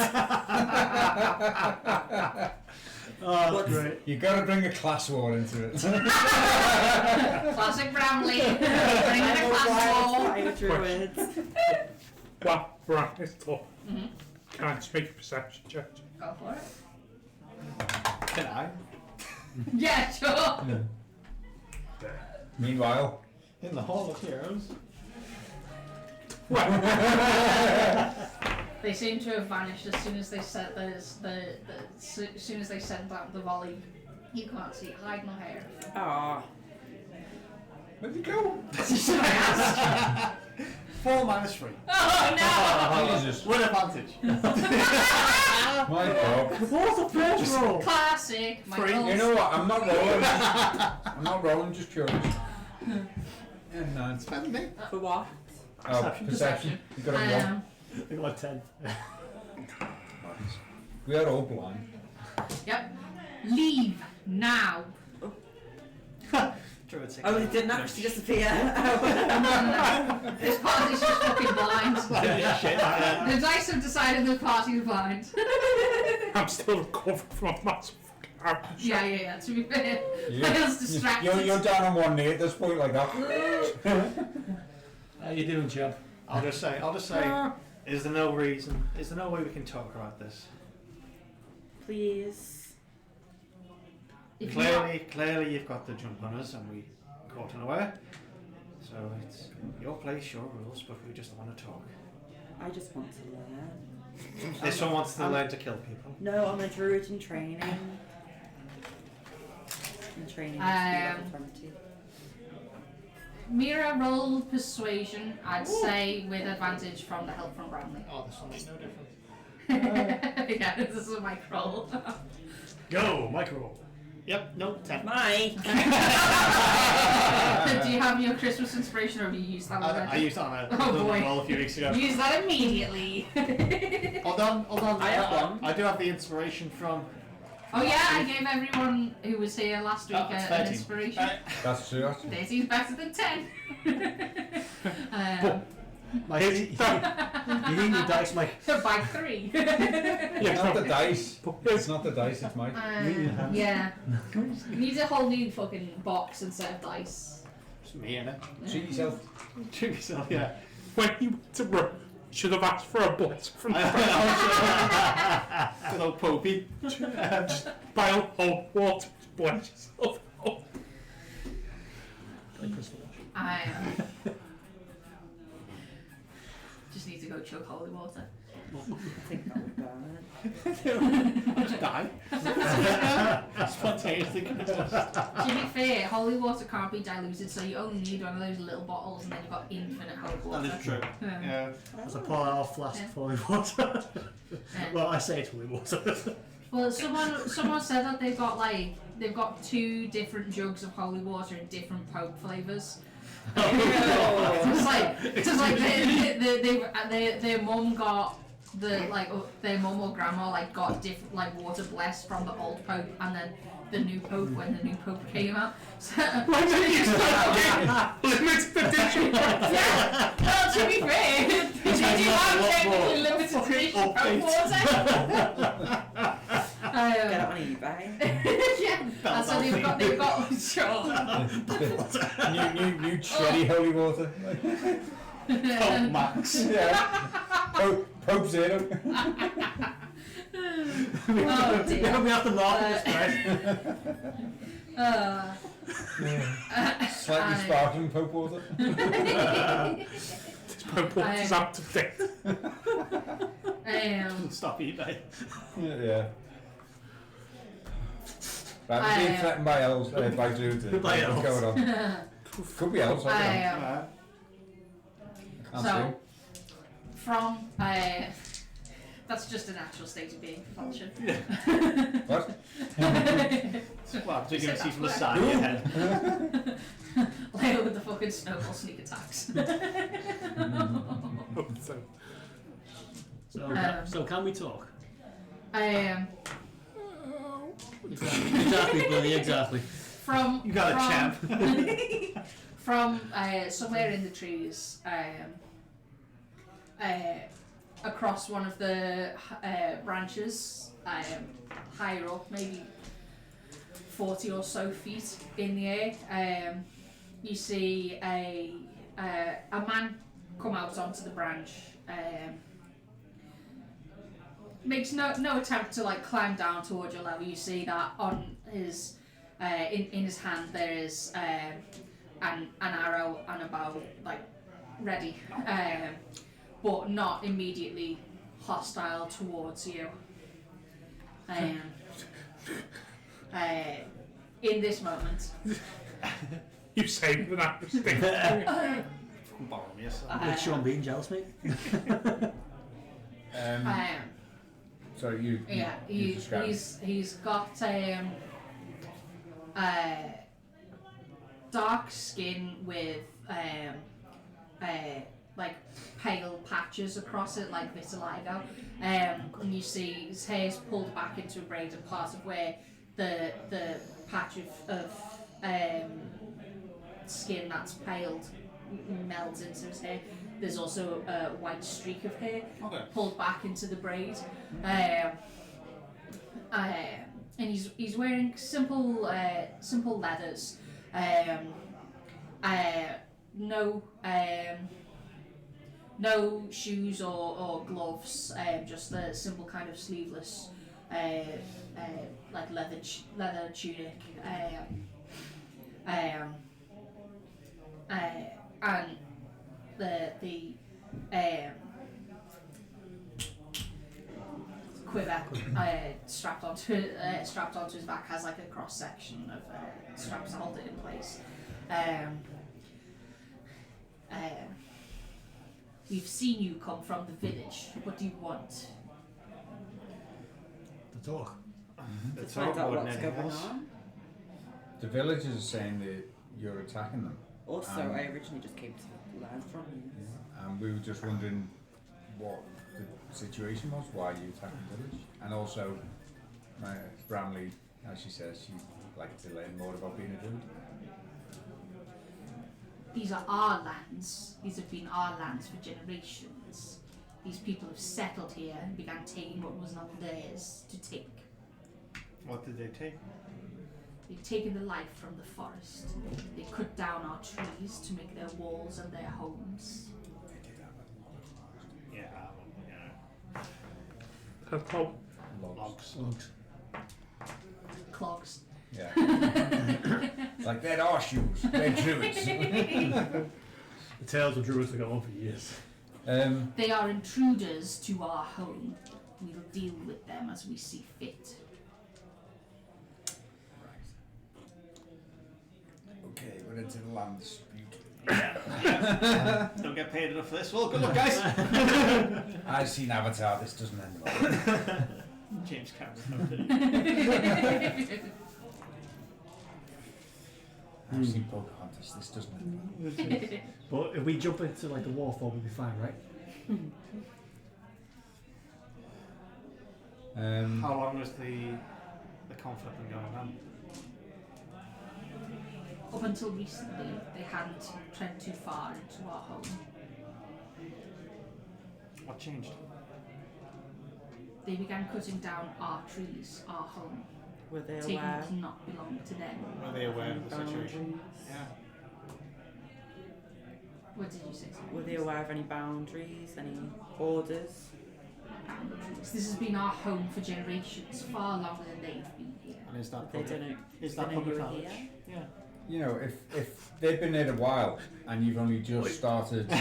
Speaker 6: Oh, that's
Speaker 4: What's-
Speaker 6: great.
Speaker 1: You gotta bring a class war into it.
Speaker 2: Classic Bramley. Bring in a class war.
Speaker 4: Fire druids.
Speaker 3: Wow, right, it's tough.
Speaker 2: Mm-hmm.
Speaker 3: Can I just make a perception check?
Speaker 2: Go for it.
Speaker 5: Can I?
Speaker 2: Yeah, sure.
Speaker 1: Meanwhile,
Speaker 5: In the Hall of Heroes.
Speaker 2: They seem to have vanished as soon as they set as soon as they sent out the volley. You can't see hide nor hair.
Speaker 4: Ah,
Speaker 1: where'd you go?
Speaker 2: Should I ask?
Speaker 5: 4 minus 3.
Speaker 2: Oh
Speaker 1: Jesus.
Speaker 5: With advantage.
Speaker 1: My God.
Speaker 6: What's the first roll?
Speaker 2: no! Classic. Michael.
Speaker 1: You know what? I'm not rolling. I'm not rolling, just curious. And nine.
Speaker 5: Spend me.
Speaker 4: for what?
Speaker 1: Oh, perception. You got a one.
Speaker 6: I got a 10.
Speaker 1: We are all blind.
Speaker 2: Yep. Leave now.
Speaker 5: Druid 6.
Speaker 4: Oh, it didn't actually disappear.
Speaker 2: No. This party's just fucking blind.
Speaker 5: Shit.
Speaker 2: The dice have decided the party's blind.
Speaker 3: I'm still recovering from a massive fucking arrow shot.
Speaker 2: Yeah. To be fair,
Speaker 1: You-
Speaker 2: Miles distracted.
Speaker 1: You're down on one knee at this point, like that.
Speaker 6: How you doing, chap?
Speaker 5: I'll just say, is there no way we can talk about this?
Speaker 4: Please.
Speaker 2: If you're not-
Speaker 5: Clearly you've got the jump on us and we caught unaware. So it's your place, your rules, but we just want to talk.
Speaker 4: I just want to learn.
Speaker 5: This one wants to learn to kill people.
Speaker 4: No, I'm a druid in training. In training to be level 20.
Speaker 2: Mira roll persuasion, I'd say with advantage from the help from Bramley.
Speaker 7: Oh, this one makes no difference.
Speaker 2: Yeah, this is a mic roll.
Speaker 6: Go, micro.
Speaker 5: Yep, no, 10.
Speaker 4: Mike!
Speaker 2: Do you have your Christmas inspiration or have you used that
Speaker 5: I
Speaker 2: already?
Speaker 5: used that on a
Speaker 2: Oh, boy.
Speaker 5: roll a few weeks ago.
Speaker 2: Use that immediately.
Speaker 5: Hold on.
Speaker 4: I have one.
Speaker 5: I do have the inspiration from.
Speaker 2: Oh yeah, I gave everyone who was here last week
Speaker 5: It's
Speaker 2: an
Speaker 5: 13.
Speaker 2: inspiration.
Speaker 1: That's true.
Speaker 2: 13's better than 10.
Speaker 6: Mike, you need your dice, Mike.
Speaker 2: By 3.
Speaker 1: It's not the dice. It's not the dice, it's Mike.
Speaker 2: Yeah. Needs a whole new fucking box instead of dice.
Speaker 5: It's me, innit?
Speaker 1: Treat yourself.
Speaker 5: Treat yourself, yeah.
Speaker 3: When you went to run, should have asked for a blessing from
Speaker 5: Good old Popey.
Speaker 3: just buy a whole water to bless yourself. Oh.
Speaker 6: Like crystal wash.
Speaker 2: I just need to go chug holy water.
Speaker 4: I think that would burn
Speaker 5: I'll just die. Spontaneously.
Speaker 2: To be fair, holy water can't be diluted, so you only need one of those little bottles and then you've got infinite holy water.
Speaker 5: That is true.
Speaker 2: Yeah.
Speaker 5: Yeah.
Speaker 6: As I pour out a flask of holy water. Well, I say it's holy water.
Speaker 2: Well, someone said that they've got 2 different jugs of holy water in different Pope flavors. Just like their mum got their mum or grandma got different water blessed from the old Pope and then the new Pope when the new Pope came out. So,
Speaker 3: Limited edition.
Speaker 2: yeah. Well, to be fair, they do have technically limited edition Pope water.
Speaker 4: Get it on eBay.
Speaker 2: Yeah. And so they've got sure.
Speaker 1: New cherry holy water.
Speaker 5: Pope Max.
Speaker 1: Yeah. Pope Zero.
Speaker 2: Oh dear.
Speaker 6: We have to laugh at this, right?
Speaker 1: Slightly sparkling Pope water.
Speaker 3: This Pope is up to date.
Speaker 7: Doesn't stop eBay.
Speaker 1: Yeah. Right, we're being threatened by elves, by Druids.
Speaker 6: By elves.
Speaker 1: Going on. Could be elves, I don't know. Can't
Speaker 2: So, from that's just a natural state of being, Vulture.
Speaker 1: see. What?
Speaker 7: Well, so you're going to see from the side of your head.
Speaker 2: Leo with the fucking snowball sneak attacks.
Speaker 6: So can we talk?
Speaker 2: Exactly,
Speaker 6: Billy, exactly.
Speaker 2: From
Speaker 7: You got a champ.
Speaker 2: from somewhere in the trees, across one of the branches, higher up, maybe 40 or so feet in the air, you see a man come out onto the branch. Makes no attempt to like climb down towards your level. You see that on his in his hand there is an arrow and a bow, like ready, but not immediately hostile towards you. In this moment,
Speaker 3: You saved that mistake.
Speaker 5: Borrow me a son.
Speaker 6: Like Sean being jealous, mate.
Speaker 1: Sorry, you describe.
Speaker 2: he's got dark skin with like pale patches across it, like vitiligo. And you see his hair's pulled back into a braid, and part of where the patch of skin that's paled melds into his hair. There's also a white streak of hair pulled back into the braid. And he's wearing simple leathers. No shoes or gloves. Just a simple kind of sleeveless, like leather tunic. And the quiver strapped onto his back has like a cross section of straps to hold it in place. We've seen you come from the village. What do you want?
Speaker 6: To talk.
Speaker 4: To find out what's going on.
Speaker 1: The villagers are saying that you're attacking them.
Speaker 4: Also, I originally just came to learn from you.
Speaker 1: And we were just wondering what the situation was, why you attacked the village. And also, Bramley, as she says, she'd like to learn more about being a druid.
Speaker 2: These are our lands. These have been our lands for generations. These people have settled here and began taking what was not theirs to take.
Speaker 5: What did they take?
Speaker 2: They've taken the life from the forest. They cut down our trees to make their walls and their homes.
Speaker 5: Yeah,
Speaker 1: Logs.
Speaker 6: Logs.
Speaker 2: Clogs.
Speaker 1: Yeah. It's like, they're our shoes. They're druids.
Speaker 6: The tales of Druids have gone on for years.
Speaker 2: They are intruders to our home. We'll deal with them as we see fit.
Speaker 1: Okay, we're into the land dispute.
Speaker 5: Don't get paid enough for this. Well, good luck, guys.
Speaker 1: I've seen Avatar, this doesn't end well.
Speaker 7: James Cameron.
Speaker 1: I've seen Pocahontas, this doesn't end well.
Speaker 6: But if we jump into like the waterfall, we'll be fine, right?
Speaker 5: How long has the conflict been going on?
Speaker 2: Up until recently, they hadn't tread too far into our home.
Speaker 5: What changed?
Speaker 2: They began cutting down our trees, our home,
Speaker 4: Were they
Speaker 2: taking
Speaker 4: aware?
Speaker 2: what does not belong to them.
Speaker 5: Were they aware of the situation? Yeah.
Speaker 2: What did you say? Sorry?
Speaker 4: Were they aware of any boundaries, any borders?
Speaker 2: Boundaries. This has been our home for generations, far longer than they've been here.
Speaker 5: And is that
Speaker 4: They
Speaker 5: public?
Speaker 4: don't know.
Speaker 5: Is that
Speaker 4: they know
Speaker 5: public
Speaker 4: you were
Speaker 5: knowledge?
Speaker 4: here?
Speaker 5: Yeah.
Speaker 1: You know, if they've been there a while and you've only just started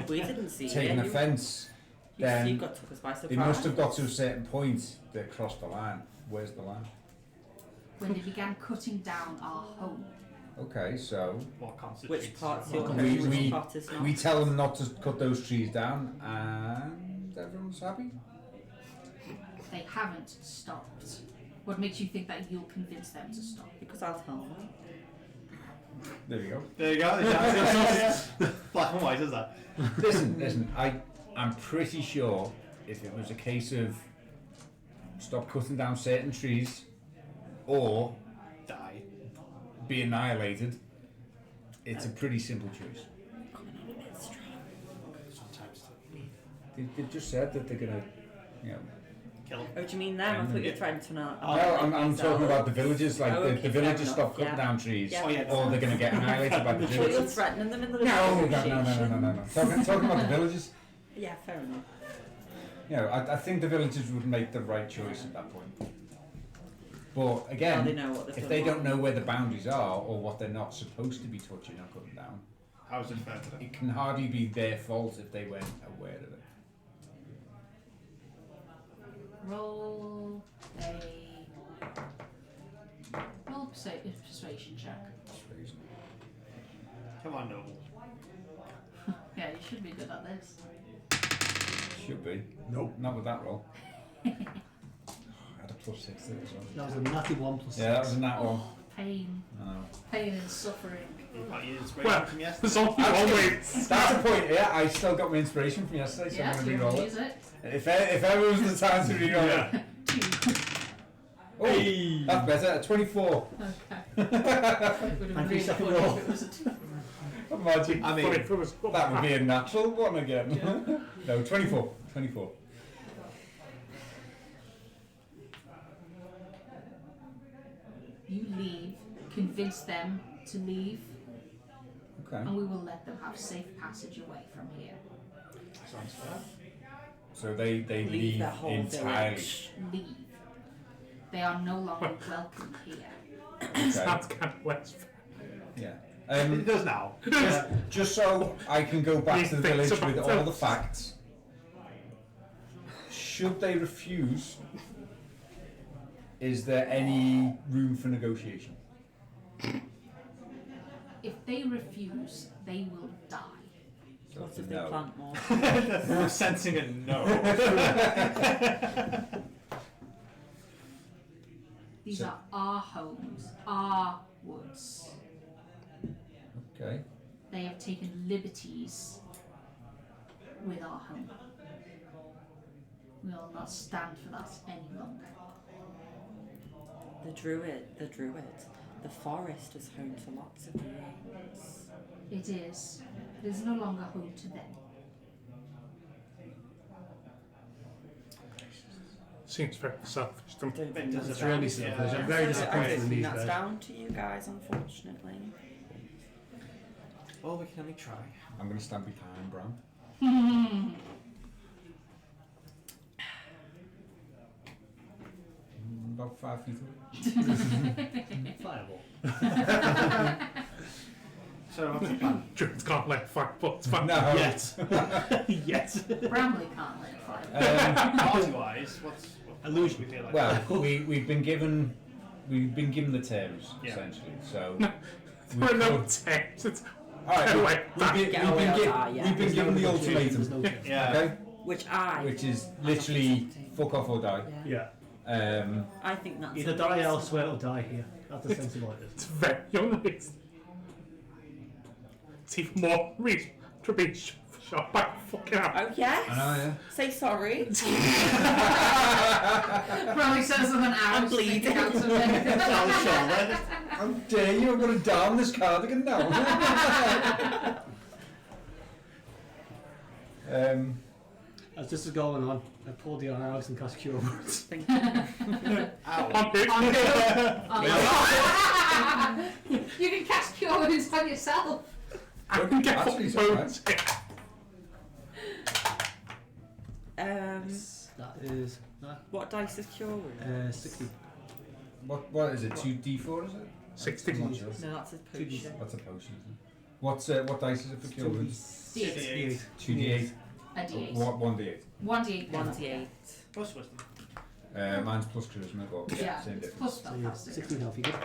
Speaker 4: We didn't see
Speaker 1: taking
Speaker 4: you.
Speaker 1: offence,
Speaker 4: You
Speaker 1: then
Speaker 4: got took us by surprise.
Speaker 1: they must have got to a certain point that crossed the line. Where's the line?
Speaker 2: When they began cutting down our home.
Speaker 1: Okay, so
Speaker 7: What constitutes?
Speaker 4: Which part's your
Speaker 7: what
Speaker 4: home,
Speaker 1: we-
Speaker 4: which
Speaker 1: we-
Speaker 4: part is not?
Speaker 1: we tell them not to cut those trees down, and everyone's happy.
Speaker 2: They haven't stopped. What makes you think that you'll convince them to stop?
Speaker 4: Because I'll tell them.
Speaker 1: There you go.
Speaker 5: There you go. Yeah. Black and white, is that?
Speaker 1: Listen. I'm pretty sure if it was a case of stop cutting down certain trees or
Speaker 5: Die.
Speaker 1: be annihilated, it's a pretty simple choice.
Speaker 5: Sometimes.
Speaker 1: They've just said that they're gonna, you know.
Speaker 5: Kill them.
Speaker 4: Oh, do you mean them? I thought you were trying to know.
Speaker 1: No, I'm talking about the villagers. Like
Speaker 4: Oh,
Speaker 1: the
Speaker 4: okay,
Speaker 1: villagers
Speaker 4: fair
Speaker 1: stop
Speaker 4: enough,
Speaker 1: cutting
Speaker 4: yeah.
Speaker 1: down trees,
Speaker 4: Yeah.
Speaker 5: Oh, yeah.
Speaker 1: or they're gonna get annihilated by the
Speaker 4: I thought you were
Speaker 1: villagers.
Speaker 4: threatening them in the
Speaker 1: No.
Speaker 4: negotiation.
Speaker 1: Talking about the villagers.
Speaker 4: Yeah, fair enough.
Speaker 1: You know, I think the villagers would make the right choice at that point. But
Speaker 4: Well,
Speaker 1: again,
Speaker 4: they know what they've
Speaker 1: if
Speaker 4: done
Speaker 1: they don't
Speaker 4: wrong.
Speaker 1: know where the boundaries are or what they're not supposed to be touching or cutting down,
Speaker 5: How is it fair to them?
Speaker 1: it can hardly be their fault if they weren't aware of it.
Speaker 2: Roll a persuasion check.
Speaker 5: Come on, no.
Speaker 2: Yeah, you should be good at this.
Speaker 1: Should be.
Speaker 6: Nope.
Speaker 1: Not with that roll. I had a +6 there as well.
Speaker 6: That was a natty 1 plus
Speaker 1: Yeah, that
Speaker 6: 6.
Speaker 1: was a nat one.
Speaker 2: Pain.
Speaker 1: I know.
Speaker 2: Pain and suffering.
Speaker 5: You got your inspiration
Speaker 3: Well,
Speaker 5: from yesterday.
Speaker 3: there's only one way.
Speaker 1: That's the point, yeah. I still got my inspiration from yesterday, so
Speaker 2: Yeah,
Speaker 1: I'm
Speaker 2: so
Speaker 1: going to
Speaker 2: you
Speaker 1: re-roll
Speaker 2: want to
Speaker 1: it.
Speaker 2: use it?
Speaker 1: If ever was the time to re-roll
Speaker 3: Yeah.
Speaker 1: it. Oh, that's better. A 24.
Speaker 2: Okay. It would have
Speaker 6: Thank
Speaker 2: been
Speaker 6: you,
Speaker 2: really
Speaker 6: second
Speaker 2: funny
Speaker 6: roll.
Speaker 2: if it was a two.
Speaker 1: Imagine.
Speaker 3: I mean, if it was
Speaker 1: That would be a natural one again. No, 24. 24.
Speaker 2: You leave, convince them to leave,
Speaker 1: Okay.
Speaker 2: and we will let them have safe passage away from here.
Speaker 5: Sounds fair.
Speaker 1: So they
Speaker 4: Leave
Speaker 1: leave
Speaker 4: the whole
Speaker 1: entirely.
Speaker 4: village.
Speaker 2: Leave. They are no longer welcome here.
Speaker 1: Okay.
Speaker 3: Sounds kind of less fair.
Speaker 1: Yeah.
Speaker 5: It does now.
Speaker 1: Just so I can go back to the
Speaker 3: He thinks
Speaker 1: village with
Speaker 3: about
Speaker 1: all
Speaker 3: it.
Speaker 1: the facts. Should they refuse, is there any room for negotiation?
Speaker 2: If they refuse, they will die.
Speaker 1: So
Speaker 4: What
Speaker 1: it's a
Speaker 4: if they
Speaker 1: no.
Speaker 4: plant more?
Speaker 5: We're sensing a no.
Speaker 2: These
Speaker 1: So-
Speaker 2: are our homes, our woods.
Speaker 1: Okay.
Speaker 2: They have taken liberties with our home. We will not stand for that any longer.
Speaker 4: The forest is home to lots of beings.
Speaker 2: It is. It is no longer home to them.
Speaker 3: Seems very selfish to me.
Speaker 4: Don't
Speaker 5: It
Speaker 4: think
Speaker 5: does
Speaker 4: that's
Speaker 5: a
Speaker 4: down
Speaker 6: really
Speaker 4: to you.
Speaker 6: selfish. I'm
Speaker 4: Yeah.
Speaker 6: very
Speaker 4: I
Speaker 6: disappointed
Speaker 4: don't
Speaker 6: in
Speaker 4: think
Speaker 6: these
Speaker 4: that's
Speaker 6: guys.
Speaker 4: down to you guys, unfortunately.
Speaker 5: Well, we can only try.
Speaker 1: I'm going to stand behind Bram. About 5 feet away.
Speaker 6: Fireball.
Speaker 5: So what's the plan?
Speaker 3: Druids can't let fire, but it's fine.
Speaker 1: No.
Speaker 5: Yes.
Speaker 6: Yes.
Speaker 2: Bramley can't let fire.
Speaker 5: Party-wise, what's
Speaker 6: Illusion.
Speaker 5: we feel like?
Speaker 1: Well, we've been given the terms
Speaker 5: Yeah.
Speaker 1: essentially. So
Speaker 3: There are no terms. It's
Speaker 1: all right,
Speaker 3: Anyway,
Speaker 1: we've
Speaker 4: get away with that, yeah.
Speaker 1: been
Speaker 6: There's no
Speaker 1: given the
Speaker 6: negotiation, there's
Speaker 1: ultimatum.
Speaker 6: no chance.
Speaker 5: Yeah.
Speaker 1: Okay,
Speaker 4: Which
Speaker 1: which is literally fuck off or die.
Speaker 6: Yeah.
Speaker 4: I think that's
Speaker 6: Either
Speaker 4: a
Speaker 6: die
Speaker 4: reasonable-
Speaker 6: elsewhere or die here. That's a sensible idea.
Speaker 3: it's very unreasonable. It's even more reason to be shot by fucking out.
Speaker 4: Oh yes.
Speaker 1: I know, yeah.
Speaker 4: Say sorry.
Speaker 2: Bramley says with an arrow
Speaker 4: I'm bleeding.
Speaker 2: sticking out of it.
Speaker 5: Down the shoulder.
Speaker 1: How dare you? I'm going to down this cardigan now.
Speaker 6: As this is going on, I pulled the arrows and cast Cure Wounds.
Speaker 4: Thank you.
Speaker 5: Ow.
Speaker 2: You can cast cure wounds on yourself.
Speaker 3: I can get
Speaker 1: Actually,
Speaker 3: what
Speaker 1: so
Speaker 3: bones.
Speaker 6: That is
Speaker 4: What dice is cure wounds?
Speaker 6: 60.
Speaker 1: What is it? 2d4 is it?
Speaker 3: 60.
Speaker 1: I'm not sure.
Speaker 4: No, that's his potion.
Speaker 1: That's a potion, isn't it? What dice is it for cure wounds?
Speaker 2: D8.
Speaker 1: 2d8.
Speaker 2: A D8.
Speaker 1: What 1d8?
Speaker 2: 1d8.
Speaker 4: 1d8.
Speaker 5: Plus wisdom.
Speaker 1: Mine's plus charisma, but
Speaker 2: Yeah,
Speaker 1: same
Speaker 2: it's
Speaker 1: difference.
Speaker 2: plus
Speaker 6: So yeah,
Speaker 2: spellcaster.
Speaker 6: 16 health, you good?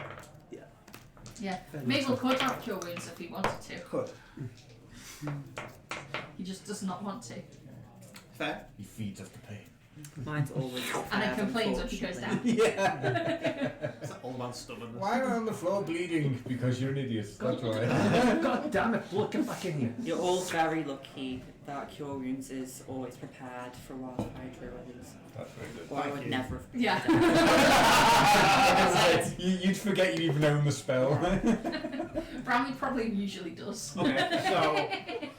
Speaker 2: Yeah.
Speaker 6: Fair
Speaker 2: Mabel
Speaker 6: enough.
Speaker 2: could have cure wounds if he wanted to.
Speaker 5: Could.
Speaker 2: He just does not want to.
Speaker 5: Fair.
Speaker 1: He feeds off the pain.
Speaker 4: Mine's always
Speaker 2: And then
Speaker 4: fair,
Speaker 2: complains when he goes
Speaker 4: unfortunately.
Speaker 2: down.
Speaker 1: Yeah.
Speaker 5: It's that old man stubbornness.
Speaker 1: Why am I on the floor bleeding? Because you're an idiot. That's why.
Speaker 6: God damn it, blood, get back in here.
Speaker 4: You're all very lucky that cure wounds is always prepared for wildfire druids.
Speaker 1: That's very good.
Speaker 4: Or I
Speaker 5: Thank
Speaker 4: would
Speaker 5: you.
Speaker 4: never have.
Speaker 2: Yeah.
Speaker 1: You'd forget you'd even owned the spell.
Speaker 2: Bramley probably usually does.
Speaker 5: Okay,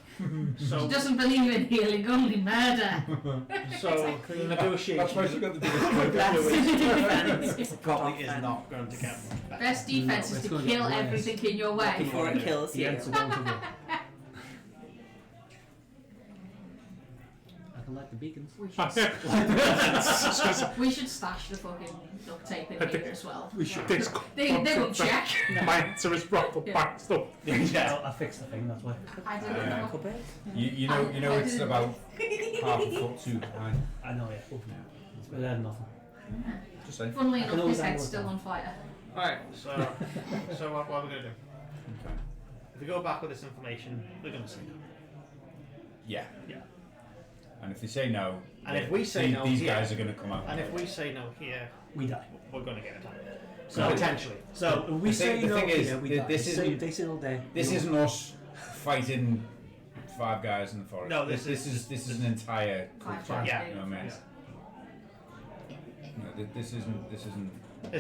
Speaker 2: She
Speaker 5: so
Speaker 2: doesn't believe in healing, only murder.
Speaker 5: the negotiation
Speaker 1: That's why she got the biggest
Speaker 4: Defense.
Speaker 5: probably is not going to get much better.
Speaker 2: Best defense
Speaker 6: No,
Speaker 2: is
Speaker 6: it's
Speaker 2: to
Speaker 6: gonna get
Speaker 2: kill
Speaker 6: worse.
Speaker 2: everything in your way.
Speaker 4: Before it kills
Speaker 6: The
Speaker 4: you.
Speaker 6: ends are going to work. I can light the beacons.
Speaker 2: We should stash the fucking duct tape in here as well.
Speaker 6: We should.
Speaker 3: This
Speaker 2: They will check.
Speaker 3: My answer is proper
Speaker 2: Yeah.
Speaker 3: backed up.
Speaker 5: Yeah.
Speaker 6: I fixed the thing, that's why.
Speaker 2: I don't know.
Speaker 4: Cupboard.
Speaker 1: You know it's about half a foot too high.
Speaker 6: I know, yeah. It's better than nothing.
Speaker 1: Just saying.
Speaker 2: Funnily
Speaker 6: I can
Speaker 2: enough,
Speaker 6: always
Speaker 2: his head's
Speaker 6: handle
Speaker 2: still
Speaker 6: it.
Speaker 2: on fire.
Speaker 5: Alright, so what are we going to do?
Speaker 1: Okay.
Speaker 5: If we go back with this information, we're going to say no.
Speaker 1: Yeah.
Speaker 6: Yeah.
Speaker 1: And if they say no,
Speaker 5: And if we say no
Speaker 1: these
Speaker 5: here-
Speaker 1: guys are going to come out.
Speaker 5: And if we say no here,
Speaker 6: We die.
Speaker 5: we're going to get attacked.
Speaker 6: So-
Speaker 5: Potentially.
Speaker 6: So, if we
Speaker 1: The
Speaker 6: say
Speaker 1: thing- the
Speaker 6: no
Speaker 1: thing is,
Speaker 6: here, we
Speaker 1: th-
Speaker 6: die.
Speaker 1: this
Speaker 6: They
Speaker 1: isn't-
Speaker 6: say no there.
Speaker 1: This
Speaker 6: no.
Speaker 1: isn't us fighting 5 guys in the forest.
Speaker 5: No,
Speaker 1: this is an entire
Speaker 2: Five
Speaker 1: culture.
Speaker 5: Yeah.
Speaker 1: You know what I mean? No, this isn't.
Speaker 5: This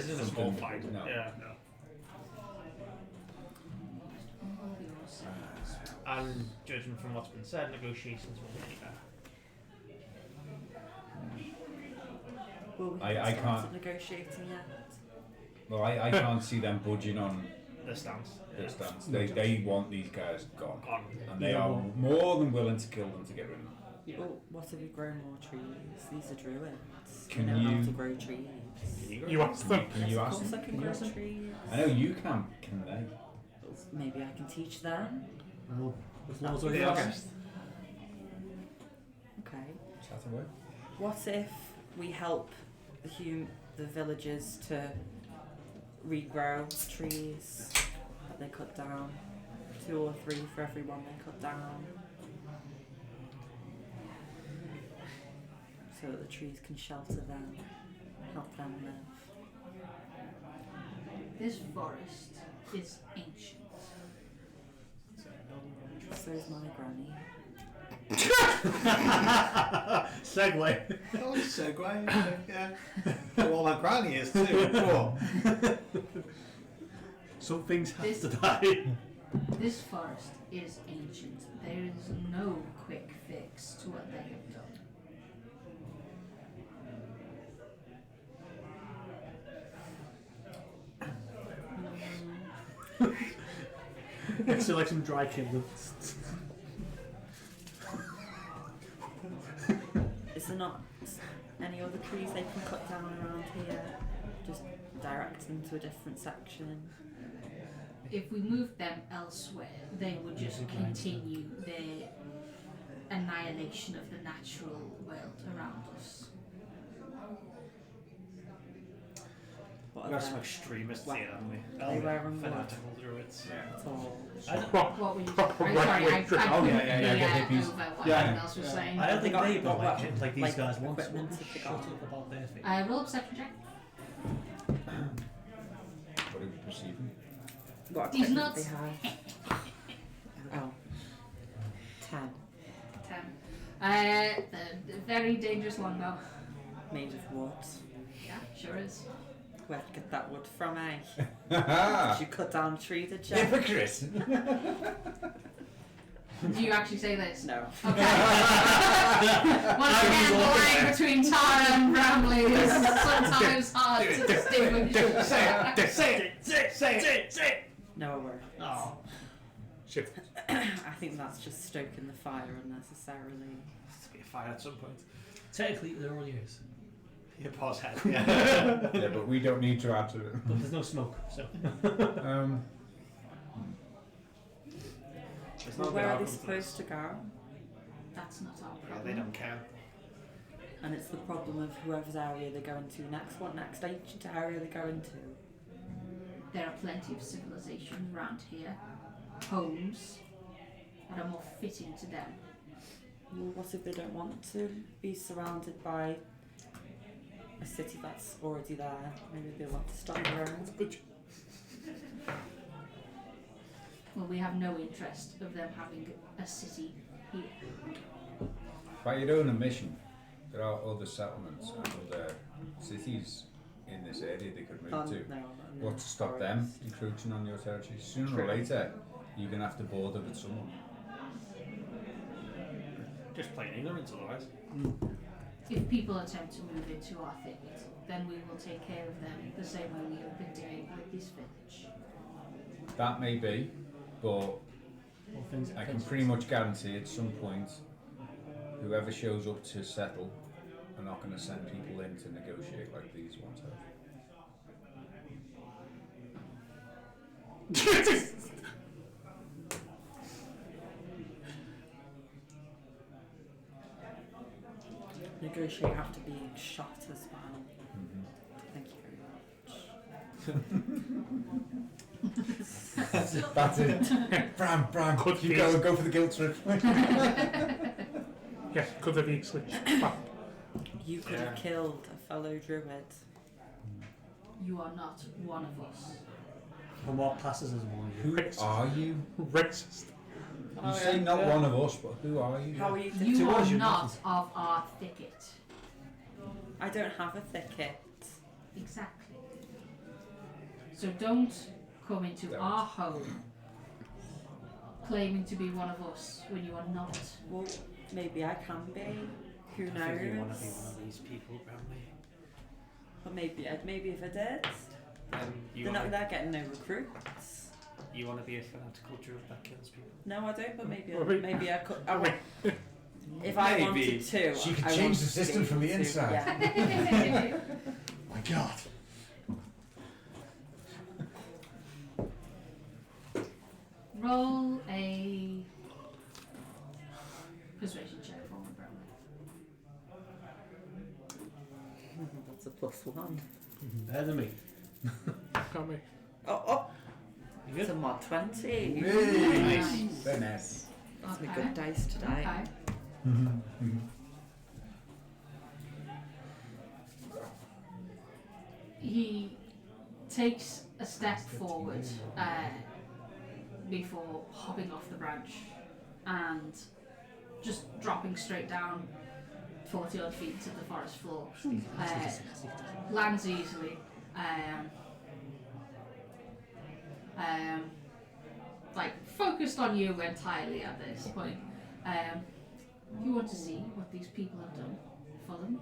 Speaker 5: isn't a small
Speaker 1: something-
Speaker 5: fight.
Speaker 1: No.
Speaker 5: Yeah, no. And judging from what's been said, negotiations will be better.
Speaker 4: Well, we
Speaker 1: I
Speaker 4: haven't started
Speaker 1: can't-
Speaker 4: negotiating yet.
Speaker 1: Well, I can't see them budging on
Speaker 5: The stance.
Speaker 1: their stance. They want these guys gone,
Speaker 5: Gone.
Speaker 1: and they are more than willing to kill them to get rid of them.
Speaker 4: Well, what have you grown more trees? These are druids.
Speaker 1: Can
Speaker 4: we know how
Speaker 1: you-
Speaker 4: to grow trees.
Speaker 3: You asked them.
Speaker 1: Can you
Speaker 4: Of
Speaker 1: ask
Speaker 4: course
Speaker 1: them?
Speaker 4: I can grow trees.
Speaker 1: I know you can. Can they?
Speaker 4: Maybe I can teach them.
Speaker 6: Well, with
Speaker 4: That
Speaker 6: laws
Speaker 4: would
Speaker 6: of
Speaker 4: be
Speaker 6: the
Speaker 4: okay. Okay.
Speaker 1: Chat away.
Speaker 4: What if we help the villagers to regrow trees that they cut down? 2 or 3 for every one they cut down. So that the trees can shelter them, help them live.
Speaker 2: This forest is ancient.
Speaker 4: So is my granny.
Speaker 6: Segway.
Speaker 5: Oh, segue. Yeah. Well, my granny is too. Cool.
Speaker 6: Some things have
Speaker 2: This-
Speaker 6: to die.
Speaker 2: This forest is ancient. There is no quick fix to what they have done.
Speaker 6: Next to like some dry kindling.
Speaker 4: Is there not any other trees they can cut down around here? Just direct them to a different section.
Speaker 2: If we moved them elsewhere, they would just continue their annihilation of the natural world around us.
Speaker 4: What
Speaker 5: We've got
Speaker 4: are
Speaker 5: some
Speaker 4: their
Speaker 5: extremists
Speaker 4: Wow.
Speaker 5: here, haven't we?
Speaker 4: They wear them
Speaker 5: Fanatical druids.
Speaker 4: tall?
Speaker 2: What were you
Speaker 3: Proper
Speaker 2: sorry, I
Speaker 3: right-wing
Speaker 2: couldn't
Speaker 1: Oh, yeah, yeah,
Speaker 2: hear
Speaker 1: yeah, hippies.
Speaker 2: over what
Speaker 1: Yeah.
Speaker 2: everyone else was saying.
Speaker 6: I don't think
Speaker 4: Got-
Speaker 6: they
Speaker 4: got
Speaker 6: like
Speaker 4: weapons,
Speaker 6: like these
Speaker 4: like
Speaker 6: guys want
Speaker 4: equipment
Speaker 6: to
Speaker 4: to pick
Speaker 6: shut
Speaker 4: on.
Speaker 6: up about their thing.
Speaker 2: Roll a perception check.
Speaker 1: What are we perceiving?
Speaker 4: What
Speaker 2: These
Speaker 4: equipment
Speaker 2: nuts.
Speaker 4: they have? Oh. 10.
Speaker 2: 10. The very dangerous longbow.
Speaker 4: Made of wood.
Speaker 2: Yeah, sure is.
Speaker 4: Where'd you get that wood from, eh?
Speaker 1: Ha
Speaker 4: Did you cut down a tree, did you?
Speaker 1: Hypocrite!
Speaker 2: Do you actually say this?
Speaker 4: No.
Speaker 2: Okay. Once again, the line between Tara and Bramley is sometimes hard to distinguish.
Speaker 5: Say it! Say it! Say it! Say it!
Speaker 4: No, I won't.
Speaker 5: Oh.
Speaker 3: Shit.
Speaker 4: I think that's just stoking the fire unnecessarily.
Speaker 5: Has to be a fire at some point.
Speaker 6: Technically, there already is.
Speaker 5: Your paw's head. Yeah.
Speaker 1: Yeah, but we don't need to add to it.
Speaker 6: But there's no smoke, so.
Speaker 5: It's
Speaker 4: Well,
Speaker 5: not
Speaker 4: where
Speaker 5: gonna
Speaker 4: are they
Speaker 5: happen to
Speaker 4: supposed
Speaker 5: us.
Speaker 4: to go?
Speaker 2: That's not our
Speaker 5: Yeah,
Speaker 2: problem.
Speaker 5: they don't care.
Speaker 4: And it's the problem of whoever's area they're going to next. What next ancient area they're going to?
Speaker 2: There are plenty of civilizations around here. Homes that are more fitting to them.
Speaker 4: Well, what if they don't want to be surrounded by a city that's already there? Maybe they want to start their own.
Speaker 2: Well, we have no interest of them having a city here.
Speaker 1: By your own admission, there are other settlements and other cities in this area they could move to.
Speaker 4: No,
Speaker 1: What's to stop them encroaching on your territory? Sooner or later, you're going to have to border with someone.
Speaker 5: Just plain ignorance otherwise.
Speaker 2: If people attempt to move into our thicket, then we will take care of them the same way we have been doing with this village.
Speaker 1: That may be, but
Speaker 6: All things
Speaker 1: I can pretty much guarantee at some point, whoever shows up to settle are not going to send people in to negotiate like these ones have.
Speaker 4: Negotiate after being shot as well. Thank you very much.
Speaker 1: That's it. Bram,
Speaker 3: Could
Speaker 1: you
Speaker 3: be.
Speaker 1: go for the guilt trip.
Speaker 3: Yeah, could have easily.
Speaker 4: You could have killed a fellow druid.
Speaker 2: You are not one of us.
Speaker 6: And what passes as one?
Speaker 1: Who are you?
Speaker 3: Racist.
Speaker 1: You say not one of us, but who are you?
Speaker 4: How are you?
Speaker 2: You
Speaker 6: To
Speaker 2: are
Speaker 6: us, you're
Speaker 2: not
Speaker 6: nothing.
Speaker 2: of our thicket.
Speaker 4: I don't have a thicket.
Speaker 2: Exactly. So don't come into
Speaker 1: Don't.
Speaker 2: our home claiming to be one of us when you are not.
Speaker 4: Well, maybe I can be. Who
Speaker 5: I think you want
Speaker 4: knows?
Speaker 5: to be one of these people, Bramley.
Speaker 4: But maybe if I did,
Speaker 5: And you
Speaker 4: they're getting no recruits.
Speaker 5: you want to be a fanatical druid that kills people.
Speaker 4: No, I don't. But maybe
Speaker 3: Wait.
Speaker 4: maybe I could. If I
Speaker 5: Maybe.
Speaker 4: wanted to,
Speaker 1: She could
Speaker 4: I
Speaker 1: change
Speaker 4: wanted
Speaker 1: the
Speaker 4: to
Speaker 1: system
Speaker 4: be
Speaker 1: from the
Speaker 4: able to,
Speaker 1: inside.
Speaker 4: Yeah.
Speaker 1: My God.
Speaker 2: Roll a persuasion check for me, Bramley.
Speaker 4: That's a +1.
Speaker 6: Better than me.
Speaker 3: Can't we?
Speaker 4: Oh,
Speaker 6: You
Speaker 4: it's
Speaker 6: good?
Speaker 4: a mod 20.
Speaker 1: Nice. Very nice.
Speaker 4: That's my good dice today.
Speaker 2: Okay. He takes a step forward before hopping off the branch and just dropping straight down 40 odd feet to the forest floor. Lands easily. Like focused on you entirely at this point. If you want to see what these people have done for them,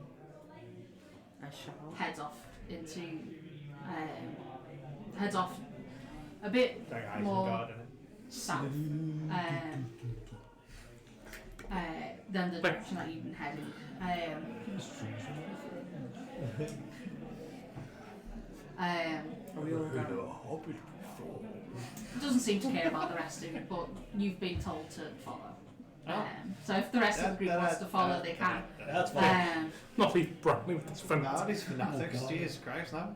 Speaker 4: I shall.
Speaker 2: heads off into heads off a bit
Speaker 5: Like eyes
Speaker 2: more
Speaker 5: in the garden.
Speaker 2: south than the direction that you've been heading.
Speaker 4: Are we all going?
Speaker 2: Doesn't seem to care about the rest of it, but you've been told to follow. So if the rest of the group wants to follow, they can.
Speaker 6: That's fine.
Speaker 3: Not leave Bradley with his friend.
Speaker 5: No, these fanatics,
Speaker 6: God.
Speaker 5: Jesus Christ, no.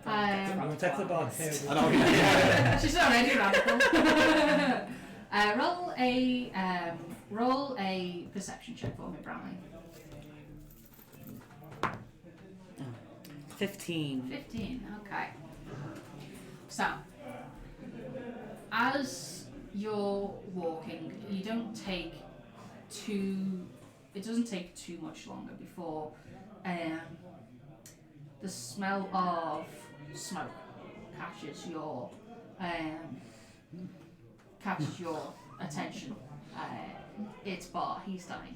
Speaker 6: I'm going to take the bar. Here we
Speaker 5: I
Speaker 6: go.
Speaker 5: know.
Speaker 2: She's already radical. Roll a perception check for me, Bramley.
Speaker 4: 15.
Speaker 2: 15. Okay. So, as you're walking, you don't take too. It doesn't take too much longer before the smell of smoke catches your attention. It's Bar. He's dying.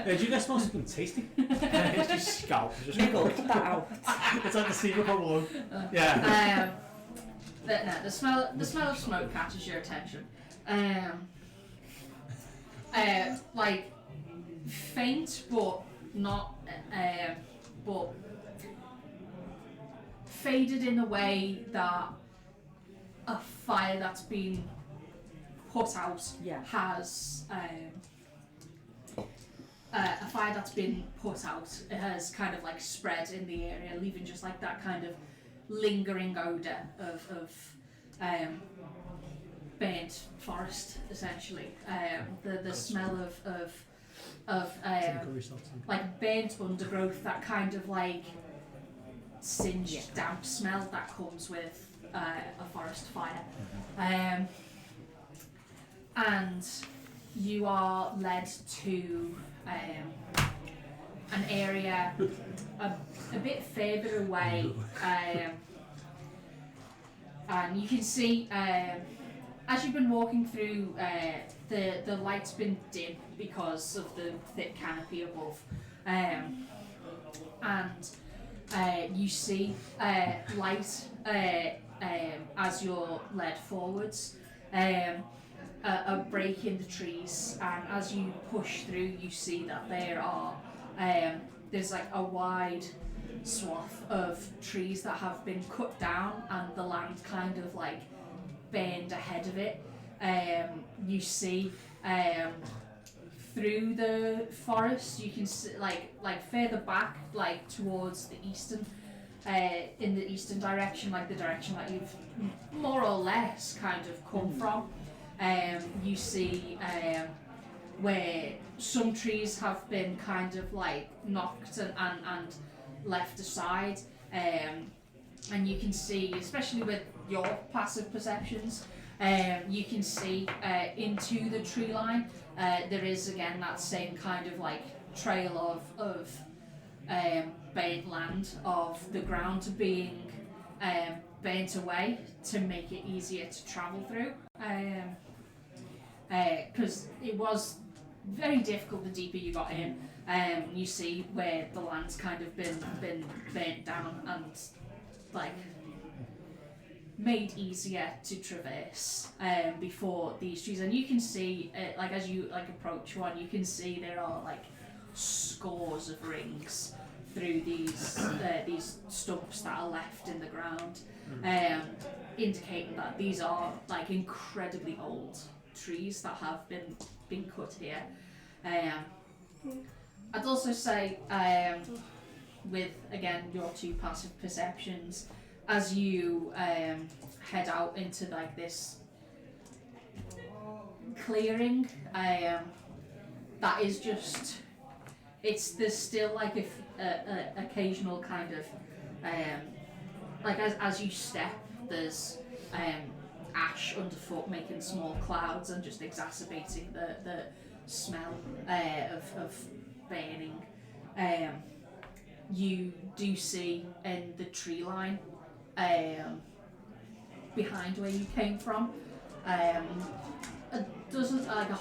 Speaker 6: Did you guys smell something tasty?
Speaker 5: It's just scalp. Just
Speaker 4: Nickel, cut that out.
Speaker 6: It's like the secret Home Alone.
Speaker 5: yeah.
Speaker 2: The smell of smoke catches your attention. Like faint, but not, but faded in a way that a fire that's been put out has. A fire that's been put out has kind of like spread in the area, leaving just like that kind of lingering odour of burnt forest, essentially. The smell of like burnt undergrowth, that kind of like singed, damp smell that comes with a forest fire. And you are led to an area a bit further away, and you can see as you've been walking through, the light's been dim because of the thick canopy above, and you see light as you're led forwards. A break in the trees, and as you push through, you see that there are there's like a wide swath of trees that have been cut down, and the land kind of like burned ahead of it. You see through the forest, you can see like further back, like towards the eastern, in the eastern direction, like the direction that you've more or less kind of come from. You see where some trees have been kind of like knocked and left aside, and you can see, especially with your passive perceptions, you can see into the tree line. There is again that same kind of like trail of burnt land, of the ground being burnt away to make it easier to travel through. Because it was very difficult the deeper you got in. You see where the land's kind of been burnt down and like made easier to traverse before these trees. And you can see, like as you like approach one, you can see there are like scores of rings through these stumps that are left in the ground, indicating that these are like incredibly old trees that have been cut here. I'd also say, with again your two passive perceptions, as you head out into like this clearing, that is just, there's still like a occasional kind of like as you step, there's ash underfoot making small clouds and just exacerbating the smell of burning. You do see in the tree line behind where you came from a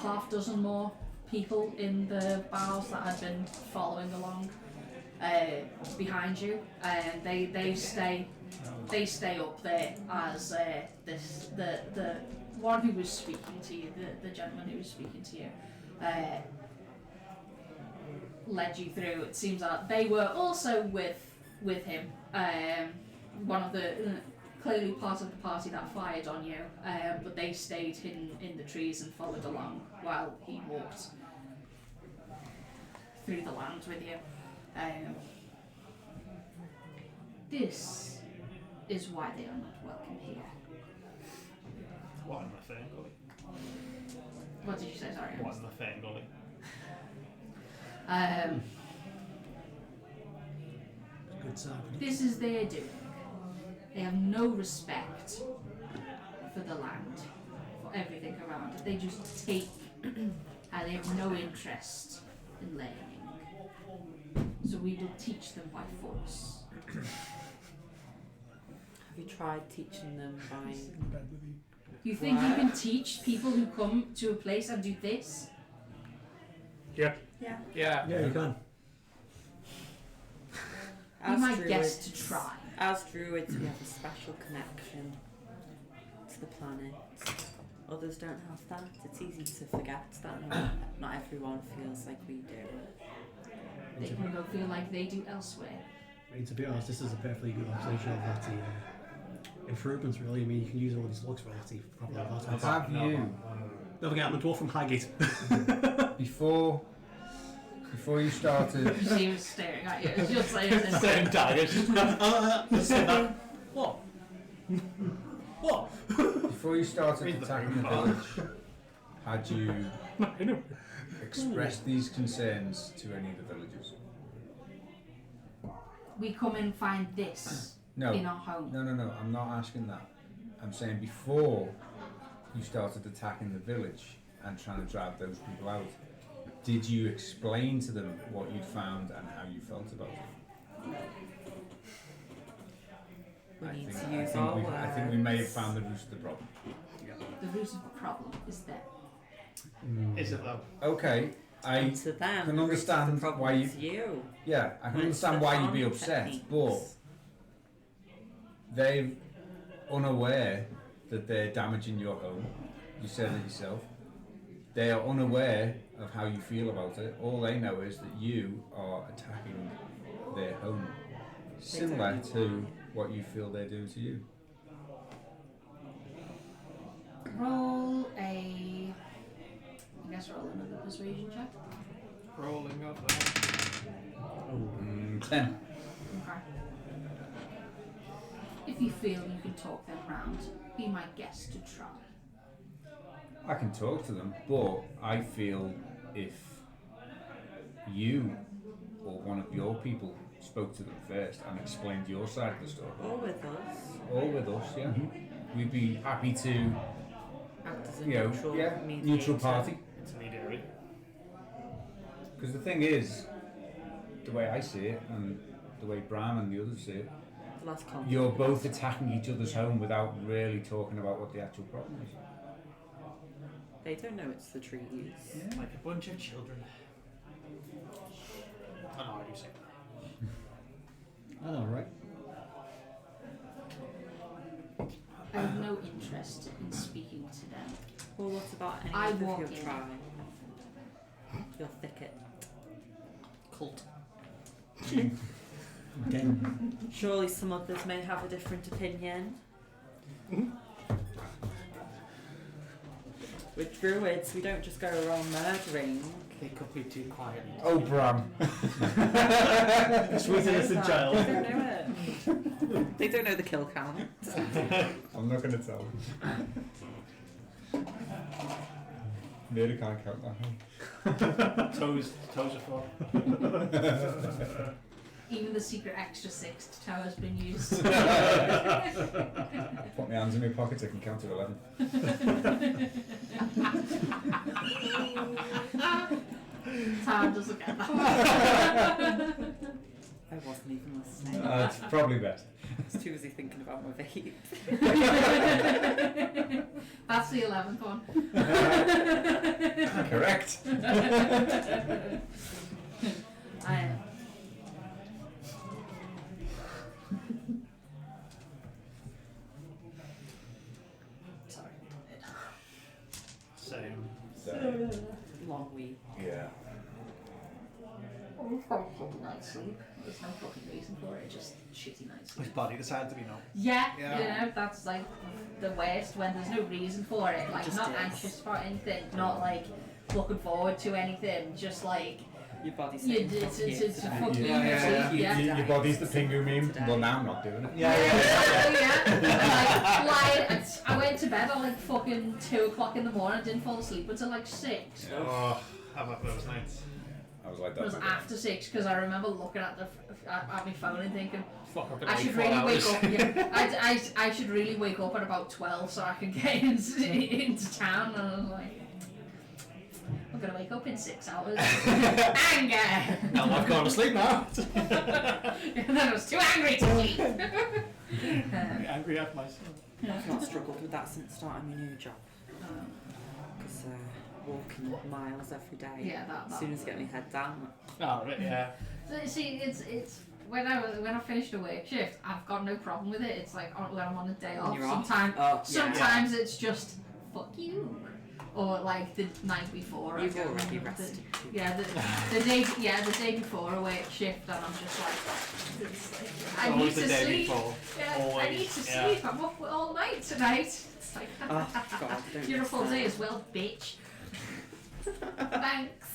Speaker 2: half dozen more people in the boughs that had been following along behind you, and they stay up there as the one who was speaking to you, the gentleman who was speaking to you, led you through. It seems that they were also with him, one of the clearly part of the party that fired on you, but they stayed hidden in the trees and followed along while he walked through the land with you. This is why they are not welcome here.
Speaker 3: What in the Ferngully?
Speaker 2: What did you say? Sorry.
Speaker 3: What in the Ferngully?
Speaker 6: Good sign.
Speaker 2: This is their doing. They have no respect for the land, for everything around it. They just take, and they have no interest in learning. So we will teach them by force.
Speaker 4: Have you tried teaching them by...
Speaker 2: You think you can teach people who come to a place and do this?
Speaker 3: Yeah.
Speaker 4: Yeah.
Speaker 7: Yeah.
Speaker 6: Yeah, you can.
Speaker 2: You might guess to try.
Speaker 4: As Druids, we have a special connection the planet. Others don't have that. It's easy to forget that not everyone feels like we do.
Speaker 2: They can go feel like they do elsewhere.
Speaker 6: I mean, to be honest, this is a perfectly good observation of that improvements, really. I mean, you can use all these looks relative. Probably
Speaker 1: Have you,
Speaker 6: Don't forget, I'm a dwarf from Highgate.
Speaker 1: before you started,
Speaker 2: She was staring at you. It's just like it's
Speaker 7: Same daggers. What? What?
Speaker 1: before you started
Speaker 7: Read the
Speaker 1: attacking the
Speaker 7: book.
Speaker 1: village, had you expressed these concerns to any of the villagers?
Speaker 2: we come and find this
Speaker 1: No.
Speaker 2: in our home.
Speaker 1: No, I'm not asking that. I'm saying before you started attacking the village and trying to drive those people out, did you explain to them what you'd found and how you felt about it?
Speaker 4: We
Speaker 1: I
Speaker 4: need
Speaker 1: think,
Speaker 4: to
Speaker 1: I
Speaker 4: use
Speaker 1: think
Speaker 4: our
Speaker 1: we,
Speaker 4: words.
Speaker 1: I think we may have found the root of the problem.
Speaker 2: The root of the problem is there.
Speaker 7: Is it though?
Speaker 1: Okay, I
Speaker 4: And to them,
Speaker 1: can
Speaker 4: the root of the
Speaker 1: understand
Speaker 4: problem
Speaker 1: why
Speaker 4: is you.
Speaker 1: yeah, I can
Speaker 4: And it's
Speaker 1: understand
Speaker 4: the
Speaker 1: why you'd be
Speaker 4: farming
Speaker 1: upset,
Speaker 4: techniques.
Speaker 1: but they're unaware that they're damaging your home. You said it yourself. They are unaware of how you feel about it. All they know is that you are attacking their home, similar
Speaker 4: know
Speaker 1: to what you feel they're doing to you.
Speaker 2: Roll a. I guess roll another persuasion check.
Speaker 7: Rolling up there.
Speaker 1: 10.
Speaker 2: Okay. If you feel you can talk them round, be my guest to try.
Speaker 1: I can talk to them, but I feel if you or one of your people spoke to them first and explained your side of the story,
Speaker 4: Or with us.
Speaker 1: or with us, yeah, we'd be happy to,
Speaker 4: Act as a
Speaker 1: you know,
Speaker 4: neutral
Speaker 1: neutral
Speaker 4: mediator.
Speaker 1: party.
Speaker 7: Intermediary.
Speaker 1: Because the thing is, the way I see it, and the way Bram and the others see it,
Speaker 4: Less conflict.
Speaker 1: you're both attacking each other's home without really talking about what the actual problem is.
Speaker 4: They don't know it's the trees.
Speaker 7: Like a bunch of children. I know, I do say that.
Speaker 6: I know, right?
Speaker 2: I have no interest in speaking to them.
Speaker 4: Well, what about any
Speaker 2: I
Speaker 4: of
Speaker 2: walk
Speaker 4: your
Speaker 2: in.
Speaker 4: tribe? Your thicket.
Speaker 7: Cult.
Speaker 6: Again.
Speaker 4: Surely some others may have a different opinion. With druids, we don't just go around murdering.
Speaker 7: They could be too quiet.
Speaker 1: Oh, Bram.
Speaker 6: Sweet innocent
Speaker 4: They
Speaker 6: child.
Speaker 4: don't know it. They don't know the kill count.
Speaker 1: I'm not going to tell them. Murder can't count that.
Speaker 7: Toes are full.
Speaker 2: Even the secret extra 6 tower has been used.
Speaker 1: Put my hands in my pockets, I can count to 11.
Speaker 2: Tower doesn't get that.
Speaker 4: I wasn't even listening.
Speaker 1: It's probably best.
Speaker 4: I was too busy thinking about my vape.
Speaker 2: That's the 11th one.
Speaker 1: Correct.
Speaker 2: I am. Sorry.
Speaker 7: Same.
Speaker 1: So,
Speaker 4: Long week.
Speaker 1: yeah.
Speaker 2: Oh, fucking night sleep. There's no fucking reason for it, just shitty night
Speaker 5: His
Speaker 2: sleep.
Speaker 5: body decided to be numb.
Speaker 2: Yeah,
Speaker 5: Yeah.
Speaker 2: you know, that's like the worst when there's no reason for it. Like,
Speaker 4: Just
Speaker 2: not
Speaker 4: is.
Speaker 2: anxious for anything, not like looking forward to anything, just like
Speaker 4: Your body's
Speaker 2: you
Speaker 4: saying
Speaker 2: did
Speaker 4: fuck
Speaker 2: to
Speaker 4: you
Speaker 2: fuck
Speaker 4: today.
Speaker 2: you
Speaker 1: Yeah, yeah,
Speaker 2: sleep, yeah.
Speaker 1: Your body's the Pingu meme. Well, now I'm not doing it.
Speaker 2: Yeah. I went to bed at like fucking 2 o'clock in the morning. Didn't fall asleep until like 6.
Speaker 7: Oh, how about those nights?
Speaker 1: I was like
Speaker 2: It
Speaker 1: that.
Speaker 2: was after 6 because I remember looking at at my phone and thinking
Speaker 7: Fuck, I've been
Speaker 2: I
Speaker 7: awake
Speaker 2: should
Speaker 7: 4
Speaker 2: really
Speaker 7: hours.
Speaker 2: wake up. Yeah, I should really wake up at about 12 so I can get into town. And I was like, I'm gonna wake up in 6 hours. Anger.
Speaker 7: Now I've gone to sleep now.
Speaker 2: And then I was too angry to sleep.
Speaker 7: I'm angry at myself.
Speaker 4: I've not struggled with that since starting my new job. Because walking miles every day.
Speaker 2: Yeah, that.
Speaker 4: As soon as I get my head down.
Speaker 7: Oh, right, yeah.
Speaker 2: So, see, it's when I finished a work shift, I've got no problem with it. It's like when I'm on a day off.
Speaker 4: You're off?
Speaker 2: Sometimes it's just fuck you, or like the night before.
Speaker 4: You've
Speaker 2: I go,
Speaker 4: already rested.
Speaker 2: the day before a work shift, and I'm just like, I need
Speaker 7: Always
Speaker 2: to
Speaker 7: the day
Speaker 2: sleep.
Speaker 7: before.
Speaker 2: Yeah, I
Speaker 7: Always,
Speaker 2: need to
Speaker 7: yeah.
Speaker 2: sleep. I'm up all night tonight. It's like,
Speaker 4: Oh, God, don't
Speaker 2: you're a
Speaker 4: miss
Speaker 2: full
Speaker 4: that.
Speaker 2: day as well, bitch. Thanks.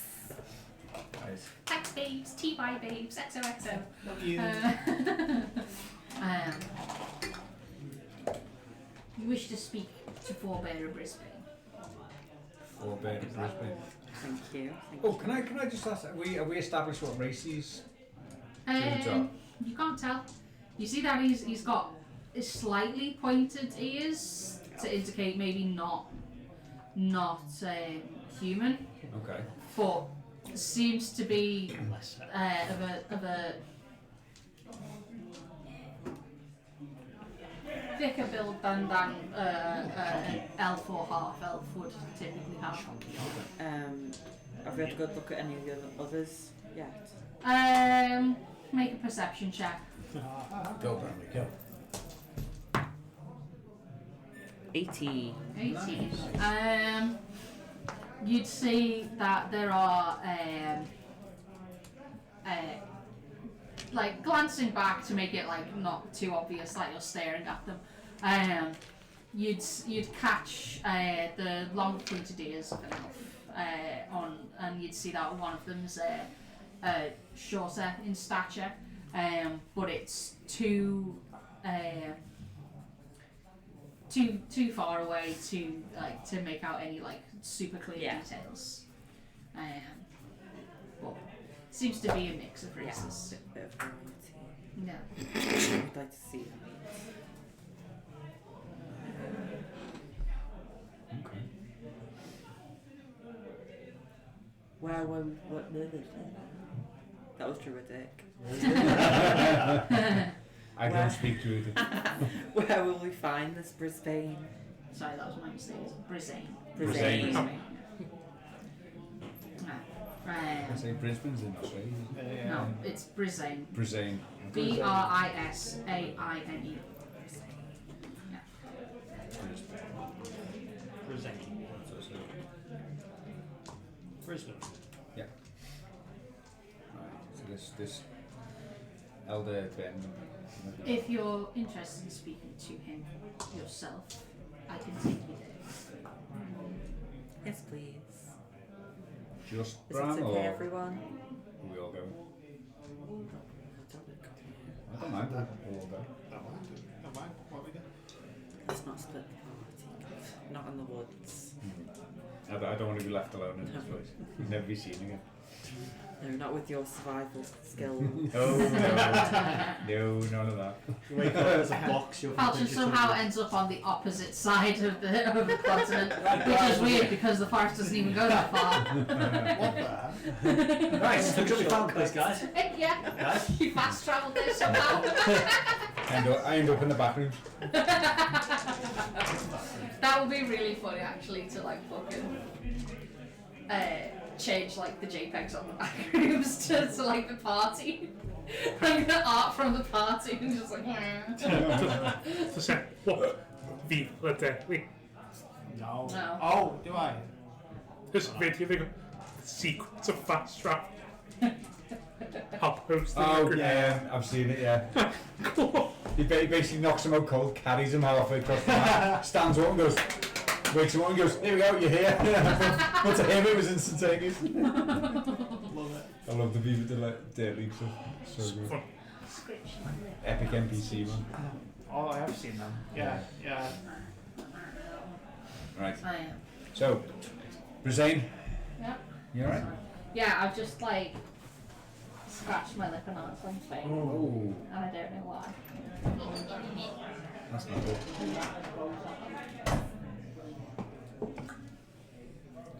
Speaker 1: Nice.
Speaker 2: Thanks, babes. TY babes. XOXO.
Speaker 5: Love you.
Speaker 2: You wish to speak to Forebearer Brisbane.
Speaker 1: Forebear to Brisbane.
Speaker 4: Thank you.
Speaker 1: Oh, can I just ask? Have we established what race he's? Druids are?
Speaker 2: You can't tell. You see that he's got slightly pointed ears to indicate maybe not human,
Speaker 1: Okay.
Speaker 2: but seems to be of a thicker build than an elf or half elf would typically have.
Speaker 4: Have we had a good look at any of the others yet?
Speaker 2: Make a perception check.
Speaker 1: Go, Bramley, go.
Speaker 4: 18.
Speaker 2: 18. You'd see that there are like glancing back to make it like not too obvious that you're staring at them. You'd catch the long pointed ears of an elf and you'd see that one of them's shorter in stature, but it's too far away to make out any like super clear details. But seems to be a mix of races.
Speaker 4: A bit of variety.
Speaker 2: No.
Speaker 4: I'd like to see them.
Speaker 1: Okay.
Speaker 4: That was Druidic.
Speaker 1: I don't speak Druidic.
Speaker 4: Where will we find this Brisbane?
Speaker 2: Sorry, that was my mistake. It's Brisbane.
Speaker 1: Brisbane.
Speaker 2: Right.
Speaker 1: I say Brisbane's in Australia. Isn't it?
Speaker 2: No, it's Brisbane.
Speaker 1: Brisbane.
Speaker 2: Brisaine. Yeah.
Speaker 7: Brisbane. Brisbane.
Speaker 1: Yeah. Right. So this elder Ben.
Speaker 2: If you're interested in speaking to him yourself, I can take you there.
Speaker 4: Yes, please.
Speaker 1: Just
Speaker 4: Is
Speaker 1: Bram
Speaker 4: it
Speaker 1: or
Speaker 4: okay, everyone?
Speaker 1: we all go? I don't mind. We'll all go.
Speaker 7: What we got?
Speaker 4: Let's not split the party. Not in the woods.
Speaker 1: I don't want to be left alone in this place. Never be seen again.
Speaker 4: No, not with your survival skills.
Speaker 1: No, none of that.
Speaker 6: You wake up, there's a box, you're
Speaker 2: Falchuk somehow ends up on the opposite side of the continent, which is weird because the forest doesn't even go that far.
Speaker 5: What the?
Speaker 6: Nice, look at we found this, guys.
Speaker 2: Yeah, you fast travelled there somehow.
Speaker 1: I end up in the back room.
Speaker 2: That would be really funny actually to like fucking change like the JPEGs on the back rooms to like the party. Like the art from the party and just like
Speaker 3: To say, what? Vive la deadly.
Speaker 5: No.
Speaker 2: No.
Speaker 5: Oh, do I?
Speaker 3: This video, they go, the secrets of fast travel. I'll post it.
Speaker 1: Oh yeah, I've seen it. Yeah. He basically knocks him out cold, carries him halfway across the map, stands up and goes, wakes him up and goes, here we go, you're here. But to him it was instantaneous.
Speaker 5: Love it.
Speaker 1: I love the Viva Deadly stuff. So good. Epic NPC man.
Speaker 5: Oh, I have seen them. Yeah, yeah.
Speaker 1: Right.
Speaker 2: I am.
Speaker 1: So, Brisbane,
Speaker 2: Yep.
Speaker 1: you alright?
Speaker 2: Yeah, I've just like scratched my lip and on some face,
Speaker 1: Oh,
Speaker 2: and I don't know why.
Speaker 1: that's not good.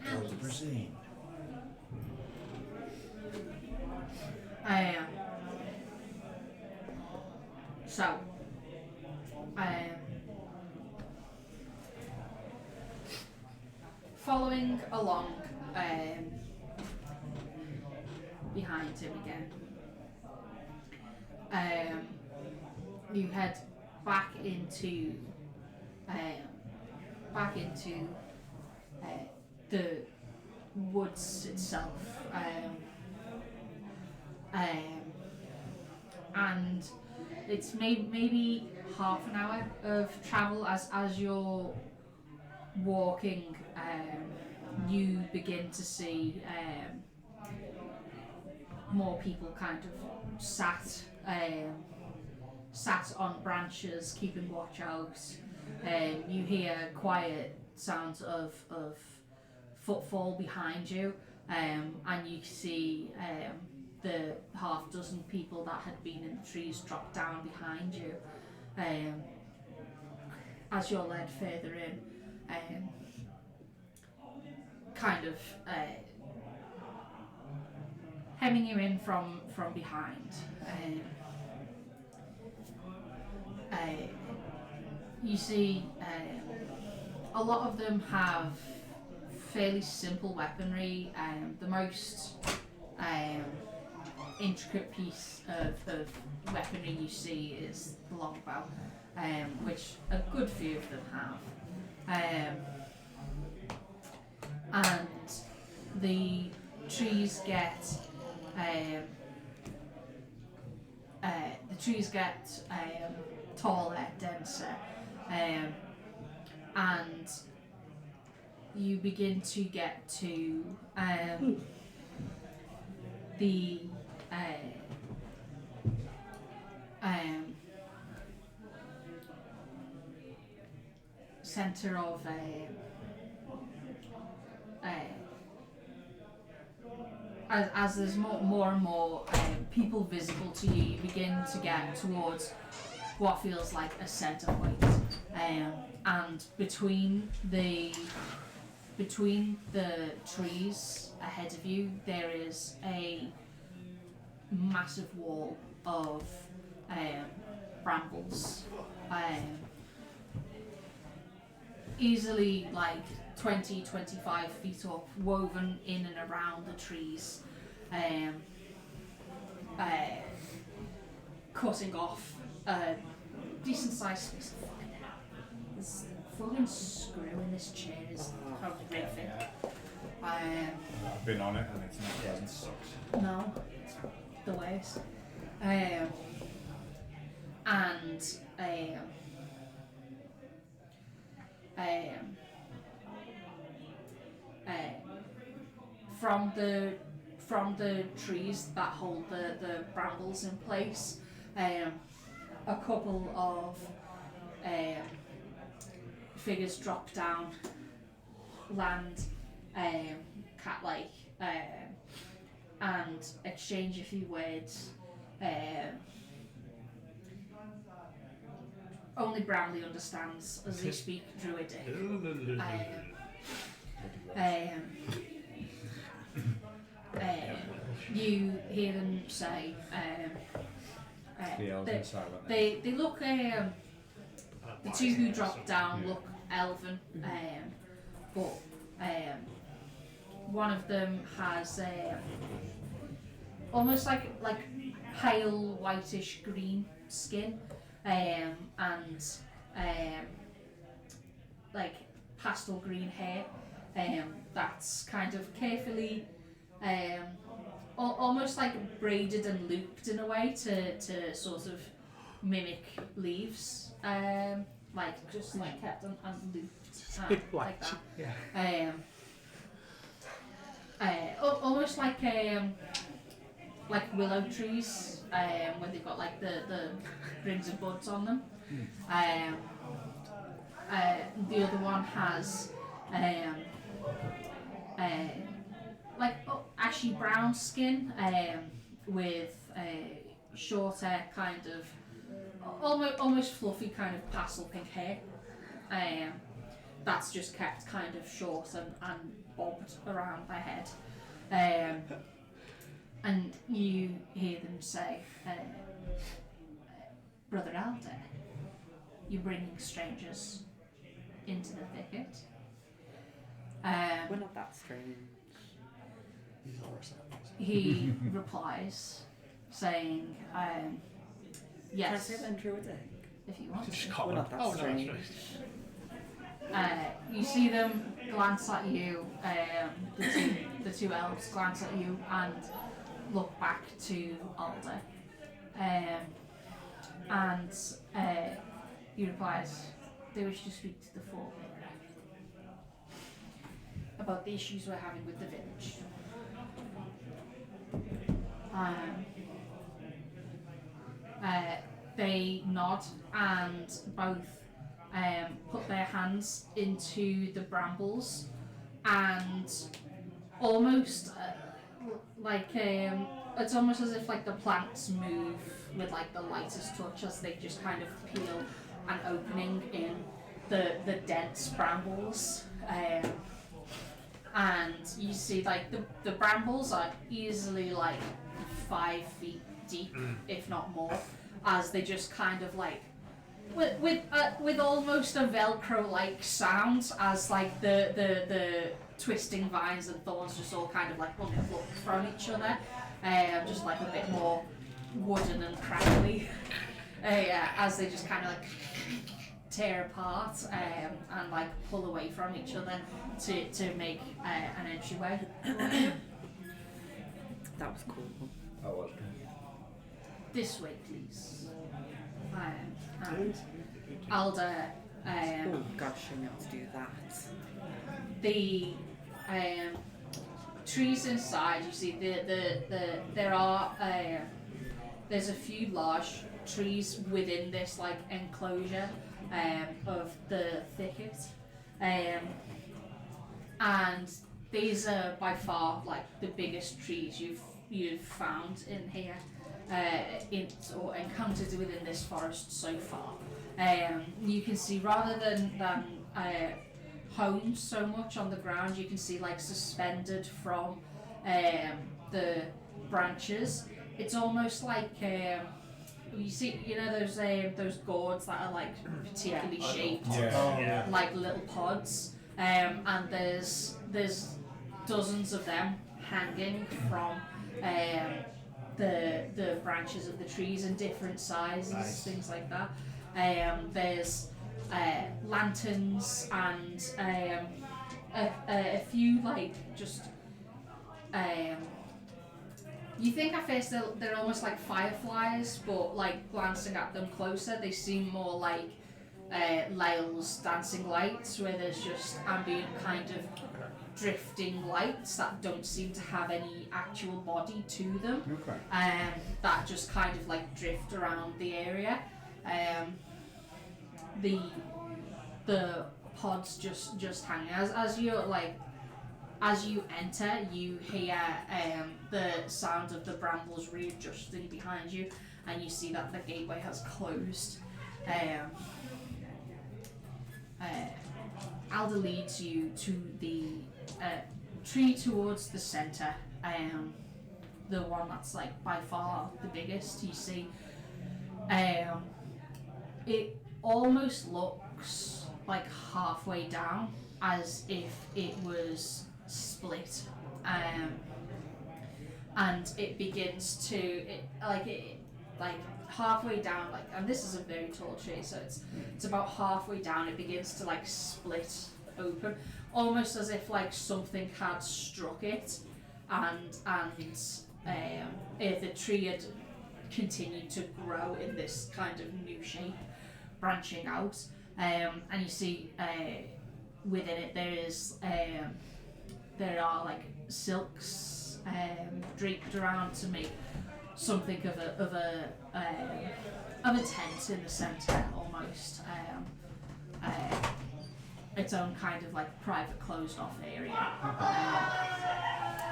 Speaker 1: Oh, Brisbane.
Speaker 2: I am. So, following along behind him again, you head back into the woods itself, and it's maybe half an hour of travel as you're walking. You begin to see more people kind of sat on branches, keeping watch out. You hear quiet sounds of footfall behind you, and you see the half dozen people that had been in the trees drop down behind you. As you're led further in, kind of hemming you in from behind. You see a lot of them have fairly simple weaponry. The most intricate piece of weaponry you see is the longbow, which a good few of them have. And the trees get taller, denser, and you begin to get to the center of as there's more and more people visible to you, you begin to get towards what feels like a center point, and between the trees ahead of you there is a massive wall of brambles, easily like 20-25 feet up, woven in and around the trees, cutting off a decent sized space of fucking hell. This fucking screw in this chair is horrific.
Speaker 1: I've been on it and it's not pleasant. Sucks.
Speaker 2: No, the worst. From the trees that hold the brambles in place, a couple of figures drop down, land cat-like, and exchange a few words. Only Brownlee understands as they speak Druidic. You hear them say,
Speaker 1: The elves are silent.
Speaker 2: they look, the two who dropped down look elven, but one of them has almost like pale whitish green skin, and like pastel green hair, that's kind of carefully almost like braided and looped in a way to sort of mimic leaves, like just like kept and looped like that.
Speaker 3: Yeah.
Speaker 2: Almost like willow trees, where they've got like the rings of buds on them. The other one has like ashy brown skin, with shorter kind of almost fluffy kind of pastel pink hair, that's just kept kind of short and bobbed around my head, and you hear them say, Brother Elder, you're bringing strangers into the thicket.
Speaker 4: We're not that strange.
Speaker 6: These are ourselves.
Speaker 2: He replies, saying,
Speaker 4: Can I
Speaker 2: Yes,
Speaker 4: say that in Druidic?
Speaker 2: if you want
Speaker 7: Just
Speaker 2: to.
Speaker 4: We're
Speaker 7: common.
Speaker 4: not that
Speaker 7: Oh, no,
Speaker 4: strange.
Speaker 2: You see them glance at you, the two elves glance at you and look back to Alder. And you replied, they wish to speak to the four about the issues we're having with the village. They nod and both put their hands into the brambles and almost it's almost as if like the plants move with like the lightest touch as they just kind of peel an opening in the dense brambles. And you see like the brambles are easily like 5 feet deep, if not more, as they just kind of like with almost a Velcro-like sound as like the twisting vines and thorns just all kind of like unhook from each other, just like a bit more wooden and crackly, as they just kind of like tear apart and like pull away from each other to make an entryway.
Speaker 4: That was cool.
Speaker 1: I was.
Speaker 2: This way, please. And Alder,
Speaker 4: Oh, God, show me how to do that.
Speaker 2: the trees inside, you see there are there's a few large trees within this like enclosure of the thicket, and these are by far like the biggest trees you've found in here, or encountered within this forest so far. You can see rather than homes so much on the ground, you can see like suspended from the branches. It's almost like you see, you know those gourds that are like particularly shaped, like little pods, and there's dozens of them hanging from the branches of the trees in different sizes, things like that. There's lanterns and a few like just you think at first they're almost like fireflies, but like glancing at them closer they seem more like Lael's dancing lights, where there's just ambient kind of drifting lights that don't seem to have any actual body to them, that just kind of like drift around the area. The pods just hanging as you enter, you hear the sound of the brambles readjusting behind you, and you see that the gateway has closed. Alder leads you to the tree towards the centre, the one that's like by far the biggest. You see, it almost looks like halfway down, as if it was split, and it begins to halfway down, like, and this is a very tall tree, so it's about halfway down. It begins to like split open, almost as if like something had struck it, and if the tree had continued to grow in this kind of new shape, branching out, and you see within it there are like silks draped around to make something of a tent in the centre, almost its own kind of like private closed off area.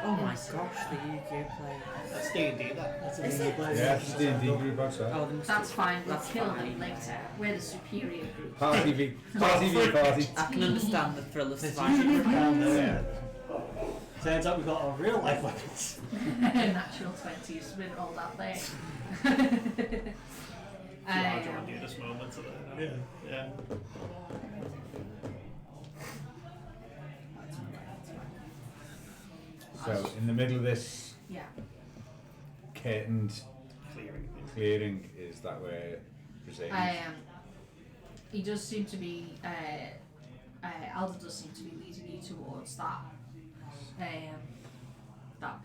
Speaker 4: Oh my gosh, the Yu-Gi-Oh place.
Speaker 7: That's D&D, that.
Speaker 6: That's
Speaker 4: Is
Speaker 6: a
Speaker 4: it?
Speaker 6: place.
Speaker 1: Yeah, it's D&D group outside.
Speaker 4: Oh, then
Speaker 2: That's fine, we'll
Speaker 4: That's
Speaker 2: kill
Speaker 4: fine.
Speaker 2: them later. We're the superior group.
Speaker 1: Party v party.
Speaker 4: I can understand the thrill of
Speaker 6: There's
Speaker 4: surviving.
Speaker 6: usually down there. Turns out we've got our real life weapons.
Speaker 2: Natural 20's been rolled out there.
Speaker 7: Large around you at this moment, so that,
Speaker 6: Yeah.
Speaker 7: yeah.
Speaker 1: So in the middle of this
Speaker 2: Yeah.
Speaker 1: curtained
Speaker 7: Clearing.
Speaker 1: clearing is areas that were preserved?
Speaker 2: He does seem to be. Alder does seem to be leading you towards that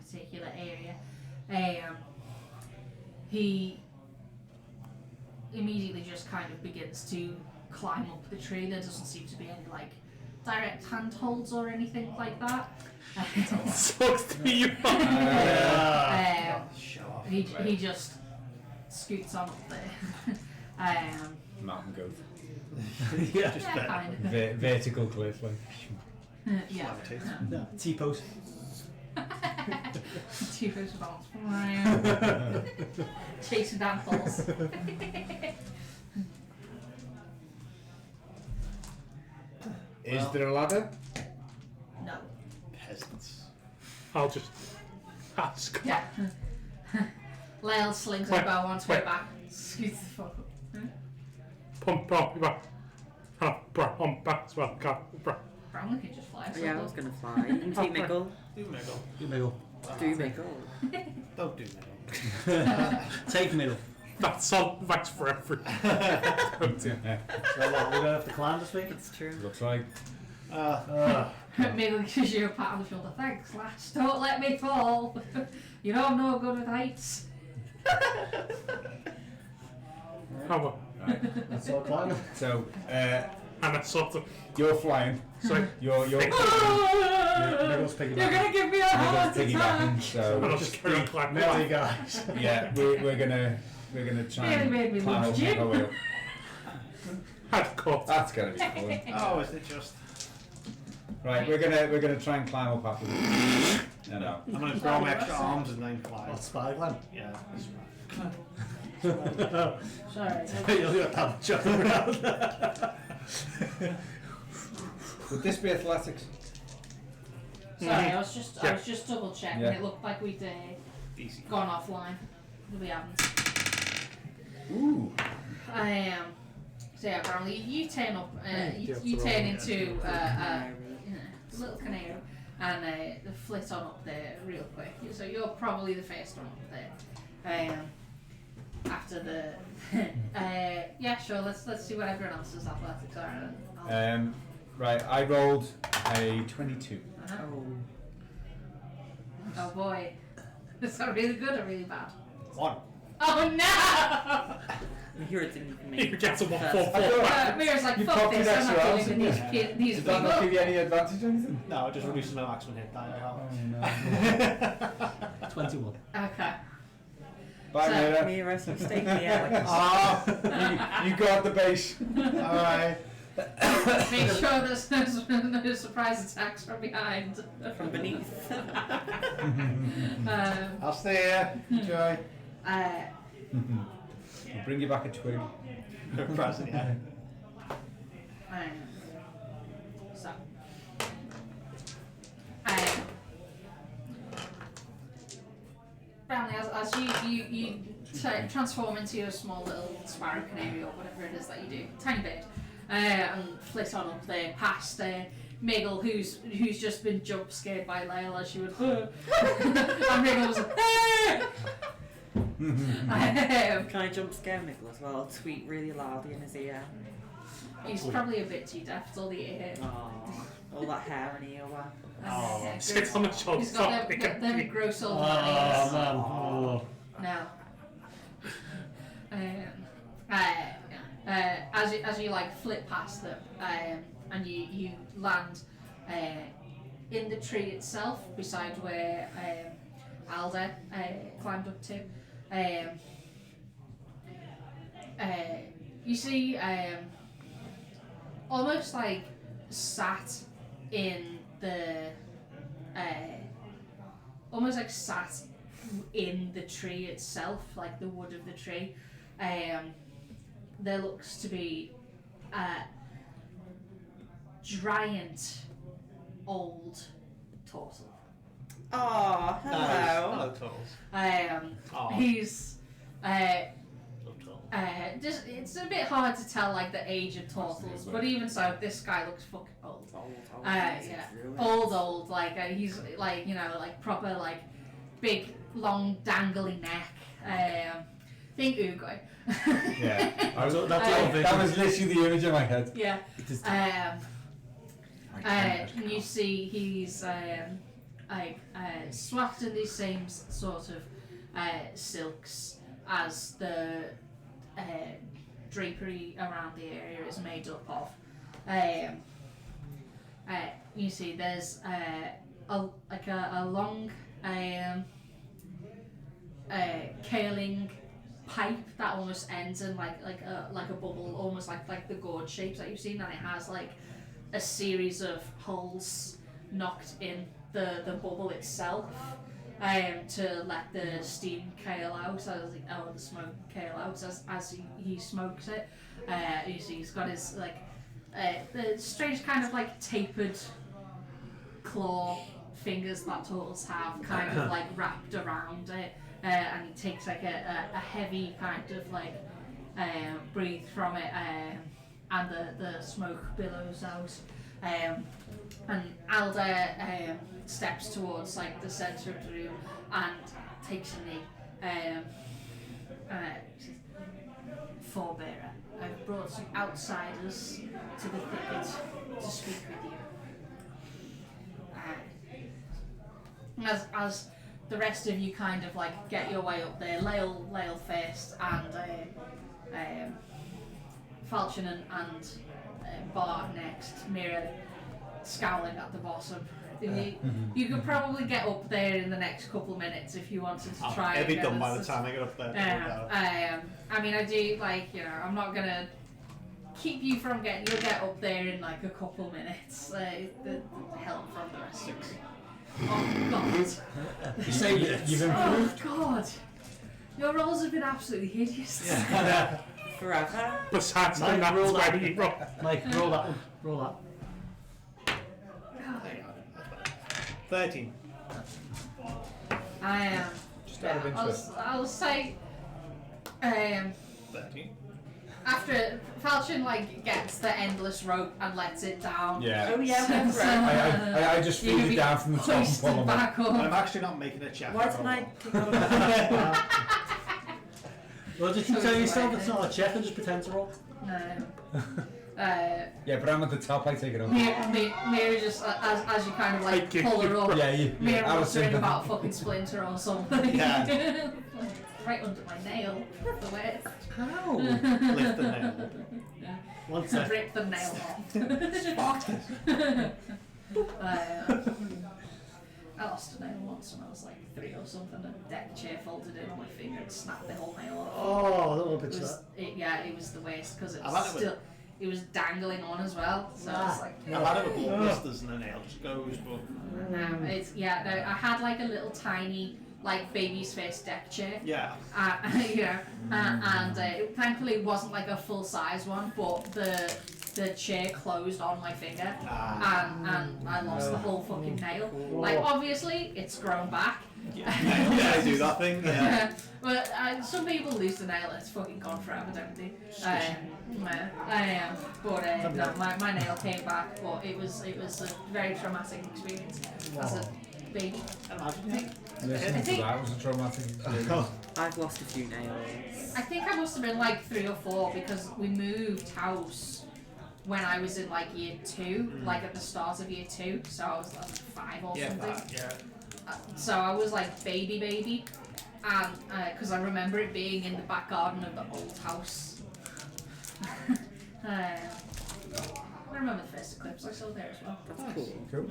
Speaker 2: particular area. He immediately just kind of begins to climb up the tree. There doesn't seem to be any like direct handholds or anything like that.
Speaker 3: Sucks to be you.
Speaker 5: Show off.
Speaker 2: He just scoots on up there.
Speaker 1: Mountain goat.
Speaker 6: Yeah.
Speaker 2: Yeah, kind of.
Speaker 1: Vertical cliff, like.
Speaker 2: Yeah.
Speaker 6: Yeah. T-pose.
Speaker 2: Two-face bounce. Chasing down falls.
Speaker 1: Is there a ladder?
Speaker 2: No.
Speaker 5: Peasants.
Speaker 3: I'll just go.
Speaker 2: Yeah. Lael slings her bow onto her back. Scoots the fuck up.
Speaker 3: Pump back. Pump back as well.
Speaker 2: Brownlee can just fly. So
Speaker 4: Yeah, I was gonna fly. You can take Miggle.
Speaker 5: Do Miggle.
Speaker 6: Do middle.
Speaker 4: Do Miggle.
Speaker 5: Don't do Miggle.
Speaker 6: Take middle.
Speaker 3: That's for everything.
Speaker 6: So what, we're going to have to climb this week?
Speaker 4: It's true.
Speaker 1: Looks like.
Speaker 2: Maybe gives you a pat on the shoulder. Thanks, lass. Don't let me fall. You know I'm no good with heights.
Speaker 3: Right.
Speaker 6: That's all climbing.
Speaker 1: So,
Speaker 3: And that's sort of.
Speaker 1: you're flying.
Speaker 3: So
Speaker 1: You're
Speaker 6: Middle's piggyback.
Speaker 2: You're gonna give me a heart attack.
Speaker 1: piggybacking. So,
Speaker 3: I'll just carry on climbing.
Speaker 6: Middle, guys.
Speaker 1: yeah, we're gonna try
Speaker 2: Nearly
Speaker 1: and
Speaker 2: made me
Speaker 1: climb
Speaker 2: lose
Speaker 1: up
Speaker 2: Jim.
Speaker 1: our way up.
Speaker 3: Had caught.
Speaker 1: That's gonna be fun.
Speaker 5: Oh, is it just?
Speaker 1: Right, we're gonna try and climb up after this. No.
Speaker 5: I'm gonna grow my extra arms and then fly.
Speaker 6: What's Spider Glen?
Speaker 5: Yeah, that's
Speaker 2: Sorry.
Speaker 6: You'll get that jumping around.
Speaker 1: Would this be athletics?
Speaker 2: Sorry, I was just double checking.
Speaker 1: Yeah.
Speaker 2: It looked like we'd
Speaker 5: easy.
Speaker 2: gone offline. We haven't.
Speaker 1: Ooh.
Speaker 2: So yeah, Brownlee, you turn up. You
Speaker 6: to
Speaker 2: turn
Speaker 6: roll,
Speaker 2: into a little canary and flit on up there real quick. So you're probably the first one up there. After the yeah, sure. Let's see what everyone else's athletics are. And I'll,
Speaker 1: Right, I rolled a 22.
Speaker 2: oh boy, is that really good or really bad?
Speaker 5: 1.
Speaker 2: Oh no!
Speaker 4: Here it didn't even
Speaker 3: You
Speaker 4: make
Speaker 3: get to 1 4 4.
Speaker 2: Mira's like,
Speaker 1: You
Speaker 2: fuck
Speaker 1: copied
Speaker 2: this, I'm
Speaker 1: extra
Speaker 2: not
Speaker 1: rounds,
Speaker 2: dealing with these
Speaker 1: Did that not
Speaker 2: people.
Speaker 1: give you any advantage or anything?
Speaker 5: No, it just reduces my maximum hit die.
Speaker 6: 21.
Speaker 2: Okay.
Speaker 1: Bye,
Speaker 2: So-
Speaker 1: Mira.
Speaker 4: Mira, so stay here.
Speaker 1: Ah, you got the base. Alright.
Speaker 2: Make sure there's no surprise attacks from behind.
Speaker 4: From beneath.
Speaker 5: I'll stay here. Enjoy.
Speaker 1: We'll bring you back a twig.
Speaker 5: Present, yeah.
Speaker 2: So. Brownlee, as you transform into a small little sparrow canary or whatever it is that you do, tiny bird, and flit on up there past Miggle, who's just been jump scared by Lael as she would, and Miggle was like,
Speaker 4: Can I jump scare Miggle as well? Tweet really loudly in his ear.
Speaker 2: he's probably a bit too deaf to all the ear.
Speaker 4: Aww. All that hair and earwax.
Speaker 3: Sit on the shoulder.
Speaker 2: He's got them gross old
Speaker 6: Oh,
Speaker 2: ears.
Speaker 6: man. Oh.
Speaker 2: No. As you like flit past them, and you land in the tree itself, beside where Alder climbed up to. You see, almost like sat in the, almost like sat in the tree itself, like the wood of the tree. There looks to be a giant old torso.
Speaker 4: Oh, hello.
Speaker 5: Hello, Tools. Aw.
Speaker 2: He's
Speaker 5: Hello, Tools.
Speaker 2: just, it's a bit hard to tell like the age of turtles, but even so, this guy looks fucking old.
Speaker 4: Old.
Speaker 2: Yeah, old, like he's like, you know, like proper like big long dangly neck. Think Uruguay.
Speaker 1: Yeah.
Speaker 6: That's all
Speaker 1: That was literally the image in my head.
Speaker 2: Yeah.
Speaker 6: It is
Speaker 2: And you see he's swathed in these same sort of silks as the drapery around the area is made up of. You see there's a long curling pipe that almost ends in like a bubble, almost like the gourd shapes that you've seen, and it has like a series of holes knocked in the bubble itself to let the steam curl out or the smoke curl out as he smokes it. You see he's got his like the strange kind of like tapered claw fingers that turtles have kind of like wrapped around it, and he takes like a heavy kind of like breathe from it, and the smoke billows out, and Alda steps towards like the centre of the room and takes a knee. Forebearer, I've brought some outsiders to the thicket to speak with you. As the rest of you kind of like get your way up there, Lael first, and Falchion and Bard next, Mira scowling at the bottom. You could probably get up there in the next couple of minutes if you wanted to try.
Speaker 5: It'll be done by the time I get up there.
Speaker 2: I mean, I do I'm not gonna keep you from getting. You'll get up there in like a couple of minutes. The help from the rest of you. Oh God!
Speaker 1: You say you've improved?
Speaker 2: Oh God! Your rolls have been absolutely hideous.
Speaker 4: Forever.
Speaker 3: Besides the
Speaker 6: Mike, roll
Speaker 3: natural
Speaker 6: that.
Speaker 3: 20 roll.
Speaker 6: Mike, roll that one. Roll that.
Speaker 5: 13.
Speaker 1: Just out of interest.
Speaker 2: I'll say.
Speaker 5: 13.
Speaker 2: After Falchion like gets the endless rope and lets it down.
Speaker 1: Yeah.
Speaker 4: Oh yeah, we're forever.
Speaker 1: I just feed it down from the top and
Speaker 2: Hoisted
Speaker 1: pull them up.
Speaker 2: back up.
Speaker 5: I'm actually not making a check.
Speaker 4: Why didn't I pick up?
Speaker 6: Well, just keep telling yourself it's not a check and just pretend to roll.
Speaker 2: No.
Speaker 1: Yeah, but I'm at the top, I take it up.
Speaker 2: Mira just, as you kind of like pull her up,
Speaker 1: Yeah,
Speaker 2: Mira
Speaker 1: I was
Speaker 2: was thinking
Speaker 1: thinking.
Speaker 2: about fucking Splinter or something.
Speaker 5: Yeah.
Speaker 2: Right under my nail. The way
Speaker 6: How?
Speaker 5: Lift the nail.
Speaker 6: One sec.
Speaker 2: rip the nail off. I lost a nail once when I was like 3 or something. A deck chair folded in on my finger and snapped the whole nail off.
Speaker 6: Oh, a little bit
Speaker 2: It
Speaker 6: of
Speaker 2: was,
Speaker 6: that.
Speaker 2: it was the worst because it
Speaker 5: I've
Speaker 2: was
Speaker 5: had it
Speaker 2: still, it was dangling on as well. So I was like,
Speaker 5: I've had it with ball blisters and the nail just goes, but
Speaker 2: no, I had like a little tiny like baby's first deck chair.
Speaker 5: yeah.
Speaker 2: And thankfully it wasn't like a full size one, but the chair closed on my finger, and I lost the whole fucking nail. Like obviously it's grown back.
Speaker 5: Yeah, I do that thing. Yeah.
Speaker 2: But some people lose the nail and it's fucking gone forever, don't they? No, my nail came back, but it was a very traumatic experience as a baby.
Speaker 1: Listening to that was a traumatic experience.
Speaker 4: I've lost a few nails.
Speaker 2: I think I must have been like 3 or 4 because we moved house when I was in like year 2, like at the start of year 2, so I was like 5 or something. So I was like baby, and because I remember it being in the back garden of the old house. I remember the first eclipse I saw there as well.
Speaker 4: That's cool.
Speaker 1: Cool.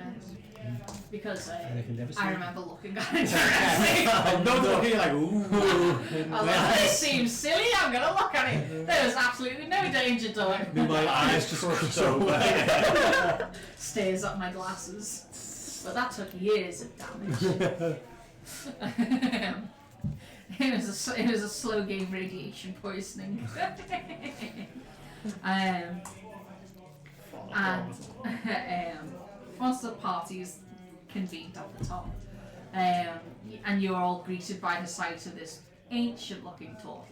Speaker 2: Because
Speaker 6: I can never see
Speaker 2: I
Speaker 6: it.
Speaker 2: remember looking at it directly.
Speaker 5: No, looking like ooh.
Speaker 2: I was like, this seems silly, I'm going to look at it. There was absolutely no danger to it.
Speaker 6: My eyes just so
Speaker 2: Stares at my glasses. But that took years of damage. It was a slow game radiation poisoning. And once the party is convened at the top, and you're all greeted by the sight of this ancient-looking turtle,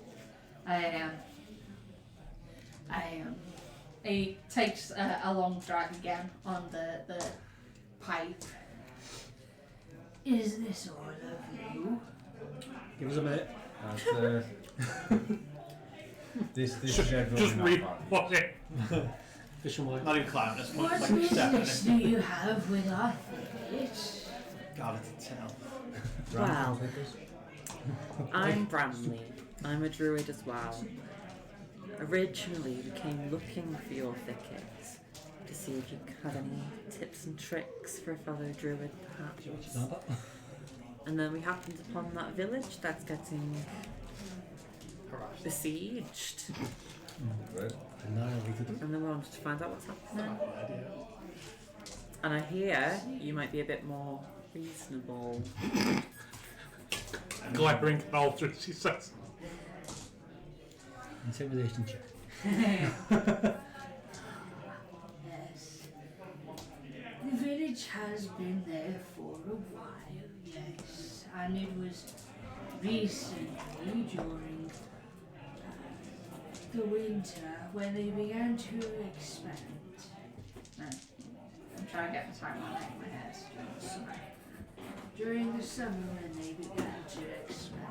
Speaker 2: he takes a long drag again on the pipe. Is this all of you?
Speaker 6: Give us a minute.
Speaker 1: This
Speaker 3: Just
Speaker 1: is everyone
Speaker 3: read
Speaker 1: in our party.
Speaker 3: what it.
Speaker 6: Fish and wine.
Speaker 7: Not even climbing this
Speaker 2: What
Speaker 7: point, like
Speaker 2: business
Speaker 7: stepping
Speaker 2: do
Speaker 7: in.
Speaker 2: you have with our village?
Speaker 7: God, it's a tell.
Speaker 4: Well, I'm Bramley. I'm a druid as well. Originally, we came looking for your thicket to see if you had any tips and tricks for a fellow druid, perhaps. And then we happened upon that village that's getting besieged,
Speaker 1: Right.
Speaker 6: Annihilated.
Speaker 4: and then we wanted to find out what's happening. And I hear you might be a bit more reasonable.
Speaker 3: Glaring at Aldrin, she says.
Speaker 6: Intimidation check.
Speaker 2: Yes. The village has been there for a while, yes. And it was recently during the winter when they began to expand. No, I'm trying to get the time on my head. During the summer when they began to expand,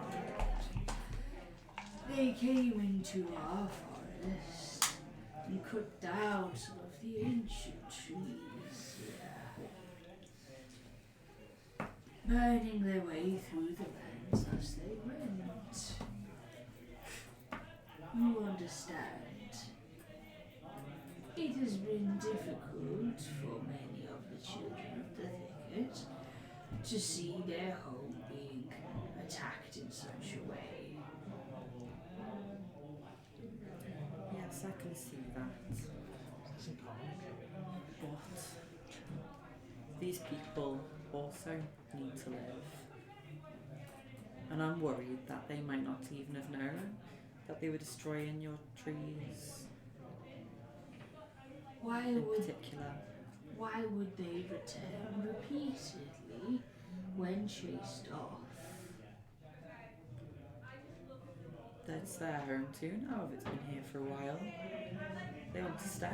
Speaker 2: they came into our forest and cut down some of the ancient trees, burning their way through the lands as they went. You understand, it has been difficult for many of the children of the thicket to see their home being attacked in such a way.
Speaker 4: Yes, I can see that. But these people also need to live. And I'm worried that they might not even have known that they were destroying your trees
Speaker 2: Why
Speaker 4: in
Speaker 2: would
Speaker 4: particular.
Speaker 2: they return repeatedly when chased off?
Speaker 4: That's their home too now, if it's been here for a while. They want to stay.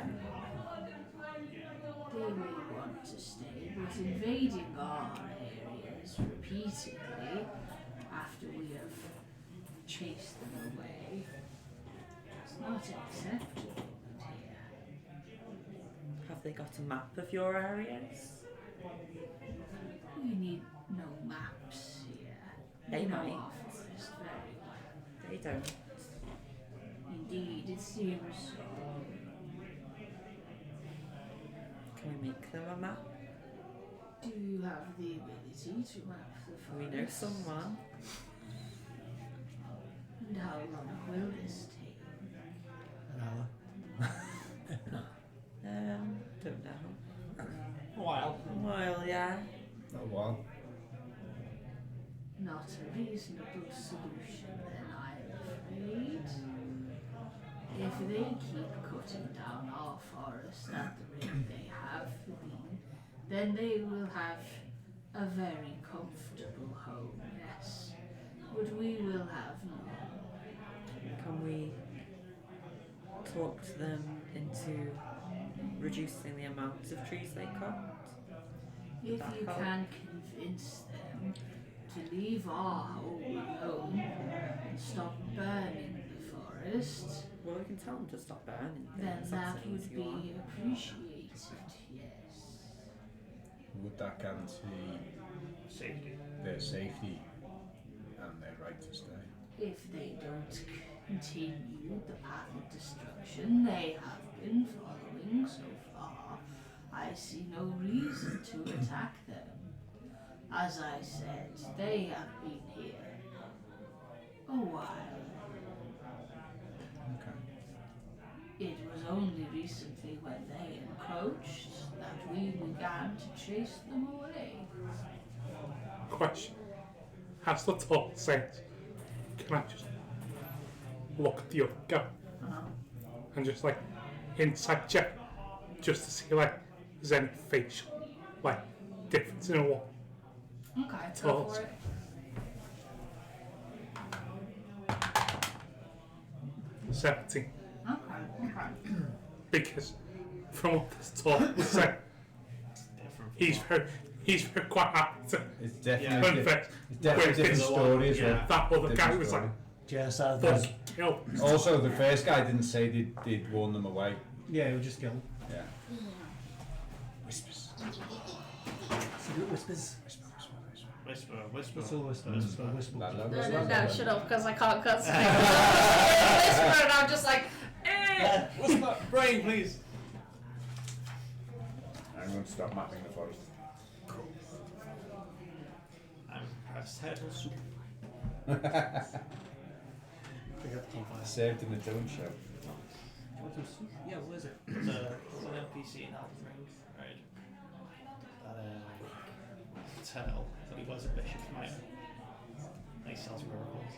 Speaker 2: They may want to stay, but invading our areas repeatedly after we have chased them away is not acceptable here.
Speaker 4: Have they got a map of your areas?
Speaker 2: We need no maps here.
Speaker 4: They
Speaker 2: We know
Speaker 4: might.
Speaker 2: our forest very well.
Speaker 4: They don't.
Speaker 2: Indeed, it seems so.
Speaker 4: Can we make them a map?
Speaker 2: Do you have the ability to map the forest?
Speaker 4: We know someone.
Speaker 2: And how long will this take?
Speaker 6: An hour.
Speaker 4: Don't know.
Speaker 7: A while.
Speaker 4: A while, yeah.
Speaker 1: Oh, wow.
Speaker 2: Not a reasonable solution, then, I'm afraid. If they keep cutting down our forest at the rate they have been, then they will have a very comfortable home, yes. But we will have none.
Speaker 4: Can we talk to them into reducing the amount of trees they cut?
Speaker 2: If
Speaker 4: That
Speaker 2: you
Speaker 4: help?
Speaker 2: can convince them to leave our home alone and stop burning the forest,
Speaker 4: Well, we can tell them to stop burning
Speaker 2: then
Speaker 4: things.
Speaker 2: that
Speaker 4: That's an
Speaker 2: would
Speaker 4: easy
Speaker 2: be
Speaker 4: one.
Speaker 2: appreciated, yes.
Speaker 1: Would that guarantee
Speaker 7: Safety.
Speaker 1: their safety and their right to stay?
Speaker 2: If they don't continue the path of destruction they have been following so far, I see no reason to attack them. As I said, they have been here a while.
Speaker 1: Okay.
Speaker 2: It was only recently when they encroached that we began to chase them away.
Speaker 3: Question. As the talk says, can I just look at the other guy and just like inside check just to see like there's any facial like difference in what?
Speaker 2: Okay, go for it.
Speaker 3: $17.
Speaker 2: Okay.
Speaker 3: Because from what this talk was saying,
Speaker 7: Different.
Speaker 3: he's very quite happy to
Speaker 1: It's definitely,
Speaker 3: confess.
Speaker 1: it's definitely a different
Speaker 3: Whereas
Speaker 1: story as well.
Speaker 7: Yeah.
Speaker 3: that other
Speaker 1: Different
Speaker 3: guy was
Speaker 1: story.
Speaker 3: like,
Speaker 6: genocide.
Speaker 3: But, kill.
Speaker 1: Also, the first guy didn't say they'd warn them away.
Speaker 6: Yeah, we just kill them.
Speaker 1: Yeah. Whispers.
Speaker 6: Secret whispers.
Speaker 5: Whisper, whisper.
Speaker 6: Whisper.
Speaker 2: No, shut up, because I can't cut. Whisper, and I'm just like, eh.
Speaker 5: Whisper. Brain, please.
Speaker 1: I'm going to stop mapping the forest.
Speaker 5: I'm press turtle soup.
Speaker 1: Served in the Don't Show.
Speaker 7: Yeah, what is it?
Speaker 5: There's an NPC in Elden Ring, right? That turtle, but he was a bishop, right? He sells miracles.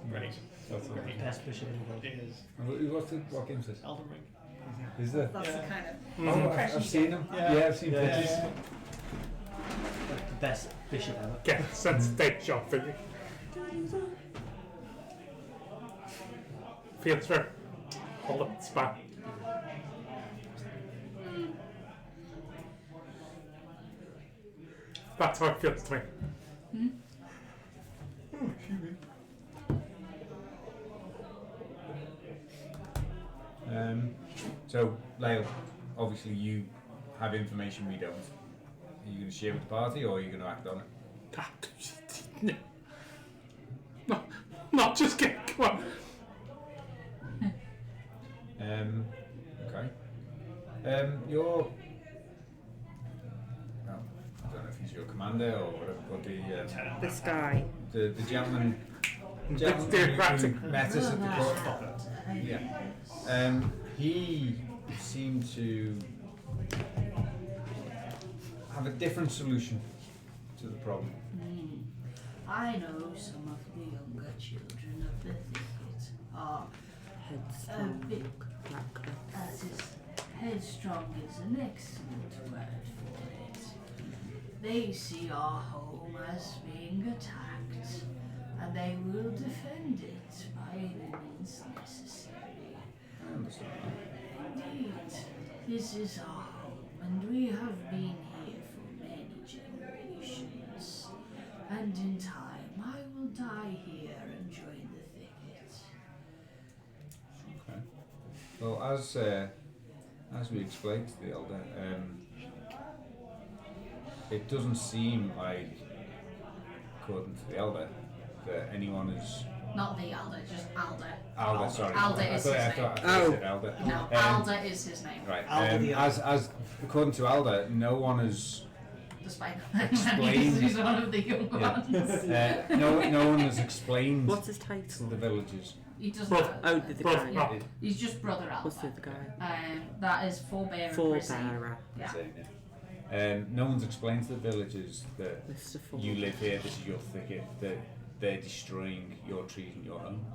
Speaker 5: Great.
Speaker 1: That's the
Speaker 5: Great.
Speaker 6: Best bishop in the world.
Speaker 5: It is.
Speaker 1: What game's this?
Speaker 5: Elden Ring.
Speaker 1: Is there?
Speaker 2: That's
Speaker 5: Yeah.
Speaker 2: the kind of
Speaker 1: Oh,
Speaker 2: impression
Speaker 1: I've
Speaker 2: you
Speaker 1: seen
Speaker 2: get.
Speaker 1: them.
Speaker 5: Yeah.
Speaker 1: Yeah, I've seen
Speaker 5: Yeah,
Speaker 1: pictures.
Speaker 5: yeah,
Speaker 6: Like the best bishop ever.
Speaker 3: Get sent stage shot for you. Feels fair. Hold up, spot. That's how it feels to me.
Speaker 1: So, Lyle, obviously you have information we don't. Are you going to share with the party or are you going to act on it?
Speaker 3: No, not just get. Come on.
Speaker 1: Okay. Your... Oh, I don't know if he's your commander or whatever, but
Speaker 4: This guy.
Speaker 1: the gentleman...
Speaker 3: Let's do it,
Speaker 1: who
Speaker 3: practice.
Speaker 1: met us at the court. Yeah. He seemed to have a different solution to the problem.
Speaker 8: I know some of the younger children of the thicket are
Speaker 4: Headstrong.
Speaker 8: bit,
Speaker 4: Black.
Speaker 8: that is, headstrong is an excellent word for it. They see our home as being attacked, and they will defend it by any means necessary.
Speaker 1: I understand that.
Speaker 8: Indeed, this is our home, and we have been here for many generations. And in time, I will die here and join the thicket.
Speaker 1: Okay. Well, as we explained to the elder, it doesn't seem like, according to the elder, that anyone is...
Speaker 2: Not the Alder, just Alder.
Speaker 1: Alder, sorry.
Speaker 2: Alder
Speaker 1: I
Speaker 2: is
Speaker 1: thought,
Speaker 2: his
Speaker 1: I thought,
Speaker 2: name.
Speaker 1: I thought you said elder.
Speaker 2: No, Alder is his name.
Speaker 1: Right.
Speaker 5: Alder the elder.
Speaker 1: As according to Alder, no one has
Speaker 2: Despite the fact
Speaker 1: Explain.
Speaker 2: that he's one of the young ones.
Speaker 1: no one has explained
Speaker 4: What's his
Speaker 1: to
Speaker 4: title?
Speaker 1: the villagers.
Speaker 2: He doesn't
Speaker 3: Brother.
Speaker 2: have
Speaker 4: Oh, the
Speaker 3: Brother.
Speaker 4: guy.
Speaker 3: Oh.
Speaker 2: He's just Brother Alder.
Speaker 4: What's the other guy?
Speaker 2: That is Forebearer.
Speaker 4: Forebearer.
Speaker 2: Yeah.
Speaker 1: Saying it. No one's explained to the villagers that
Speaker 4: Mr.
Speaker 1: you
Speaker 4: Forebearer.
Speaker 1: live here, this is your thicket, that they're destroying your trees and your home.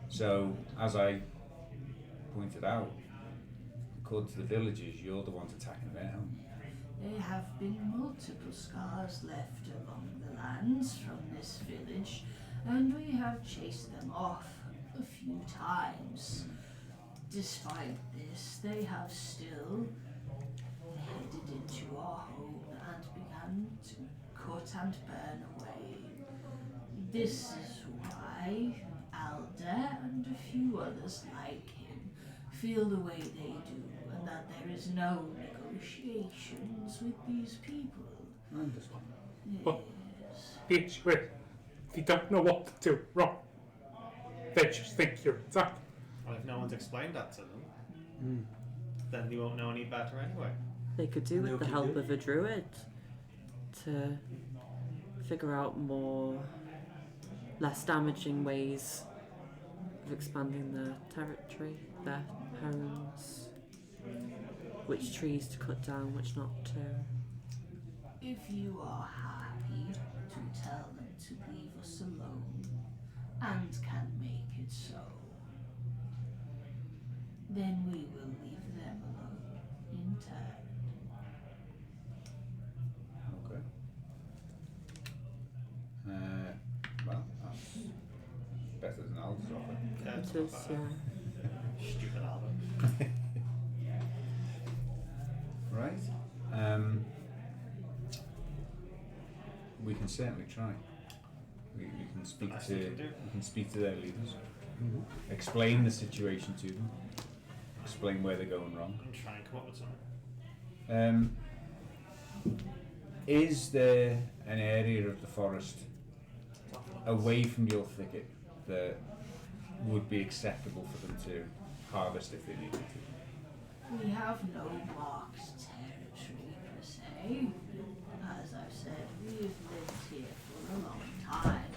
Speaker 1: So, as I pointed out, according to the villagers, you're the ones attacking their home.
Speaker 8: There have been multiple scars left along the lands from this village, and we have chased them off a few times. Despite this, they have still headed into our home and begun to cut and burn away. This is why Alder and a few others like him feel the way they do, and that there is no negotiations with these people.
Speaker 1: I understand.
Speaker 3: Well-
Speaker 8: Yes.
Speaker 3: The issue is, they don't know what to do wrong. They just think you're attacking.
Speaker 5: Well, if no one's explained that to them, then they won't know any better anyway.
Speaker 4: They could do with the help of a druid to figure out more, less damaging ways of expanding their territory, their homes, which trees to cut down, which not to.
Speaker 8: If you are happy to tell them to leave us alone, and can make it so, then we will leave them alone in turn.
Speaker 1: Okay. Well, that's better than Alder's offer.
Speaker 5: Yeah, it's
Speaker 4: It
Speaker 5: not
Speaker 4: is,
Speaker 5: bad.
Speaker 4: yeah.
Speaker 5: Stupid Albert.
Speaker 1: Right. We can certainly try. We can speak
Speaker 5: Best
Speaker 1: to
Speaker 5: we can do.
Speaker 1: we can speak to their leaders. explain the situation to them, explain where they're going wrong.
Speaker 5: And try and come up with something.
Speaker 1: Is there an area of the forest away from your thicket that would be acceptable for them to harvest if they needed to?
Speaker 8: We have no marked territory per se. As I've said, we've lived here for a long time.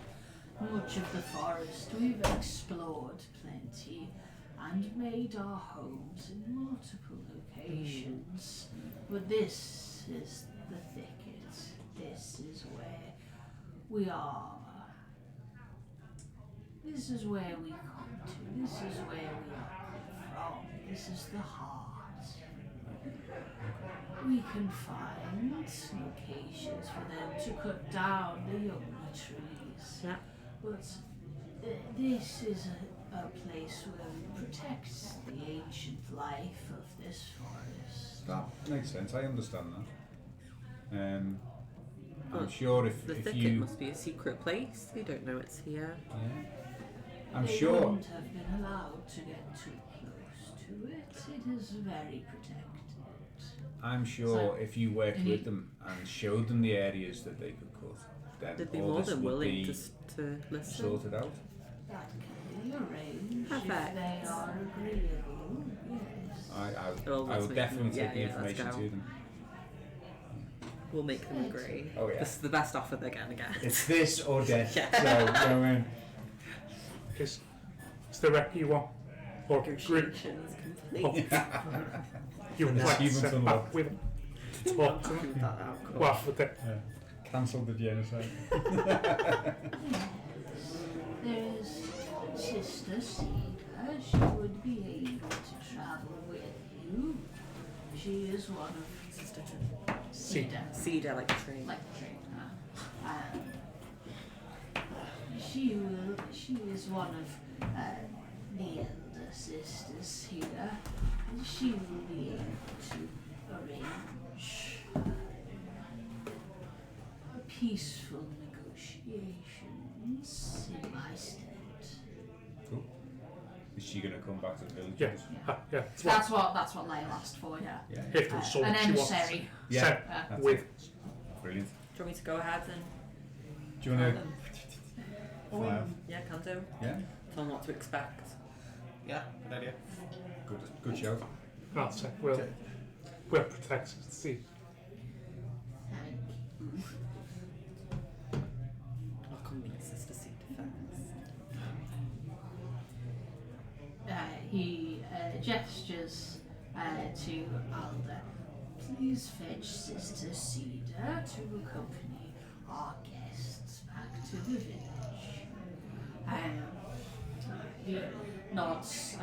Speaker 8: Much of the forest we've explored plenty and made our homes in multiple locations. But this is the thicket. This is where we are. This is where we come to. This is where we are from. This is the heart. We can find locations for them to cut down the younger trees.
Speaker 4: Yeah.
Speaker 8: But this is a place where we protect the ancient life of this forest.
Speaker 1: That makes sense. I understand that. I'm
Speaker 4: Well,
Speaker 1: sure
Speaker 4: The
Speaker 1: if
Speaker 4: thicket
Speaker 1: you,
Speaker 4: must be a secret place. We don't know it's here.
Speaker 1: yeah, I'm
Speaker 8: They
Speaker 1: sure.
Speaker 8: wouldn't have been allowed to get too close to it. It is very protected.
Speaker 1: I'm sure
Speaker 2: So,
Speaker 1: if you worked
Speaker 2: any-
Speaker 1: with them and showed them the areas that they could cut, then
Speaker 4: They'd be
Speaker 1: all
Speaker 4: more
Speaker 1: this
Speaker 4: than
Speaker 1: would
Speaker 4: willing
Speaker 1: be
Speaker 4: to listen.
Speaker 1: sorted out.
Speaker 8: That can be arranged
Speaker 4: Perfect.
Speaker 8: if they are agreeable. Yes.
Speaker 1: I
Speaker 4: Well, let's
Speaker 1: would
Speaker 4: make
Speaker 1: definitely
Speaker 4: them-
Speaker 1: take the
Speaker 4: yeah, let's
Speaker 1: information
Speaker 4: go.
Speaker 1: to them.
Speaker 4: We'll make them agree.
Speaker 1: Oh, yeah.
Speaker 4: This is the best offer they're gonna get.
Speaker 1: It's this or death.
Speaker 4: Yeah.
Speaker 1: So, you know what I mean?
Speaker 3: Is the rep you want? Or group?
Speaker 4: Negotiations complete.
Speaker 3: Oh, you would like to
Speaker 1: Achievements
Speaker 3: sit
Speaker 1: unlocked.
Speaker 3: back with them to talk to them?
Speaker 4: Prove that outcome.
Speaker 3: Well, with the,
Speaker 1: Cancel the genocide.
Speaker 8: There is Sister Cedar. She would be able to travel with you. She is one of
Speaker 4: Sister
Speaker 8: Cedar.
Speaker 4: Cedar like a tree.
Speaker 8: Like the tree. She is one of the elder sisters here, and she will be able to arrange peaceful negotiations in my stead.
Speaker 1: Cool. Is she going to come back to the village?
Speaker 3: yeah, yeah. It's what,
Speaker 2: That's what Lyle asked for, yeah.
Speaker 1: Yeah.
Speaker 3: if there's
Speaker 2: An
Speaker 3: someone she wants
Speaker 2: emissary.
Speaker 1: Yeah.
Speaker 3: sent
Speaker 1: That's
Speaker 3: with.
Speaker 1: it. Brilliant.
Speaker 4: Do you want me to go ahead and
Speaker 1: Do you want to?
Speaker 4: fly them? Yeah, can do.
Speaker 1: Yeah.
Speaker 4: Tell them what to expect.
Speaker 5: Yeah, good idea.
Speaker 1: Good shout.
Speaker 3: That's it. We'll protect the sea.
Speaker 4: I'll come meet Sister Cedar first.
Speaker 8: He gestures to Alda. Please fetch Sister Cedar to accompany our guests back to the village.
Speaker 2: He nods,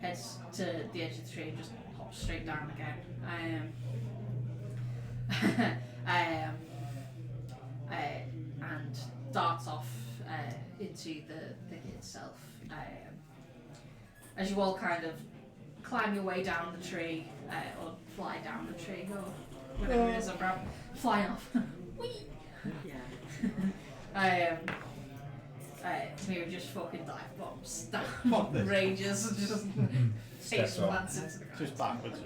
Speaker 2: heads to the edge of the tree and just hops straight down again. And darts off into the thicket itself. As you all kind of climb your way down the tree, or fly down the tree, or whatever it is about, fly off. Whee!
Speaker 4: Yeah.
Speaker 2: Mira just fucking dive bombs
Speaker 5: Fuck
Speaker 2: down,
Speaker 5: this.
Speaker 2: rages, and just face
Speaker 1: Steps off.
Speaker 2: plants into the ground.
Speaker 5: Just backwards.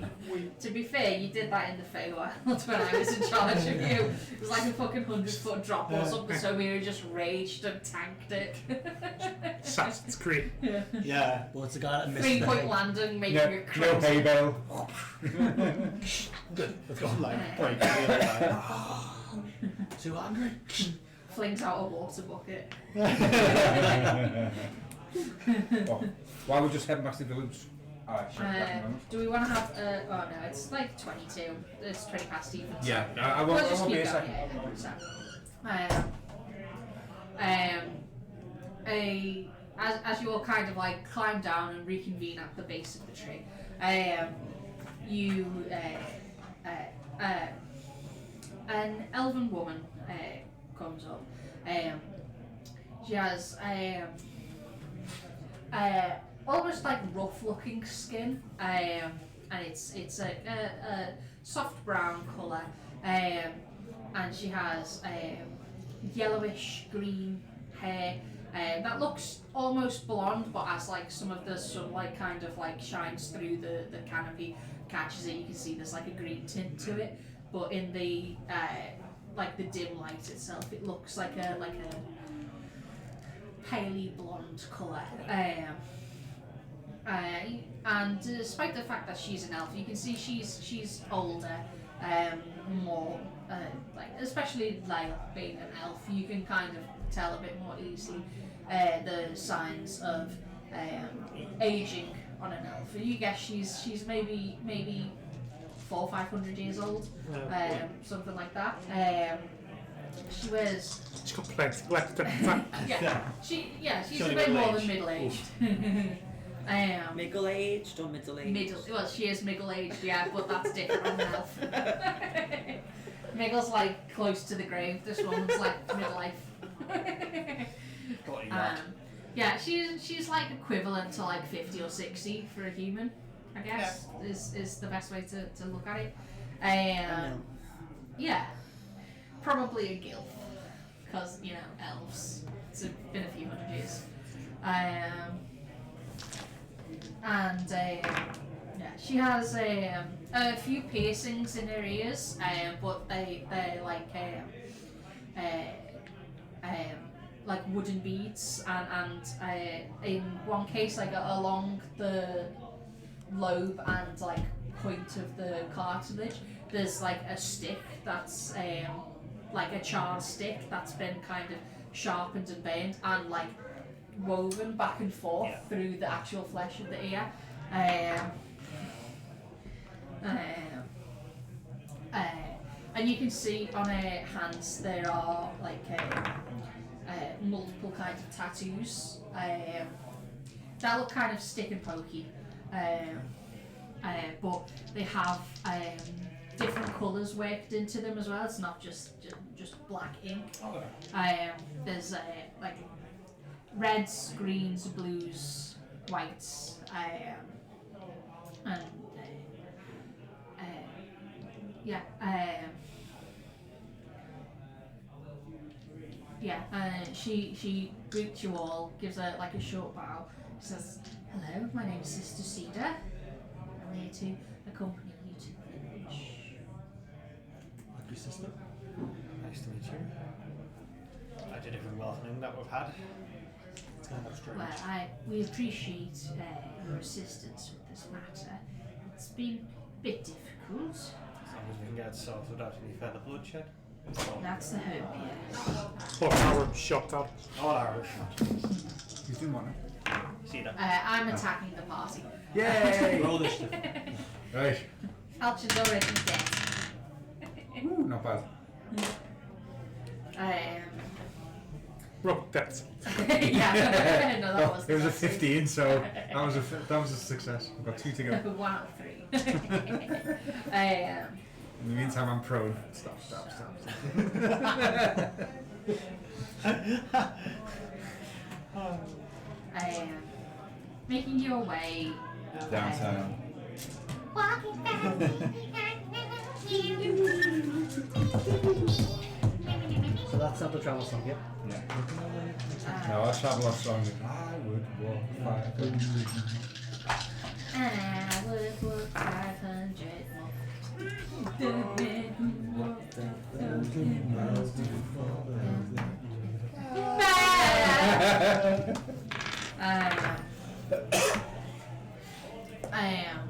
Speaker 2: To be fair, you did that in the Feywild when I was in charge of you. It was like a fucking 100-foot drop or something, so Mira just raged and tanked it.
Speaker 3: Assassin's Creed.
Speaker 5: Yeah.
Speaker 6: Well, it's the guy that missed
Speaker 2: 3-point landing, making
Speaker 1: No,
Speaker 2: it
Speaker 1: no
Speaker 2: crazy.
Speaker 1: hay bale.
Speaker 6: Good. Let's go.
Speaker 5: Just like break the other guy.
Speaker 6: Too hungry?
Speaker 2: Flings out a water bucket.
Speaker 1: Oh, why we just heading back to the village? Alright, sure. back in a moment.
Speaker 2: Do we want to have? Oh no, it's like 22. It's 20 past even. so-
Speaker 1: Yeah, I
Speaker 2: We'll
Speaker 1: won't, I
Speaker 2: just
Speaker 1: won't be
Speaker 2: keep
Speaker 1: a
Speaker 2: going.
Speaker 1: second.
Speaker 2: As you all kind of like climb down and reconvene at the base of the tree, an elven woman comes up. She has almost like rough-looking skin, and it's a soft brown colour, and she has yellowish green hair that looks almost blonde, but as like some of the sunlight kind of like shines through the canopy, catches it, you can see there's like a green tint to it. But in the like the dim light itself, it looks like a paley blonde colour. And despite the fact that she's an elf, you can see she's older, more like, especially Lyle being an elf, you can kind of tell a bit more easily the signs of aging on an elf. You guess she's maybe 400 or 500 years old, something like that. She wears.
Speaker 3: She's got plenty left in her.
Speaker 2: She's a bit more than middle-aged.
Speaker 4: Middle-aged or middle-aged?
Speaker 2: Well, she is middle-aged, yeah, but that's different from an elf. Miggle's like close to the grave. This woman's like midlife. Yeah, she's like equivalent to like 50 or 60 for a human, I guess, is the best way to look at it. Yeah, probably a gilf, because, you know, elves. It's been a few hundred years. She has a few piercings in her ears, but they're like wooden beads, and in one case, like along the lobe and like point of the cartilage, there's like a stick that's like a charred stick that's been kind of sharpened and burned and like woven back and forth through the actual flesh of the ear. And you can see on her hands there are like multiple kinds of tattoos that look kind of stick and pokey, but they have different colours worked into them as well. It's not just black ink. There's like reds, greens, blues, whites, and she greets you all, gives a short bow, says, "Hello, my name is Sister Cedar. I'm here to accompany you to the village."
Speaker 6: Thank you, sister.
Speaker 5: Nice to meet you. I did every welcoming that we've had.
Speaker 6: It's kind of strange.
Speaker 2: Well, we appreciate your assistance with this matter. It's been a bit difficult.
Speaker 5: As long as we can get it sorted without any further bloodshed.
Speaker 2: That's the hope, yes.
Speaker 3: Or arrow shot out.
Speaker 5: All arrows shot.
Speaker 1: You didn't want it.
Speaker 5: See that?
Speaker 2: I'm attacking the party.
Speaker 1: Yay!
Speaker 5: Roll this stuff.
Speaker 1: Right.
Speaker 2: Alchin's already dead.
Speaker 1: Ooh, not bad.
Speaker 3: Rock that.
Speaker 2: Yeah, no, that was.
Speaker 1: It was a 15, so that was a success. I've got 2 to go.
Speaker 2: 1 out of 3.
Speaker 1: In the meantime, I'm prone. Stop.
Speaker 2: Making your way
Speaker 1: Downtown.
Speaker 2: walking fast.
Speaker 6: So that's not the travel song, yeah?
Speaker 1: Yeah. No, I travel off songs like I would walk 500.
Speaker 2: I would walk 500 more. The man who walked 1,000 miles to fall. I am.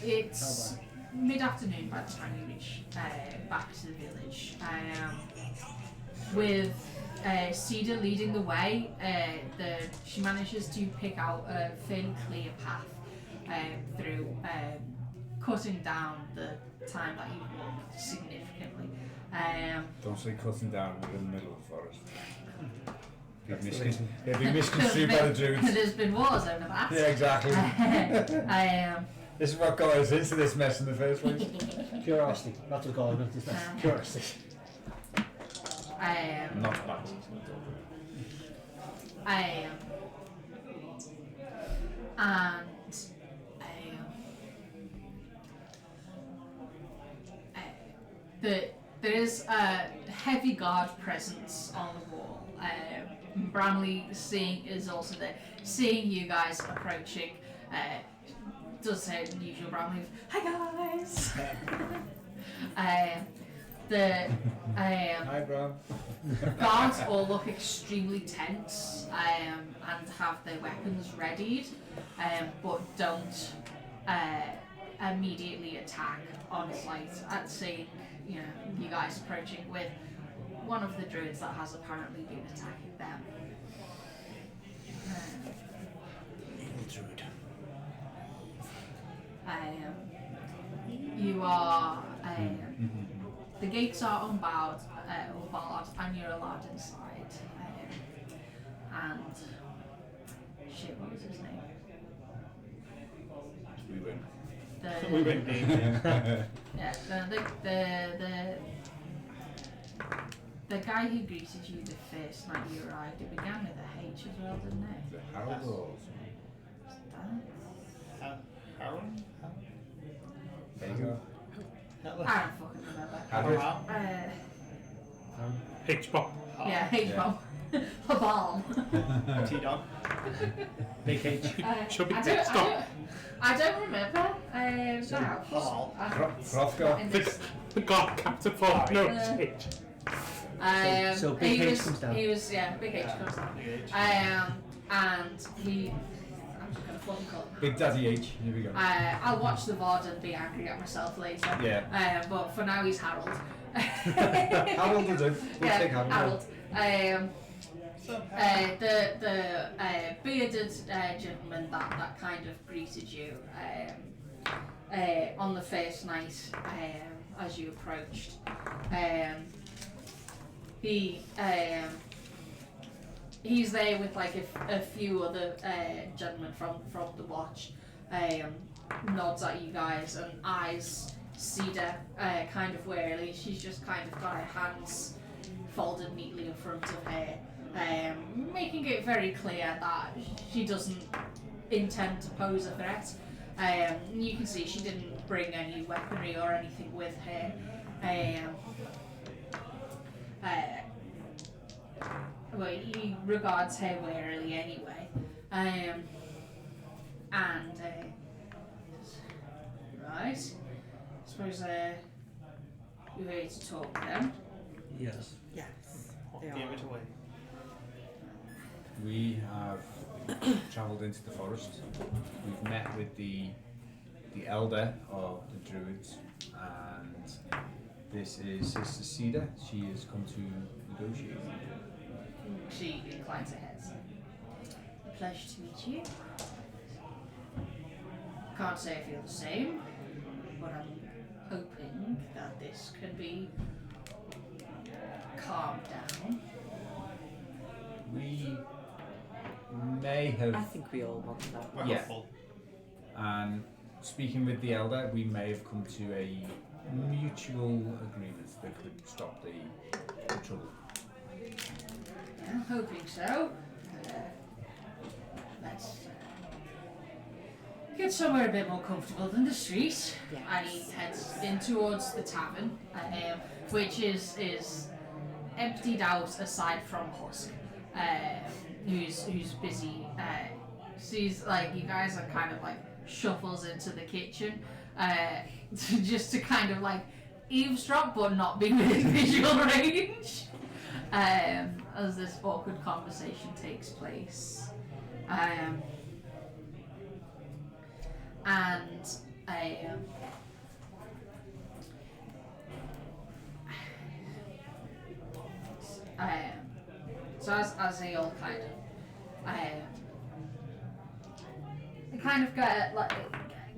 Speaker 2: It's mid-afternoon by the time you reach back to the village. With Cedar leading the way, she manages to pick out a fairly clear path through, cutting down the time that you've walked significantly.
Speaker 1: Don't say cutting down, we're in the middle of the forest. It'd be misconstrued by the Druids.
Speaker 2: There's been wars over that.
Speaker 1: Yeah, exactly. This is what got us into this mess in the first place.
Speaker 6: Curiosity. That's what got us into this mess. Curiosity.
Speaker 1: Not bad.
Speaker 2: there is a heavy guard presence on the wall. Bramley is also there, seeing you guys approaching. Does say the usual Bramley, "Hi guys."
Speaker 1: Hi, bro.
Speaker 2: Guards all look extremely tense and have their weapons readied, but don't immediately attack on sight at seeing you guys approaching with one of the druids that has apparently been attacking them.
Speaker 5: Evil druid.
Speaker 2: You are. The gates are unbarred, and you're allowed inside. And shit, what was his name?
Speaker 1: We win.
Speaker 7: We went deep.
Speaker 2: Yeah, the guy who greeted you the first night you arrived, it began with a H as well, didn't it?
Speaker 1: The Harold Rolls.
Speaker 7: Aaron?
Speaker 1: There you go.
Speaker 2: I don't fucking remember.
Speaker 1: Harold.
Speaker 3: H-bomb.
Speaker 2: Yeah, H-bomb. A bomb.
Speaker 7: T-Dog.
Speaker 6: Big H.
Speaker 3: Should be
Speaker 2: I
Speaker 3: text up.
Speaker 2: don't remember. Now.
Speaker 7: Paul.
Speaker 1: Hrothgar.
Speaker 3: The god Captain Paul. No, it's H.
Speaker 6: So Big H comes down.
Speaker 2: He was, Big H comes down. And he, I'm just gonna fucking call him.
Speaker 1: Big Daddy H. Here we go.
Speaker 2: I'll watch the VOD and be angry at myself later.
Speaker 1: Yeah.
Speaker 2: But for now, he's Harold.
Speaker 1: Harold will do. We'll take Harold.
Speaker 2: The bearded gentleman that kind of greeted you on the first night as you approached. He's there with like a few other gentlemen from the watch. Nods at you guys and eyes Cedar kind of warily. She's just kind of got her hands folded neatly in front of her, making it very clear that she doesn't intend to pose a threat. You can see she didn't bring any weaponry or anything with her. Well, he regards her warily anyway. Right. I suppose you're here to talk then.
Speaker 6: Yes.
Speaker 4: Yes. They
Speaker 7: Gave
Speaker 4: are.
Speaker 7: it away.
Speaker 1: We have travelled into the forest. We've met with the elder of the Druids, and this is Sister Cedar. She has come to negotiate.
Speaker 2: She inclines her head. A pleasure to meet you. Can't say I feel the same, but I'm hoping that this can be calmed down.
Speaker 1: We may have.
Speaker 4: I think we all want that.
Speaker 7: We're
Speaker 1: Yeah.
Speaker 7: hopeful.
Speaker 1: And speaking with the elder, we may have come to a mutual agreement that could stop the trouble.
Speaker 2: Yeah, hoping so. Let's get somewhere a bit more comfortable than the street.
Speaker 4: Yes.
Speaker 2: And he heads in towards the tavern, which is emptied out aside from Husk, who's busy. She's like, you guys are kind of like shuffles into the kitchen, just to kind of like eavesdrop but not be within visual range. As this awkward conversation takes place. So as they all kind of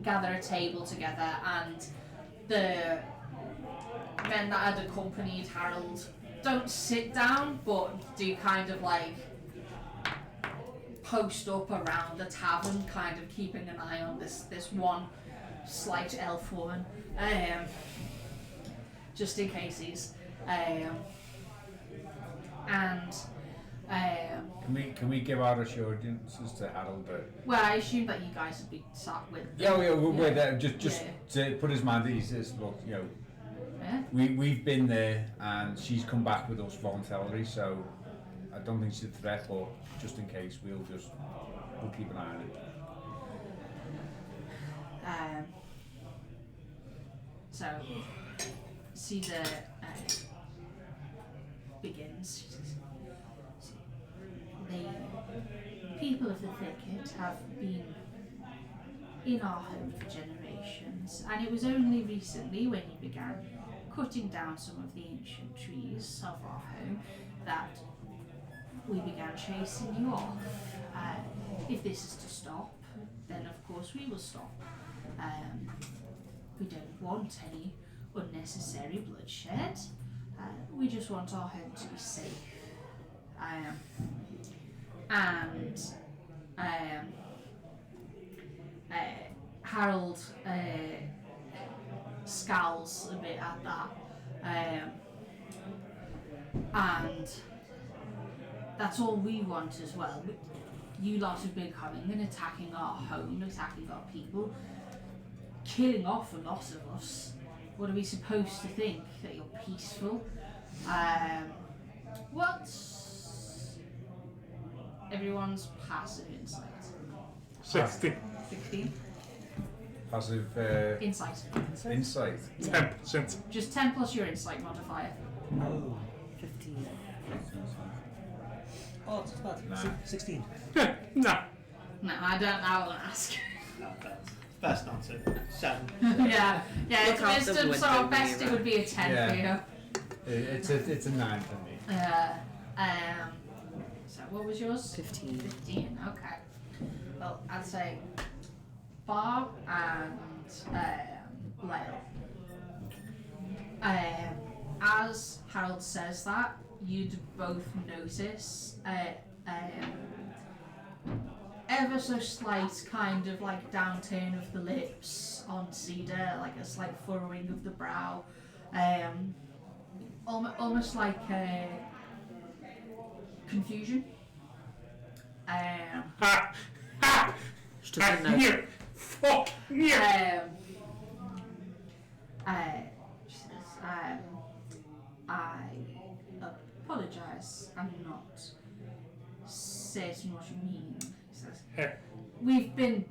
Speaker 2: gather a table together, and the men that had accompanied Harold don't sit down, but do kind of like post up around the tavern, kind of keeping an eye on this one slight elf woman, just in case he's
Speaker 1: Can we give our assurances to Harold that?
Speaker 2: well, I assume that you guys would be sat with them.
Speaker 1: Yeah, we're
Speaker 2: Yeah.
Speaker 1: there. Just
Speaker 2: Yeah.
Speaker 1: to put his mind at ease. Look,
Speaker 2: Yeah. Yeah.
Speaker 1: We've been there, and she's come back with us voluntarily. So I don't think she's a threat, but just in case, we'll keep an eye on it.
Speaker 2: So Caesar begins. She says, the people of the thicket have been in our home for generations, and it was only recently when you began cutting down some of the ancient trees of our home that we began chasing you off. If this is to stop, then of course we will stop. We don't want any unnecessary bloodshed. We just want our home to be safe. Harold scowls a bit at that. And that's all we want as well. You lot have been coming and attacking our home, attacking our people, killing off a lot of us. What are we supposed to think? That you're peaceful? What's everyone's passive insight?
Speaker 3: 60.
Speaker 2: 16?
Speaker 1: Passive
Speaker 2: Insight.
Speaker 1: insight.
Speaker 3: 10%.
Speaker 2: Just 10 plus your insight modifier.
Speaker 6: Oh.
Speaker 4: 15.
Speaker 6: Oh, it's not bad.
Speaker 1: Nah.
Speaker 6: 16.
Speaker 3: No.
Speaker 2: No, I don't. I won't ask.
Speaker 5: Best not to. 7.
Speaker 2: yeah,
Speaker 4: Look out
Speaker 2: it's
Speaker 4: the
Speaker 2: wisdom, so
Speaker 4: window,
Speaker 2: best it
Speaker 4: Mira.
Speaker 2: would be a 10
Speaker 1: Yeah.
Speaker 2: for you.
Speaker 1: It's a 9 for me.
Speaker 2: So what was yours?
Speaker 4: 15.
Speaker 2: 15, okay. Well, I'd say Bob and Lyle. As Harold says that, you'd both notice ever so slight kind of like downturn of the lips on Cedar, like a slight furrowing of the brow, almost like confusion.
Speaker 4: She doesn't know.
Speaker 3: Here. Fuck. Here.
Speaker 2: She says, I apologise. I'm not certain what you mean. He says, we've been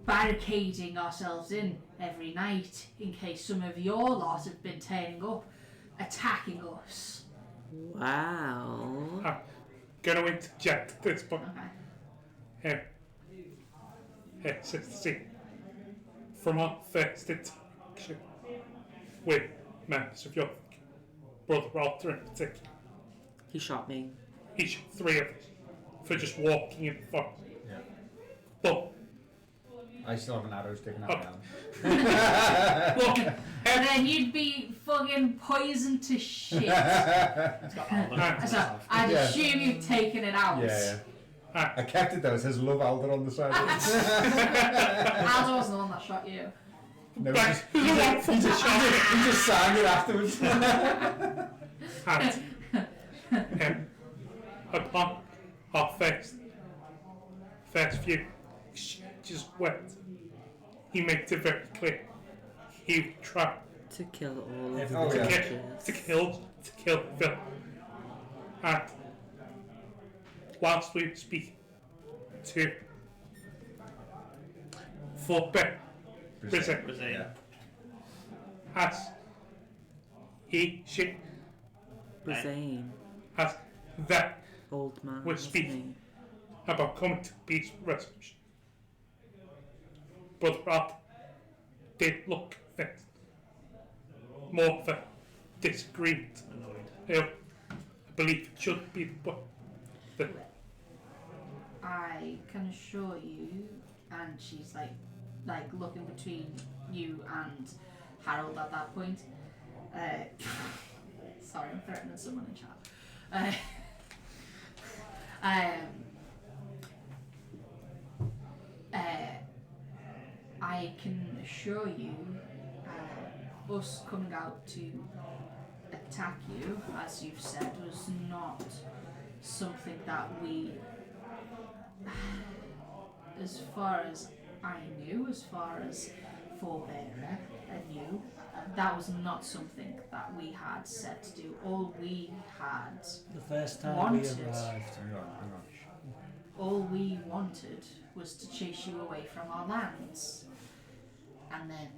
Speaker 2: barricading ourselves in every night in case some of your lot have been turning up, attacking us.
Speaker 4: Wow.
Speaker 3: I'm gonna interject this, but
Speaker 2: Okay.
Speaker 3: see, from our first interaction with members of your brother Arthur in particular,
Speaker 4: He shot me.
Speaker 3: he shot 3 of us for just walking in the forest.
Speaker 1: Yeah.
Speaker 3: But
Speaker 1: I still have an arrow sticking out
Speaker 3: Okay.
Speaker 1: now.
Speaker 3: look,
Speaker 2: And then you'd be fucking poisoned to shit.
Speaker 5: It's got Alder.
Speaker 2: So I'd
Speaker 1: Yeah.
Speaker 2: assume you've taken it out.
Speaker 1: Yeah. I kept it though. It says "Love Alder" on the side.
Speaker 2: Aldo wasn't the one that shot you.
Speaker 1: No, he just signed it afterwards.
Speaker 3: and upon our first few exchanges went, he made it very clear he would try
Speaker 4: To kill all of
Speaker 6: Everybody.
Speaker 4: the
Speaker 1: Oh, yeah.
Speaker 4: villages.
Speaker 3: to kill the villain. And whilst we were speaking to Fort Ben, Brazil,
Speaker 5: Brazil.
Speaker 3: as she,
Speaker 4: Brazane.
Speaker 3: as that
Speaker 4: Old man.
Speaker 3: We're
Speaker 4: wasn't
Speaker 3: speaking. about coming to peace resolution. Brother Arthur did look convinced. More of a disagreement.
Speaker 5: Annoyed.
Speaker 3: I believe it should be the
Speaker 2: I can assure you, and she's like looking between you and Harold at that point. Sorry, I'm threatening someone in chat. I can assure you, us coming out to attack you, as you've said, was not something that we, as far as I knew, as far as
Speaker 8: forebearer and you, that was not something that we had set to do. All we had,
Speaker 6: The first time
Speaker 8: Wanted.
Speaker 6: we arrived.
Speaker 1: Hang on.
Speaker 8: all we wanted was to chase you away from our lands. And then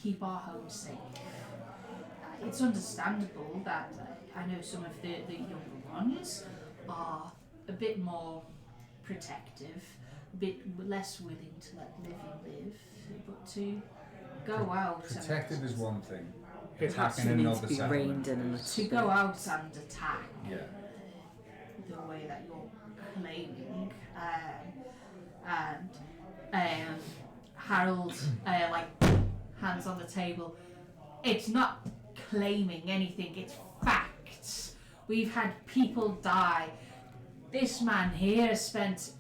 Speaker 8: keep our home safe. It's understandable that I know some of the younger ones are a bit more protective, a bit less willing to let living live, but to go out
Speaker 1: Protective is one thing.
Speaker 3: It
Speaker 1: Attacking
Speaker 4: You need
Speaker 1: another
Speaker 4: to be
Speaker 1: settlement.
Speaker 4: reined in a little
Speaker 8: to
Speaker 4: bit.
Speaker 8: go out and attack
Speaker 1: Yeah.
Speaker 8: the way that you're claiming, and Harold like hands on the table. It's not claiming anything, it's facts. We've had people die. This man here has spent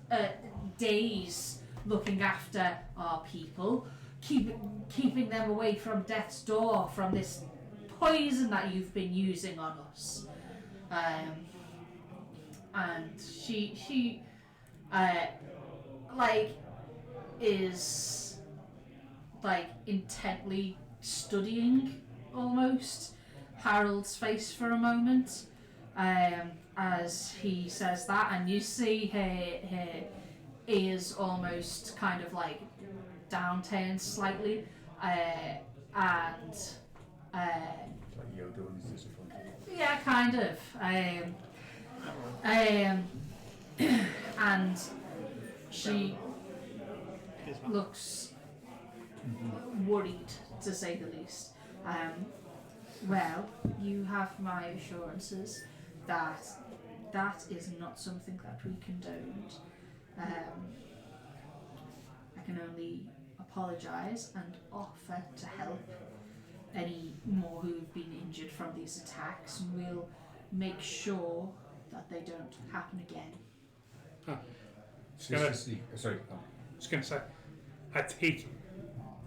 Speaker 8: days looking after our people, keeping them away from death's door, from this poison that you've been using on us. And she is like intently studying almost Harold's face for a moment as he says that, and you see her ears almost kind of like downturned slightly, and
Speaker 1: It's like Yoda when he's disappointed.
Speaker 8: yeah, kind of. And she looks worried, to say the least. Well, you have my assurances that that is not something that we condoned. I can only apologise and offer to help any more who have been injured from these attacks, and we'll make sure that they don't happen again.
Speaker 1: Sorry.
Speaker 3: I was going to say, I take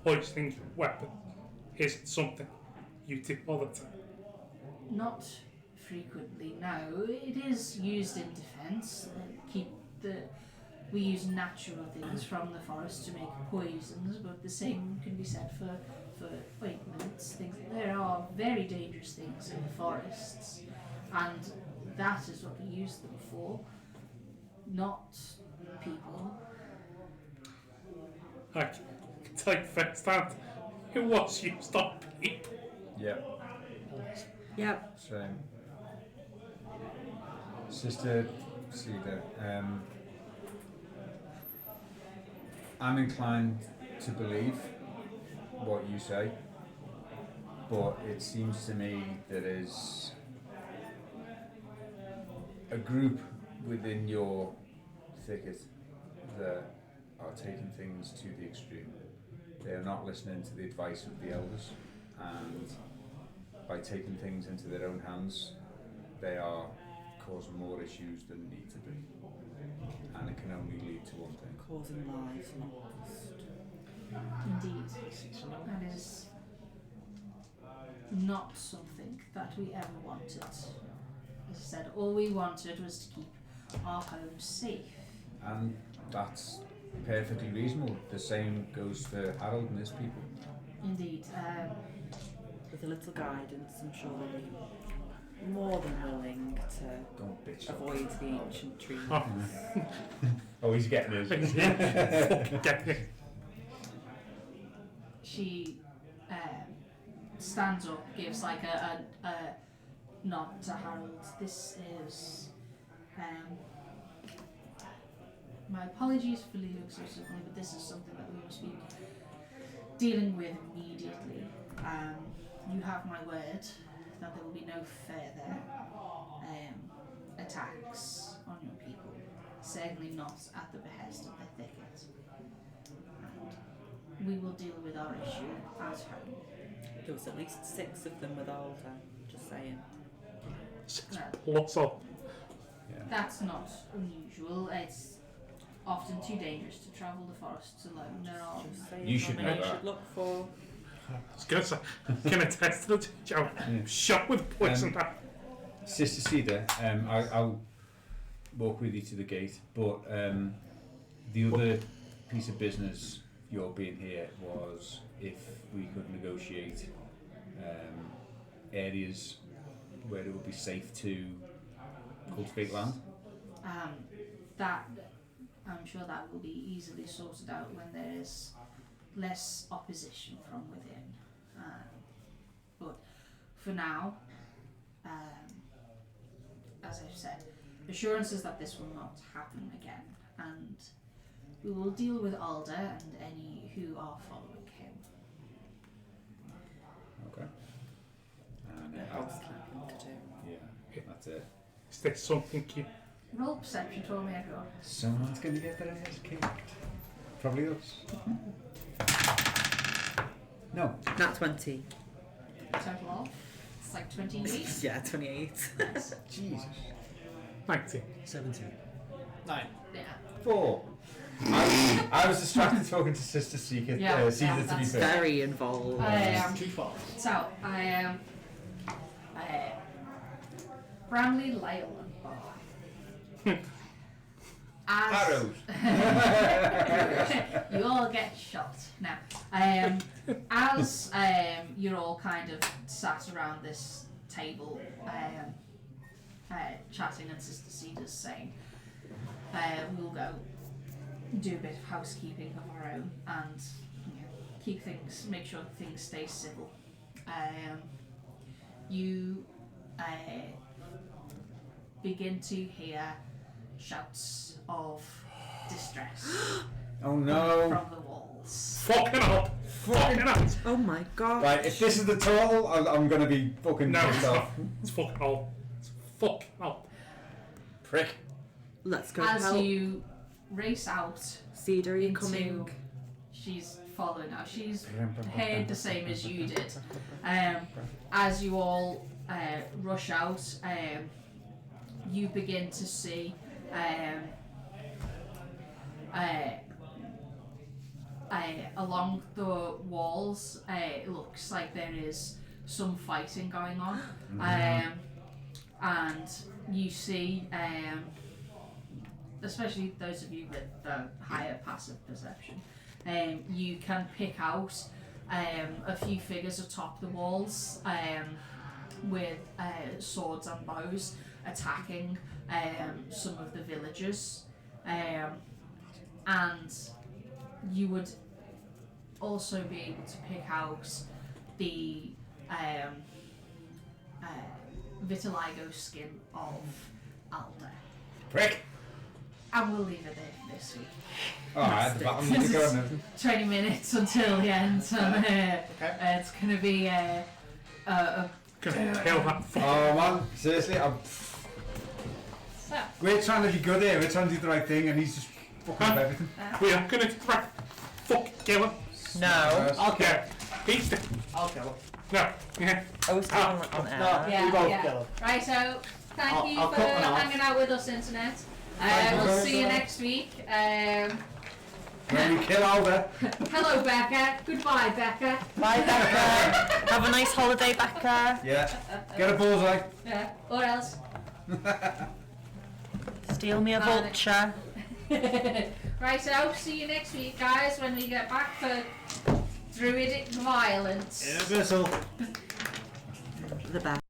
Speaker 3: hoisting a weapon isn't something you do all the time.
Speaker 8: Not frequently, no. It is used in defence. We use natural things from the forest to make poisons, but the same can be said for ointments. Things. There are very dangerous things in the forests, and that is what we use them for, not people.
Speaker 3: I can tell you first hand, it was used on people.
Speaker 1: Yeah.
Speaker 4: Yep.
Speaker 1: So, Sister Cedar, I'm inclined to believe what you say, but it seems to me there is a group within your thicket that are taking things to the extreme. They are not listening to the advice of the elders, and by taking things into their own hands, they are causing more issues than need to be, and it can only lead to one thing.
Speaker 4: Causing lives, not just.
Speaker 8: Indeed, that is not something that we ever wanted. As I said, all we wanted was to keep our home safe.
Speaker 1: And that's perfectly reasonable. The same goes for Harold and his people.
Speaker 8: Indeed.
Speaker 4: With a little guidance, I'm sure they'll be more than willing to
Speaker 1: Don't bitch.
Speaker 4: avoid the ancient trees.
Speaker 1: Oh, he's getting his.
Speaker 8: She stands up, gives like a nod to Harold. This is my apologies for leaving so suddenly, but this is something that we must be dealing with immediately. You have my word that there will be no further attacks on your people, certainly not at the behest of the thicket. And we will deal with our issue at home.
Speaker 4: There was at least 6 of them with Alta, just saying.
Speaker 3: Lots of.
Speaker 8: That's not unusual. It's often too dangerous to travel the forests alone. There are
Speaker 4: Just saying
Speaker 1: You should
Speaker 4: something
Speaker 1: know
Speaker 4: you
Speaker 1: that.
Speaker 4: should look for.
Speaker 3: I was going to say, can I test the teacher? Shot with poison.
Speaker 1: Sister Cedar, I'll walk with you to the gate, but the other piece of business your being here was if we could negotiate areas where it would be safe to cultivate land.
Speaker 8: That I'm sure that will be easily sorted out when there is less opposition from within. But for now, as I've said, assurances that this will not happen again, and we will deal with Alder and any who are following him.
Speaker 1: Okay. And
Speaker 4: Housekeeping to do.
Speaker 1: yeah, that's it.
Speaker 3: Is there something you...
Speaker 8: Roll perception for me, everyone.
Speaker 1: Someone's going to get their ass kicked. Probably us. No.
Speaker 4: Nat 20.
Speaker 8: Total off. It's like 28.
Speaker 4: Yeah, 28.
Speaker 8: Nice.
Speaker 1: Jesus.
Speaker 3: 19.
Speaker 6: 17.
Speaker 5: 9.
Speaker 8: Yeah.
Speaker 1: 4. I was distracted talking to Sister Seeker,
Speaker 8: Yeah,
Speaker 1: Caesar, to be
Speaker 8: that's
Speaker 1: fair.
Speaker 4: Very involved.
Speaker 5: 2 12.
Speaker 8: So, I am Bramley Lyle and Bar.
Speaker 1: Arrows.
Speaker 8: You all get shot. Now, as you're all kind of sat around this table, chatting, and Sister Cedar's saying, we'll go do a bit of housekeeping of our own and keep things, make sure things stay civil. You begin to hear shouts of distress
Speaker 1: Oh no.
Speaker 8: from the walls.
Speaker 3: Fucking up! Fucking up!
Speaker 4: Oh my god.
Speaker 1: Right, if this is the total, I'm going to be fucking
Speaker 3: No,
Speaker 1: pissed
Speaker 3: it's not.
Speaker 1: off.
Speaker 3: It's fucking up. It's fucking up.
Speaker 1: Prick.
Speaker 4: Let's go
Speaker 8: As
Speaker 4: help.
Speaker 8: you race out
Speaker 4: Cedar, are you
Speaker 8: into,
Speaker 4: coming?
Speaker 8: she's following now. She's heard the same as you did. As you all rush out, you begin to see along the walls, it looks like there is some fighting going on. And you see, especially those of you with the higher passive perception, you can pick out a few figures atop the walls with swords and bows attacking some of the villagers, and you would also be able to pick out the vitiligo skin of Alder.
Speaker 1: Prick.
Speaker 8: And we'll leave it there for this week.
Speaker 1: Alright, the battle needs to go now.
Speaker 8: 20 minutes until the end, and it's going to be a
Speaker 3: Gonna kill that fucking...
Speaker 1: Oh man, seriously,
Speaker 8: so,
Speaker 1: we're trying to be good here, we're trying to do the right thing, and he's just fucking up everything.
Speaker 3: We are gonna try fucking kill him.
Speaker 7: No.
Speaker 5: I'll kill him.
Speaker 3: He's the...
Speaker 5: I'll kill him.
Speaker 3: No. Yeah.
Speaker 7: I was still on air.
Speaker 5: No,
Speaker 8: Yeah,
Speaker 5: we both
Speaker 8: yeah.
Speaker 5: kill him.
Speaker 8: right, so thank
Speaker 5: I'll
Speaker 8: you for
Speaker 5: cut one off.
Speaker 8: hanging out with us, Internet.
Speaker 1: Thank you
Speaker 8: We'll
Speaker 1: very
Speaker 8: see you
Speaker 1: much.
Speaker 8: next week.
Speaker 1: When we kill Alder.
Speaker 8: Hello, Becca. Goodbye, Becca.
Speaker 7: Bye, Becca. Have a nice holiday, Becca.
Speaker 1: Yeah. Get a bullseye.
Speaker 8: Yeah, or else.
Speaker 7: Steal me a vulture.
Speaker 8: Right, so see you next week, guys, when we get back for Druidic violence.
Speaker 5: In a vessel.
Speaker 4: The best.